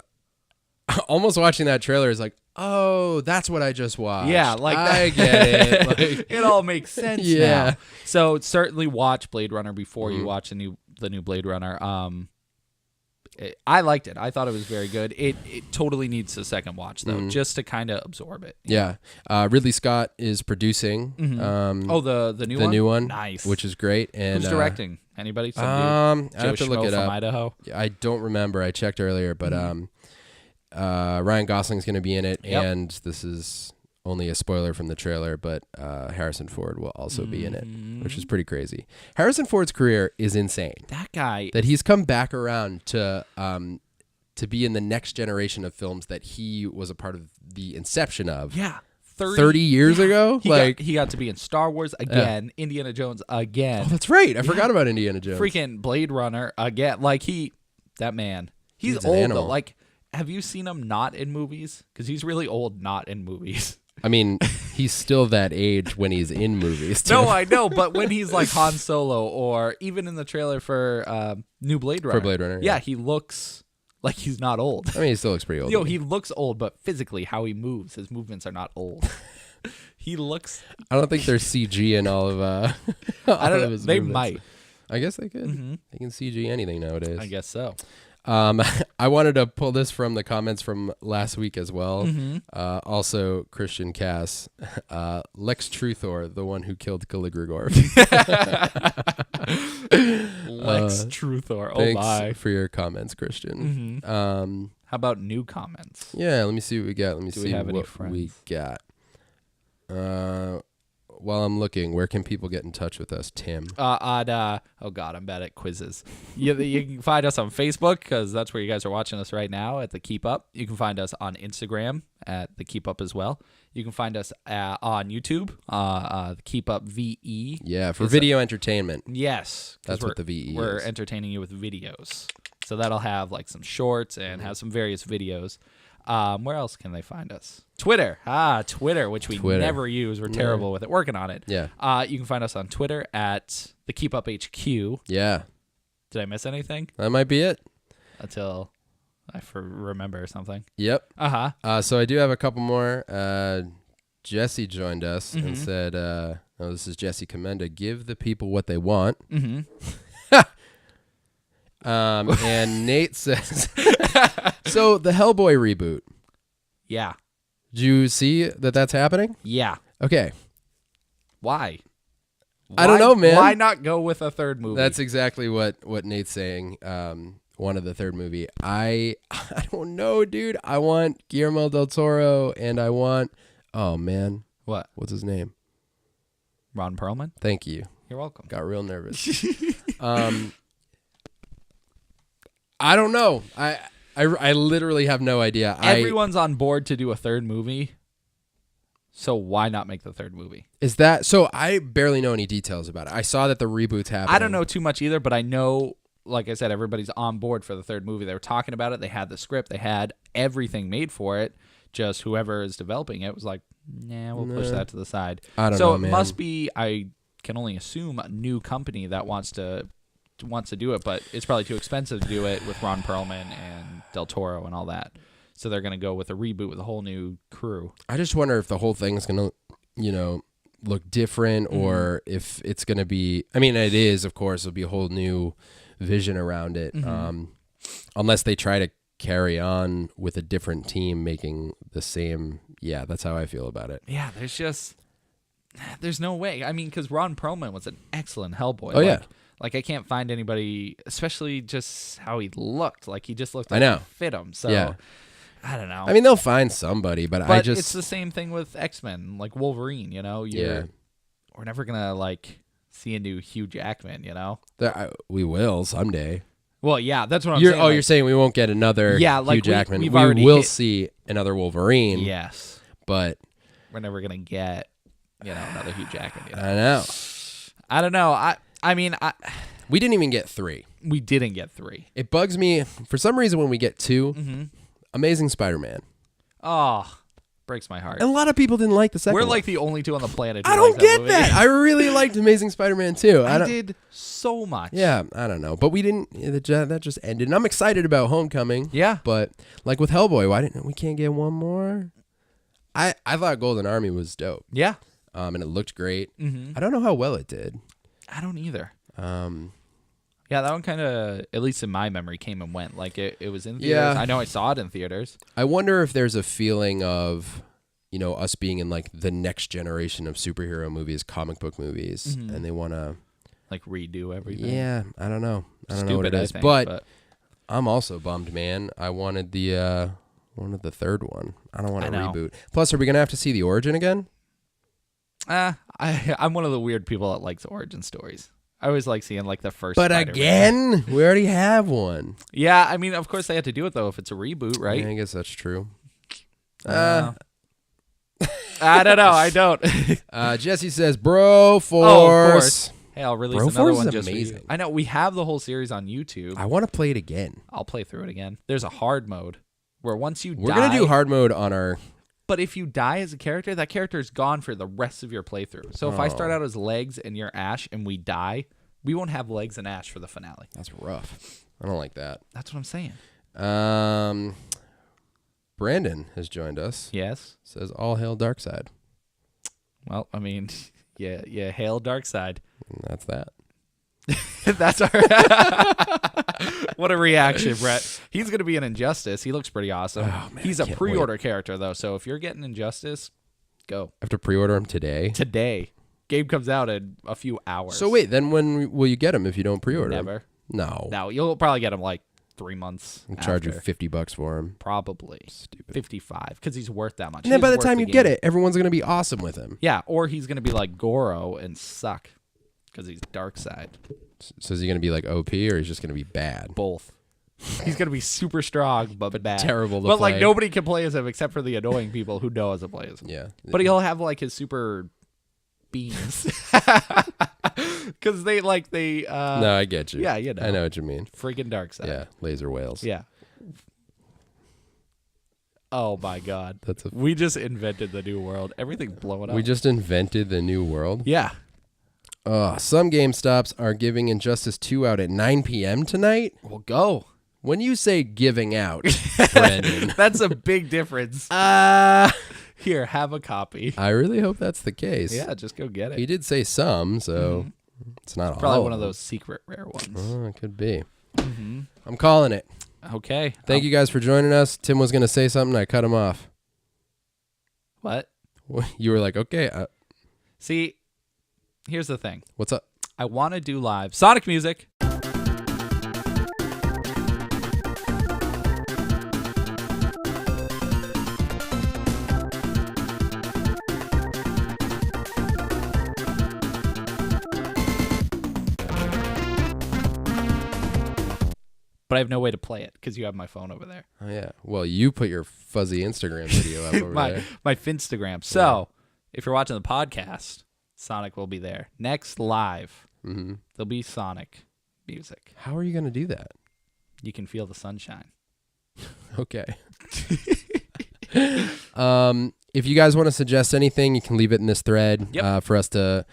almost watching that trailer is like, oh, that's what I just watched. Yeah, like I get it. Like, it all makes sense now. So certainly watch Blade Runner before you watch the new Blade Runner. I liked it. I thought it was very good. It totally needs a second watch though, just to kind of absorb it. Yeah. Ridley Scott is producing. The new one? Nice. Which is great. And who's directing? Anybody? I have to look it up. From Idaho. I don't remember. I checked earlier, but Ryan Gosling's going to be in it, and this is only a spoiler from the trailer, but Harrison Ford will also be in it, which is pretty crazy. Harrison Ford's career is insane. That guy. That he's come back around to be in the next generation of films that he was a part of the inception of. Yeah. 30 years ago? He got to be in Star Wars again, Indiana Jones again. Oh, that's right. I forgot about Indiana Jones. Freaking Blade Runner again. Like, that man. He's old, though. Like, have you seen him not in movies? Because he's really old not in movies. I mean, he's still that age when he's in movies, too. No, I know, but when he's like Han Solo, or even in the trailer for new Blade Runner. For Blade Runner, yeah, he looks like he's not old. I mean, he still looks pretty old. He looks old, but physically, how he moves, his movements are not old. He looks. I don't think there's CG in all of. I don't know. They might. I guess they could. They can CG anything nowadays. I guess so. I wanted to pull this from the comments from last week as well. Mm-hmm. Also, Christian Cass, Lex Truthor, the one who killed Caligregor. Lex Truthor. Oh Thanks my. for your comments, Christian. Mm-hmm. How about new comments? Yeah, let me see what we got. Let me Do see we have any what friends? we got. While I'm looking, where can people get in touch with us, Tim? Oh God, I'm bad at quizzes. You can find us on Facebook because that's where you guys are watching us right now at The Keep Up. You can find us on Instagram at The Keep Up as well. You can find us on YouTube, The Keep Up VE. Yeah, for video entertainment. Yes. 'Cause That's what the VE We're is. entertaining you with videos. So that'll have like some shorts and have some various videos. Where else can they find us? Twitter. Twitter, which we never use. We're terrible with it. Working on it. Yeah. You can find us on Twitter at The Keep Up HQ. Yeah. Did I miss anything? That might be it. Until I remember something. Yep. Uh-huh. So I do have a couple more. Jesse joined us Mm-hmm. and said, this is Jesse Commenda, give the people what they want. Mm-hmm. And Nate says, so the Hellboy reboot, Yeah. do you see that that's happening? Yeah. Okay. Why? I don't know, man. Why not go with a third movie? That's exactly what Nate's saying. One of the third movie. I don't know, dude. I want Guillermo del Toro and I want, oh man, What? what's his name? Ron Perlman? Thank you. You're welcome. Got real nervous. I don't know. I literally have no idea. Everyone's on board to do a third movie. So why not make the third movie? Is that so? I barely know any details about it. I saw that the reboot's happening. I don't know too much either, but I know, like I said, everybody's on board for the third movie. They were talking about it. They had the script. They had everything made for it. Just whoever is developing it was like, nah, we'll push that to the side. I don't know, So man. it must be, I can only assume, a new company that wants to do it, but it's probably too expensive to do it with Ron Perlman and Del Toro and all that. So they're going to go with a reboot with a whole new crew. I just wonder if the whole thing's gonna, look different, or if it's gonna be. I mean, it is, of course. It'll be a whole new vision around it, unless they try to carry on with a different team making the same. Yeah, that's how I feel about it. Yeah, there's no way. I mean, because Ron Perlman was an excellent Hellboy. Oh, yeah. Like, I can't find anybody, especially just how he looked. Like, he just looked I like know. he fit him. So, Yeah. I don't know. I mean, they'll find somebody, but I just. it's the same thing with X-Men, like Wolverine, Yeah. We're never going to, see a new Hugh Jackman, We will someday. Well, yeah, that's what I'm saying. You're saying we won't get another Hugh Jackman. we've we already will hit- see another Wolverine. Yes. But We're never going to get, another Hugh Jackman. I know. I don't know. I mean, We didn't even get 3. we didn't get 3. It bugs me for some reason when we get 2. Mm-hmm. Amazing Spider-Man. Oh, breaks my heart. And a lot of people didn't like the second We're one. like the only two on the planet who I don't like get movie. that. I really liked Amazing Spider-Man 2. I did so much. Yeah, I don't know. But we didn't. That just ended. And I'm excited about Homecoming. Yeah. But like with Hellboy, we can't get one more? I thought Golden Army was dope. Yeah. And it looked great. Mm-hmm. I don't know how well it did. I don't either. Yeah, that one kind of, at least in my memory, came and went. Like, it was in theaters. Yeah. I know I saw it in theaters. I wonder if there's a feeling of, us being in like the next generation of superhero movies, comic book movies, and they want to Like, redo everything. Yeah, I don't know. I don't know what it Stupid, I is, think, but I'm also bummed, man. I wanted the third one. I don't want to reboot. Plus, are we gonna have to see the origin again? I'm one of the weird people that likes origin stories. I always like seeing like the first. But Spider-Man. again, we already have one. Yeah, I mean, of course they had to do it though if it's a reboot, right? Yeah, I guess that's true. I don't know. I don't. Jesse says, "Bro Force." Hey, I'll release Bro another Force one is just amazing. for you. I know we have the whole series on YouTube. I want to play it again. I'll play through it again. There's a hard mode where once you We're die, gonna do hard mode on our. but if you die as a character, that character is gone for the rest of your playthrough. So if I start out as Legs and you're Ash and we die, we won't have Legs and Ash for the finale. That's rough. I don't like that. That's what I'm saying. Brandon has joined us. Yes. Says, "All hail Darkseid." Well, I mean, yeah, hail Darkseid. And that's that. That's our What a reaction, Brett. He's going to be in Injustice. He looks pretty awesome. Oh, man, He's I a can't pre-order character, though, so if you're getting Injustice, go. I have to pre-order him today. Today. Game comes out in a few hours. So wait, then when will you get him if you don't pre-order him? Never. No. No, you'll probably get him like 3 months I'll charge you after. $50 for him. Probably. Stupid. 55, because he's worth that much. And then by He's the worth time you game. get it, everyone's going to be awesome with him. Yeah, or he's going to be like Goro and suck, because he's dark side. So is he going to be like OP or he's just going to be bad? Both. He's going to be super strong, but bad. Terrible to But play. like nobody can play as him except for the annoying people who know how to play as him. Yeah. But he'll have like his super beams. Because they. No, I get you. Yeah, you know. I know what you mean. Freaking dark side. Yeah, laser whales. Yeah. Oh my God. That's a. We just invented the new world. Everything blowing up. We just invented the new world. Yeah. Some GameStops are giving Injustice 2 out at 9 p.m. tonight. We'll go. When you say giving out, Brandon, That's a big difference. Here, have a copy. I really hope that's the case. Yeah, just go get He it. did say some, so it's not all. Probably one of those secret rare ones. Oh, it could be. I'm calling it. Okay. Thank you guys for joining us. Tim was going to say something. I cut him off. What? You were like, okay, See, here's the thing. what's up? I want to do live Sonic music. But I have no way to play it because you have my phone over there. Oh, yeah. Well, you put your fuzzy Instagram video up over there. my Finstagram. So if you're watching the podcast, Sonic will be there. Next live, there'll be Sonic music. How are you going to do that? You can feel the sunshine. Okay. If you guys want to suggest anything, you can leave it in this thread for us to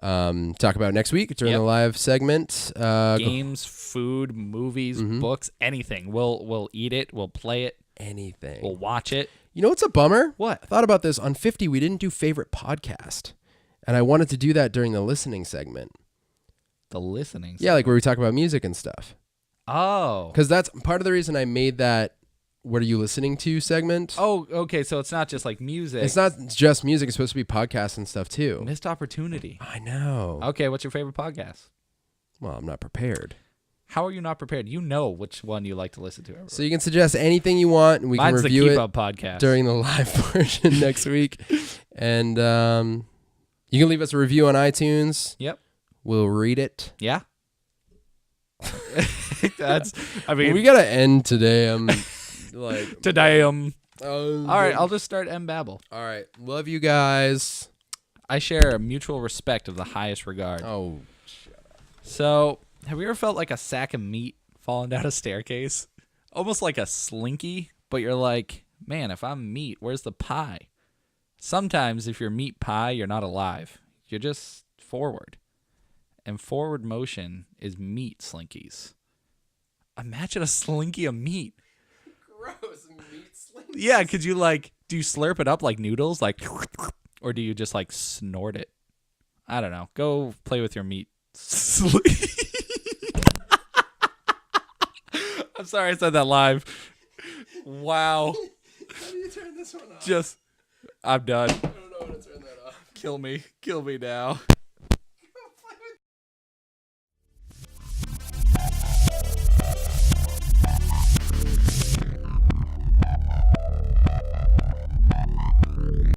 talk about next week during the live segment. Games, food, movies, books, anything. We'll eat it. We'll play it. Anything. We'll watch it. You know what's a bummer? What? I thought about this. On 50, we didn't do favorite podcast. And I wanted to do that during the listening segment. The listening. Yeah, like where we talk about music and stuff. Oh. Because that's part of the reason I made that What Are You Listening To segment. Oh, okay. So it's not just like music. It's not just music. It's supposed to be podcasts and stuff too. Missed opportunity. I know. Okay, what's your favorite podcast? Well, I'm not prepared. How are you not prepared? You know which one you like to listen to. So you can suggest anything you want, and we Mine's can review the Keep it Up podcast. during the live portion next week. And you can leave us a review on iTunes. Yep. We'll read it. Yeah. That's. I mean, We gotta end today. I'm like today. all All right, I'll just start M Babel. All right, love you guys. I share a mutual respect of the highest regard. Oh, So, have you ever felt like a sack of meat falling down a staircase? Almost like a slinky, but you're like, man, if I'm meat, where's the pie? Sometimes if you're meat pie, you're not alive. You're just forward. And forward motion is meat slinkies. Imagine a slinky of meat. gross meat slinky. Yeah, could you do you slurp it up like noodles? Or do you just snort it? I don't know. Go play with your meat. I'm sorry I said that live. Wow. How do you turn this one off? I'm done. I don't know how to turn that off. Kill me. Kill me now.